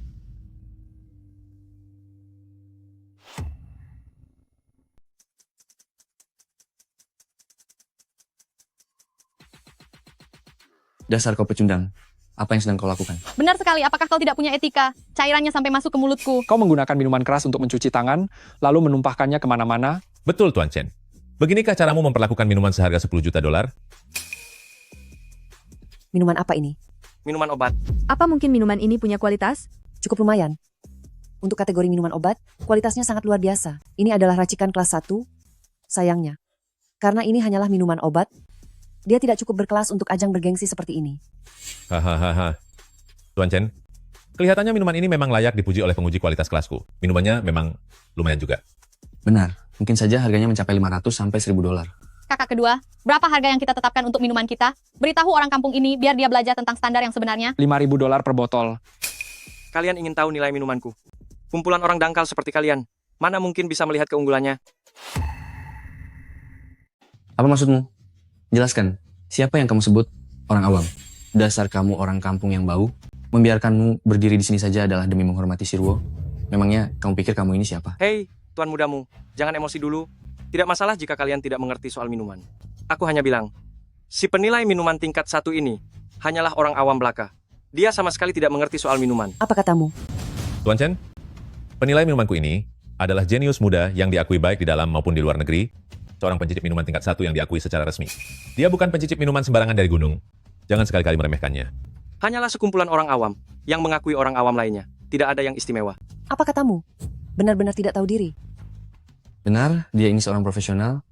Dasar kau pecundang. Apa yang sedang kau lakukan? Benar sekali, apakah kau tidak punya etika? Cairannya sampai masuk ke mulutku. Kau menggunakan minuman keras untuk mencuci tangan, lalu menumpahkannya kemana-mana. Betul, Tuan Chen. Beginikah caramu memperlakukan minuman seharga 10 juta dolar? Minuman apa ini? Minuman obat. Apa mungkin minuman ini punya kualitas? Cukup lumayan. Untuk kategori minuman obat, kualitasnya sangat luar biasa. Ini adalah racikan kelas 1. Sayangnya, karena ini hanyalah minuman obat, dia tidak cukup berkelas untuk ajang bergengsi seperti ini. Hahaha. Tuan Chen, kelihatannya minuman ini memang layak dipuji oleh penguji kualitas kelasku. Minumannya memang lumayan juga. Benar, mungkin saja harganya mencapai 500 sampai 1000 dolar. Kakak kedua, berapa harga yang kita tetapkan untuk minuman kita? Beritahu orang kampung ini biar dia belajar tentang standar yang sebenarnya. 5.000 dolar per botol. Kalian ingin tahu nilai minumanku? Kumpulan orang dangkal seperti kalian, mana mungkin bisa melihat keunggulannya? Apa maksudmu? Jelaskan, siapa yang kamu sebut orang awam? Dasar kamu orang kampung yang bau, membiarkanmu berdiri di sini saja adalah demi menghormati Sirwo. Memangnya kamu pikir kamu ini siapa? Hei, tuan mudamu, jangan emosi dulu. Tidak masalah jika kalian tidak mengerti soal minuman. Aku hanya bilang, si penilai minuman tingkat 1 ini hanyalah orang awam belaka. Dia sama sekali tidak mengerti soal minuman. Apa katamu? Tuan Chen, penilai minumanku ini adalah jenius muda yang diakui baik di dalam maupun di luar negeri, seorang pencicip minuman tingkat 1 yang diakui secara resmi. Dia bukan pencicip minuman sembarangan dari gunung. Jangan sekali-kali meremehkannya. Hanyalah sekumpulan orang awam yang mengakui orang awam lainnya. Tidak ada yang istimewa. Apa katamu? Benar-benar tidak tahu diri. Benar, dia ini seorang profesional.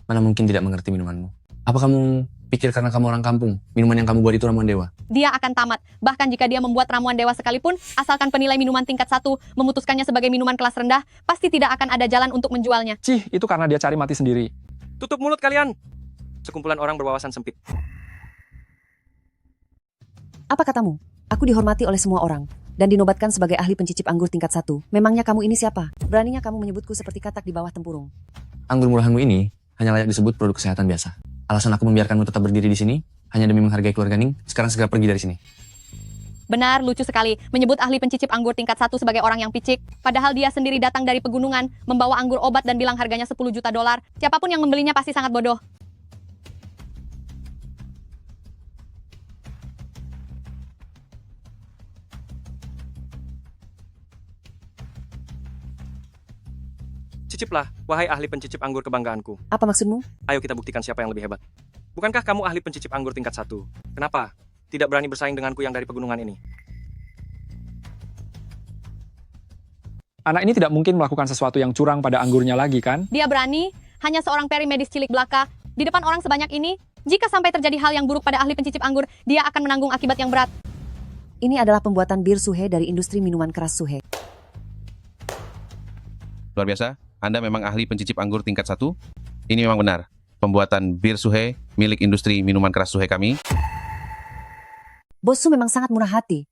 Mana mungkin tidak mengerti minumanmu. Apa kamu pikir karena kamu orang kampung, minuman yang kamu buat itu ramuan dewa? Dia akan tamat. Bahkan jika dia membuat ramuan dewa sekalipun, asalkan penilai minuman tingkat 1 memutuskannya sebagai minuman kelas rendah, pasti tidak akan ada jalan untuk menjualnya. Cih, itu karena dia cari mati sendiri. Tutup mulut kalian. Sekumpulan orang berwawasan sempit. Apa katamu? Aku dihormati oleh semua orang dan dinobatkan sebagai ahli pencicip anggur tingkat 1. Memangnya kamu ini siapa? Beraninya kamu menyebutku seperti katak di bawah tempurung. Anggur murahanmu ini hanya layak disebut produk kesehatan biasa. Alasan aku membiarkanmu tetap berdiri di sini hanya demi menghargai keluarga Ning. Sekarang segera pergi dari sini. Benar, lucu sekali. Menyebut ahli pencicip anggur tingkat 1 sebagai orang yang picik. Padahal dia sendiri datang dari pegunungan, membawa anggur obat dan bilang harganya 10 juta dolar. Siapapun yang membelinya pasti sangat bodoh. Ciciplah, wahai ahli pencicip anggur kebanggaanku. Apa maksudmu? Ayo kita buktikan siapa yang lebih hebat. Bukankah kamu ahli pencicip anggur tingkat 1? Kenapa? Tidak berani bersaing denganku yang dari pegunungan ini. Anak ini tidak mungkin melakukan sesuatu yang curang pada anggurnya lagi, kan? Dia berani, hanya seorang peri medis cilik belaka, di depan orang sebanyak ini. Jika sampai terjadi hal yang buruk pada ahli pencicip anggur, dia akan menanggung akibat yang berat. Ini adalah pembuatan bir Suhe dari industri minuman keras Suhe. Luar biasa, Anda memang ahli pencicip anggur tingkat 1? Ini memang benar. Pembuatan bir Suhe milik industri minuman keras Suhe kami. Bossu memang sangat murah hati.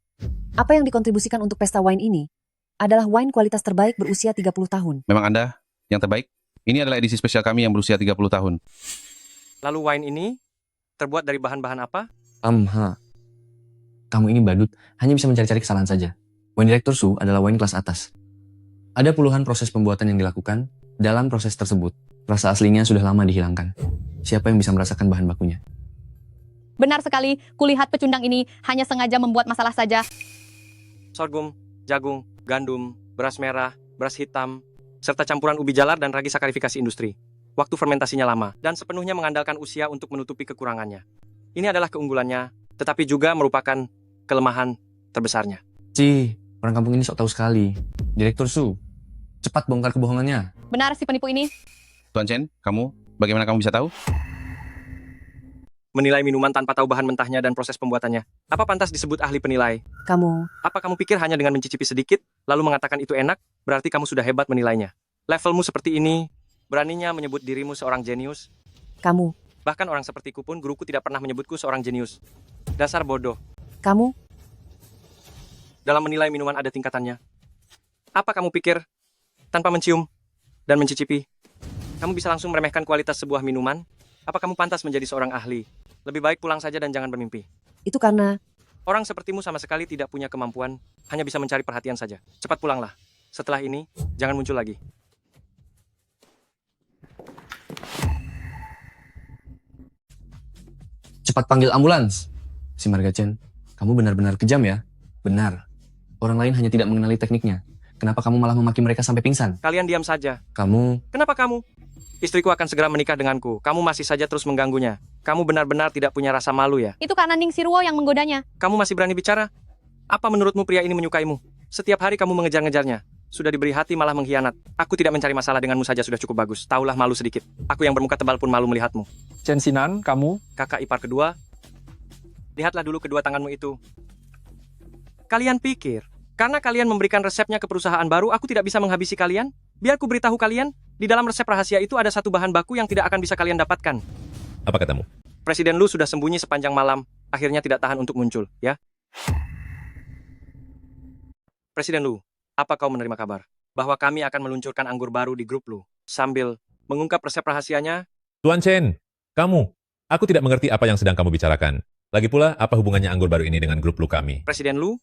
Apa yang dikontribusikan untuk pesta wine ini adalah wine kualitas terbaik berusia 30 tahun. Memang Anda yang terbaik. Ini adalah edisi spesial kami yang berusia 30 tahun. Lalu wine ini terbuat dari bahan-bahan apa? Kamu ini badut, hanya bisa mencari-cari kesalahan saja. Wine Director Su adalah wine kelas atas. Ada puluhan proses pembuatan yang dilakukan. Dalam proses tersebut, rasa aslinya sudah lama dihilangkan. Siapa yang bisa merasakan bahan bakunya? Benar sekali, kulihat pecundang ini hanya sengaja membuat masalah saja. Sorghum, jagung, gandum, beras merah, beras hitam, serta campuran ubi jalar dan ragi sakarifikasi industri. Waktu fermentasinya lama, dan sepenuhnya mengandalkan usia untuk menutupi kekurangannya. Ini adalah keunggulannya, tetapi juga merupakan kelemahan terbesarnya. Orang kampung ini sok tahu sekali. Direktur Su, cepat bongkar kebohongannya. Benar si penipu ini. Tuan Chen, kamu, bagaimana kamu bisa tahu? Menilai minuman tanpa tahu bahan mentahnya dan proses pembuatannya. Apa pantas disebut ahli penilai? Kamu... Apa kamu pikir hanya dengan mencicipi sedikit, lalu mengatakan itu enak, berarti kamu sudah hebat menilainya? Levelmu seperti ini, beraninya menyebut dirimu seorang jenius? Kamu... Bahkan orang sepertiku pun guruku tidak pernah menyebutku seorang jenius. Dasar bodoh. Kamu... Dalam menilai minuman ada tingkatannya. Apa kamu pikir? Tanpa mencium dan mencicipi, kamu bisa langsung meremehkan kualitas sebuah minuman? Apa kamu pantas menjadi seorang ahli? Lebih baik pulang saja dan jangan bermimpi. Itu karena Orang sepertimu sama sekali tidak punya kemampuan, hanya bisa mencari perhatian saja. Cepat pulanglah. Setelah ini, jangan muncul lagi. Cepat panggil ambulans. Si Marga Chen, kamu benar-benar kejam ya? Benar. Orang lain hanya tidak mengenali tekniknya. Kenapa kamu malah memaki mereka sampai pingsan? Kalian diam saja. Kenapa kamu? Istriku akan segera menikah denganku. Kamu masih saja terus mengganggunya. Kamu benar-benar tidak punya rasa malu ya? Itu karena Ning Siruo yang menggodanya. Kamu masih berani bicara? Apa menurutmu pria ini menyukaimu? Setiap hari kamu mengejar-ngejarnya. Sudah diberi hati malah mengkhianat. Aku tidak mencari masalah denganmu saja sudah cukup bagus. Taulah malu sedikit. Aku yang bermuka tebal pun malu melihatmu. Chen Xinan, kamu? Kakak ipar kedua. Lihatlah dulu kedua tanganmu itu. Kalian pikir, karena kalian memberikan resepnya ke perusahaan baru, aku tidak bisa menghabisi kalian? Biar ku beritahu kalian, di dalam resep rahasia itu ada satu bahan baku yang tidak akan bisa kalian dapatkan. Apa katamu? Presiden Lu sudah sembunyi sepanjang malam, akhirnya tidak tahan untuk muncul, ya? Presiden Lu, apa kau menerima kabar? Bahwa kami akan meluncurkan anggur baru di grup Lu, sambil mengungkap resep rahasianya? Tuan Chen, kamu. Aku tidak mengerti apa yang sedang kamu bicarakan. Lagi pula, apa hubungannya anggur baru ini dengan grup Lu kami? Presiden Lu,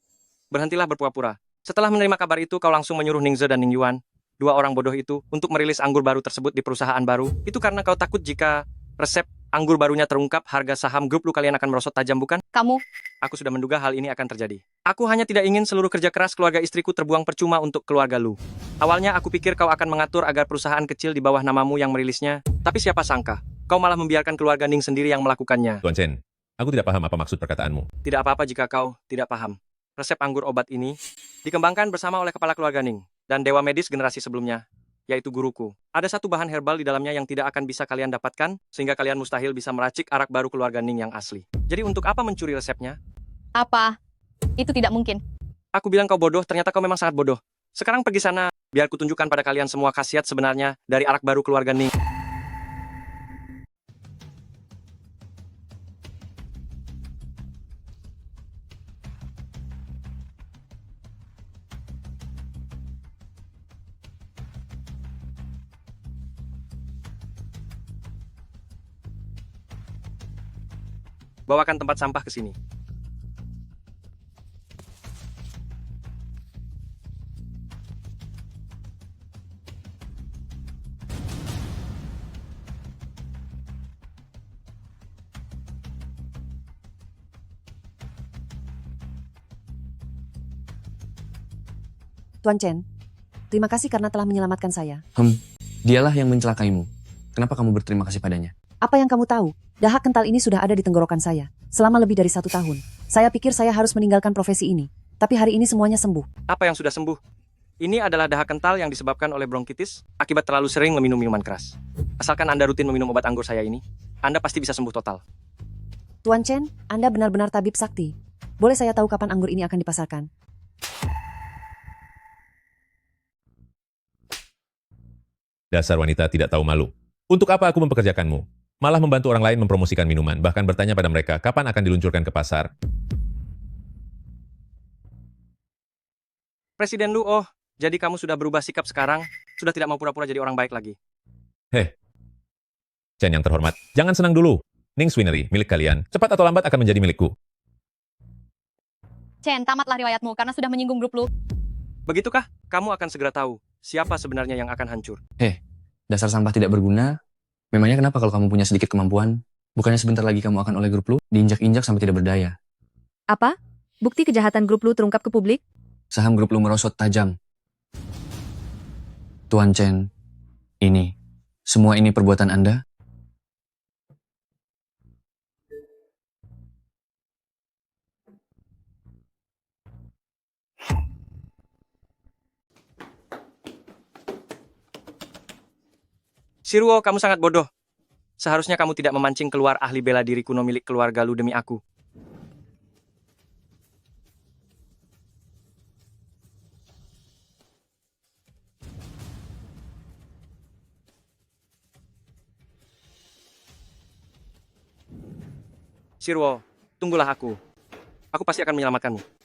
berhentilah berpura-pura. Setelah menerima kabar itu, kau langsung menyuruh Ning Ze dan Ning Yuan, dua orang bodoh itu, untuk merilis anggur baru tersebut di perusahaan baru. Itu karena kau takut jika resep anggur barunya terungkap, harga saham grup Lu kalian akan merosot tajam, bukan? Kamu. Aku sudah menduga hal ini akan terjadi. Aku hanya tidak ingin seluruh kerja keras keluarga istriku terbuang percuma untuk keluarga Lu. Awalnya aku pikir kau akan mengatur agar perusahaan kecil di bawah namamu yang merilisnya, tapi siapa sangka, kau malah membiarkan keluarga Ning sendiri yang melakukannya. Tuan Chen, aku tidak paham apa maksud perkataanmu. Tidak apa-apa jika kau tidak paham. Resep anggur obat ini dikembangkan bersama oleh kepala keluarga Ning dan dewa medis generasi sebelumnya, yaitu guruku. Ada satu bahan herbal di dalamnya yang tidak akan bisa kalian dapatkan, sehingga kalian mustahil bisa meracik arak baru keluarga Ning yang asli. Jadi untuk apa mencuri resepnya? Apa? Itu tidak mungkin. Aku bilang kau bodoh, ternyata kau memang sangat bodoh. Sekarang pergi sana, biar kutunjukkan pada kalian semua khasiat sebenarnya dari arak baru keluarga Ning. Bawakan tempat sampah ke sini. Tuan Chen, terima kasih karena telah menyelamatkan saya. Dialah yang mencelakaimu. Kenapa kamu berterima kasih padanya? Apa yang kamu tahu? Dahak kental ini sudah ada di tenggorokan saya selama lebih dari 1 tahun. Saya pikir saya harus meninggalkan profesi ini. Tapi hari ini semuanya sembuh. Apa yang sudah sembuh? Ini adalah dahak kental yang disebabkan oleh bronkitis akibat terlalu sering meminum minuman keras. Asalkan Anda rutin meminum obat anggur saya ini, Anda pasti bisa sembuh total. Tuan Chen, Anda benar-benar tabib sakti. Boleh saya tahu kapan anggur ini akan dipasarkan? Dasar wanita tidak tahu malu. Untuk apa aku mempekerjakanmu? Malah membantu orang lain mempromosikan minuman, bahkan bertanya pada mereka kapan akan diluncurkan ke pasar. Presiden Lu, oh, jadi kamu sudah berubah sikap sekarang? Sudah tidak mau pura-pura jadi orang baik lagi? Heh. Chen yang terhormat, jangan senang dulu. Ning Winery, milik kalian, cepat atau lambat akan menjadi milikku. Chen, tamatlah riwayatmu karena sudah menyinggung grup Lu. Begitukah? Kamu akan segera tahu siapa sebenarnya yang akan hancur. Dasar sampah tidak berguna. Memangnya kenapa kalau kamu punya sedikit kemampuan? Bukannya sebentar lagi kamu akan oleh grup Lu diinjak-injak sampai tidak berdaya. Apa? Bukti kejahatan grup Lu terungkap ke publik? Saham grup Lu merosot tajam. Tuan Chen, semua ini perbuatan Anda? Siruo, kamu sangat bodoh. Seharusnya kamu tidak memancing keluar ahli bela diri kuno milik keluarga Lu demi aku. Siruo, tunggulah aku. Aku pasti akan menyelamatkanmu.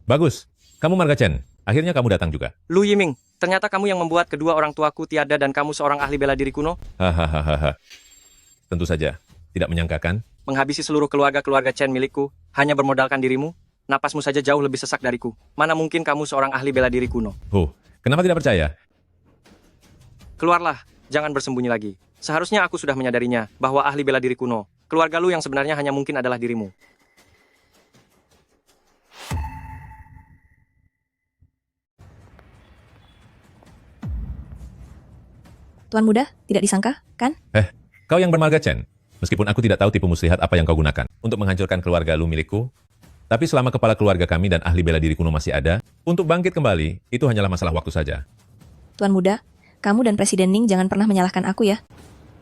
Bagus. Kamu Marga Chen. Akhirnya kamu datang juga. Lu Yiming, Ternyata kamu yang membuat kedua orang tuaku tiada dan kamu seorang ahli bela diri kuno? Hahaha. Tentu saja. Tidak menyangkakan? Menghabisi seluruh keluarga-keluarga Chen milikku, hanya bermodalkan dirimu? Napasmu saja jauh lebih sesak dariku. Mana mungkin kamu seorang ahli bela diri kuno? Kenapa tidak percaya? Keluarlah, jangan bersembunyi lagi. Seharusnya aku sudah menyadarinya, bahwa ahli bela diri kuno, keluarga lu yang sebenarnya hanya mungkin adalah dirimu. Tuan Muda, tidak disangka, kan? Kau yang bermarga Chen. Meskipun aku tidak tahu tipe muslihat apa yang kau gunakan untuk menghancurkan keluarga lu milikku, tapi selama kepala keluarga kami dan ahli bela diri kuno masih ada, untuk bangkit kembali, itu hanyalah masalah waktu saja. Tuan Muda, kamu dan Presiden Ning jangan pernah menyalahkan aku ya.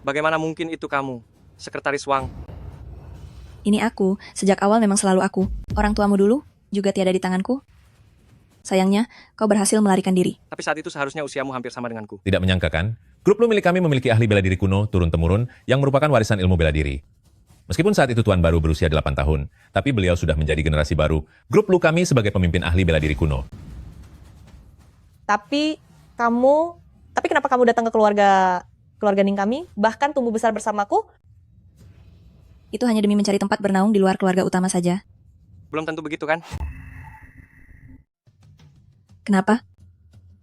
Bagaimana mungkin itu kamu, Sekretaris Wang? Ini aku, sejak awal memang selalu aku. Orang tuamu dulu, juga tiada di tanganku. Sayangnya, kau berhasil melarikan diri. Tapi saat itu seharusnya usiamu hampir sama denganku. Tidak menyangka kan? Grup lu milik kami memiliki ahli bela diri kuno turun-temurun yang merupakan warisan ilmu bela diri. Meskipun saat itu Tuan baru berusia 8 tahun, tapi beliau sudah menjadi generasi baru. Grup lu kami sebagai pemimpin ahli bela diri kuno. Tapi kenapa kamu datang ke keluarga Ning kami, bahkan tumbuh besar bersamaku? Itu hanya demi mencari tempat bernaung di luar keluarga utama saja. Belum tentu begitu kan? Kenapa?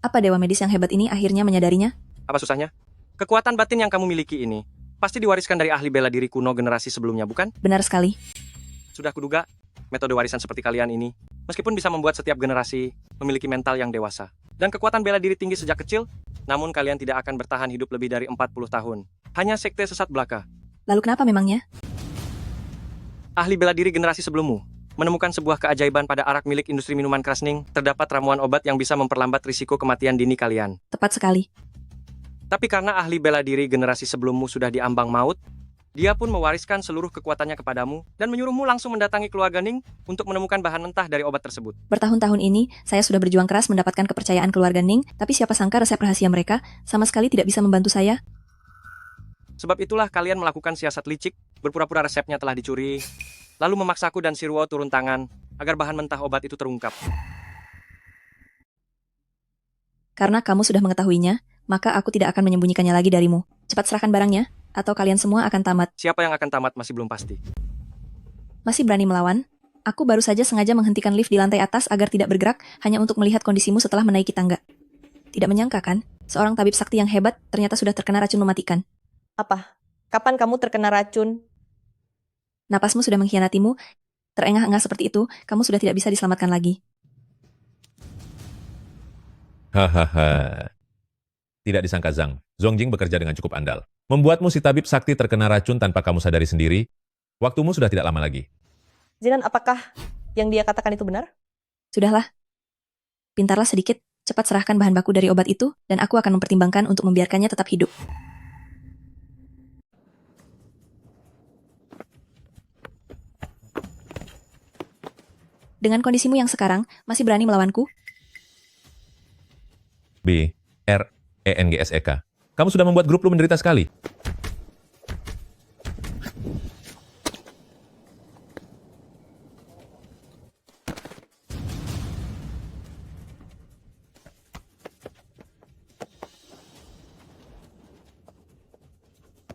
Apa dewa medis yang hebat ini akhirnya menyadarinya? Apa susahnya? Kekuatan batin yang kamu miliki ini pasti diwariskan dari ahli bela diri kuno generasi sebelumnya, bukan? Benar sekali. Sudah kuduga, metode warisan seperti kalian ini, meskipun bisa membuat setiap generasi memiliki mental yang dewasa dan kekuatan bela diri tinggi sejak kecil, namun kalian tidak akan bertahan hidup lebih dari 40 tahun. Hanya sekte sesat belaka. Lalu kenapa memangnya? Ahli bela diri generasi sebelummu menemukan sebuah keajaiban pada arak milik industri minuman keras Ning. Terdapat ramuan obat yang bisa memperlambat risiko kematian dini kalian. Tepat sekali. Tapi karena ahli bela diri generasi sebelummu sudah diambang maut, dia pun mewariskan seluruh kekuatannya kepadamu dan menyuruhmu langsung mendatangi keluarga Ning untuk menemukan bahan mentah dari obat tersebut. Bertahun-tahun ini, saya sudah berjuang keras mendapatkan kepercayaan keluarga Ning, tapi siapa sangka resep rahasia mereka sama sekali tidak bisa membantu saya. Sebab itulah kalian melakukan siasat licik, berpura-pura resepnya telah dicuri, lalu memaksaku dan Sirwo turun tangan agar bahan mentah obat itu terungkap. Karena kamu sudah mengetahuinya, maka aku tidak akan menyembunyikannya lagi darimu. Cepat serahkan barangnya, atau kalian semua akan tamat. Siapa yang akan tamat masih belum pasti. Masih berani melawan? Aku baru saja sengaja menghentikan lift di lantai atas agar tidak bergerak, hanya untuk melihat kondisimu setelah menaiki tangga. Tidak menyangka kan, seorang tabib sakti yang hebat ternyata sudah terkena racun mematikan. Apa? Kapan kamu terkena racun? Napasmu sudah mengkhianatimu, terengah-engah seperti itu, kamu sudah tidak bisa diselamatkan lagi. Hahaha. Tidak disangka Zongjing bekerja dengan cukup andal. Membuatmu si tabib sakti terkena racun tanpa kamu sadari sendiri. Waktumu sudah tidak lama lagi. Zinan, apakah yang dia katakan itu benar? Sudahlah. Pintarlah sedikit, cepat serahkan bahan baku dari obat itu, dan aku akan mempertimbangkan untuk membiarkannya tetap hidup. Dengan kondisimu yang sekarang, masih berani melawanku? BRENGSEK. Kamu sudah membuat grup lu menderita sekali.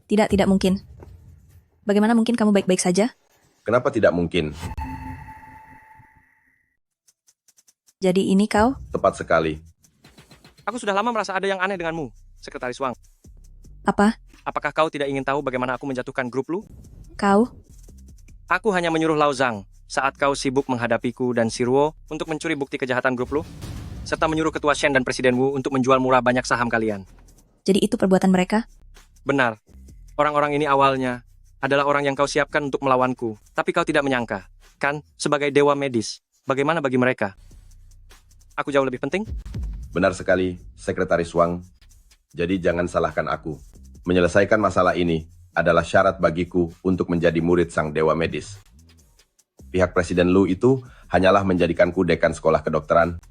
Tidak mungkin. Bagaimana mungkin kamu baik-baik saja? Kenapa tidak mungkin? Jadi ini kau? Tepat sekali. Aku sudah lama merasa ada yang aneh denganmu, Sekretaris Wang. Apa? Apakah kau tidak ingin tahu bagaimana aku menjatuhkan grup lu? Kau? Aku hanya menyuruh Lao Zhang saat kau sibuk menghadapiku dan Sirwo untuk mencuri bukti kejahatan grup lu, serta menyuruh Ketua Shen dan Presiden Wu untuk menjual murah banyak saham kalian. Jadi itu perbuatan mereka? Benar. Orang-orang ini awalnya adalah orang yang kau siapkan untuk melawanku, tapi kau tidak menyangka, kan, sebagai dewa medis, bagaimana bagi mereka? Aku jauh lebih penting? Benar sekali, Sekretaris Wang. Jadi jangan salahkan aku. Menyelesaikan masalah ini adalah syarat bagiku untuk menjadi murid sang dewa medis. Pihak Presiden Lu itu hanyalah menjadikanku dekan sekolah kedokteran.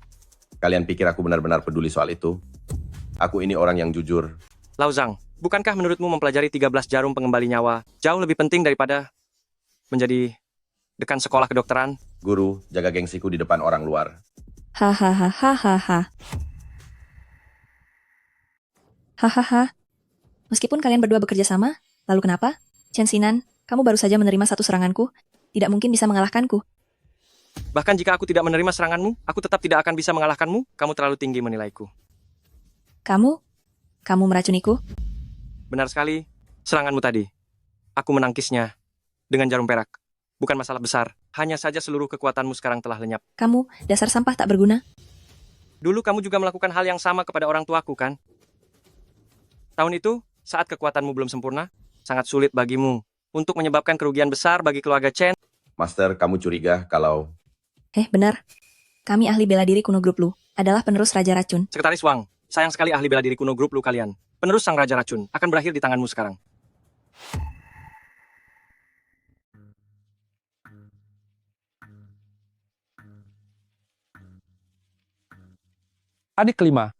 Kalian pikir aku benar-benar peduli soal itu? Aku ini orang yang jujur. Lao Zhang, bukankah menurutmu mempelajari 13 jarum pengembali nyawa jauh lebih penting daripada menjadi dekan sekolah kedokteran? Guru, jaga gengsiku di depan orang luar. Hahaha. Hahaha. Meskipun kalian berdua bekerja sama, lalu kenapa? Chen Xinan, kamu baru saja menerima satu seranganku. Tidak mungkin bisa mengalahkanku. Bahkan jika aku tidak menerima seranganmu, aku tetap tidak akan bisa mengalahkanmu. Kamu terlalu tinggi menilaiku. Kamu meracuniku? Benar sekali. Seranganmu tadi. Aku menangkisnya dengan jarum perak. Bukan masalah besar. Hanya saja seluruh kekuatanmu sekarang telah lenyap. Kamu, dasar sampah tak berguna. Dulu kamu juga melakukan hal yang sama kepada orang tuaku, kan? Tahun itu, saat kekuatanmu belum sempurna, sangat sulit bagimu untuk menyebabkan kerugian besar bagi keluarga Chen. Master, kamu curiga kalau... Benar. Kami ahli bela diri kuno grup Lu, adalah penerus Raja Racun. Sekretaris Wang, sayang sekali ahli bela diri kuno grup Lu kalian. Penerus sang Raja Racun akan berakhir di tanganmu sekarang. Adik kelima,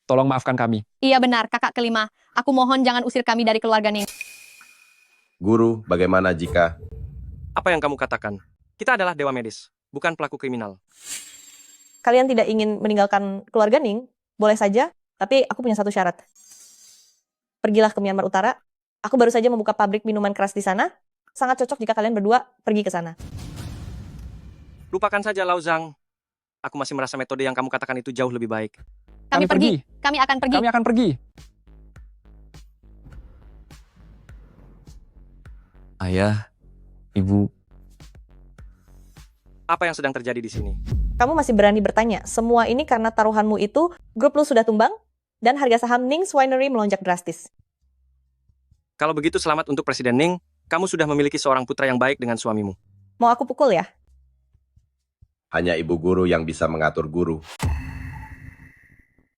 tolong maafkan kami. Iya benar, kakak kelima. Aku mohon jangan usir kami dari keluarga Ning. Guru, bagaimana jika... Apa yang kamu katakan? Kita adalah dewa medis, bukan pelaku kriminal. Kalian tidak ingin meninggalkan keluarga Ning? Boleh saja, tapi aku punya satu syarat. Pergilah ke Myanmar Utara. Aku baru saja membuka pabrik minuman keras di sana. Sangat cocok jika kalian berdua pergi ke sana. Lupakan saja Lao Zhang. Aku masih merasa metode yang kamu katakan itu jauh lebih baik. Kami pergi. Kami akan pergi. Kami akan pergi. Ayah, Ibu. Apa yang sedang terjadi di sini? Kamu masih berani bertanya, semua ini karena taruhanmu itu, grup Lu sudah tumbang, dan harga saham Ning's Winery melonjak drastis. Kalau begitu selamat untuk Presiden Ning, kamu sudah memiliki seorang putra yang baik dengan suamimu. Mau aku pukul ya? Hanya ibu guru yang bisa mengatur guru.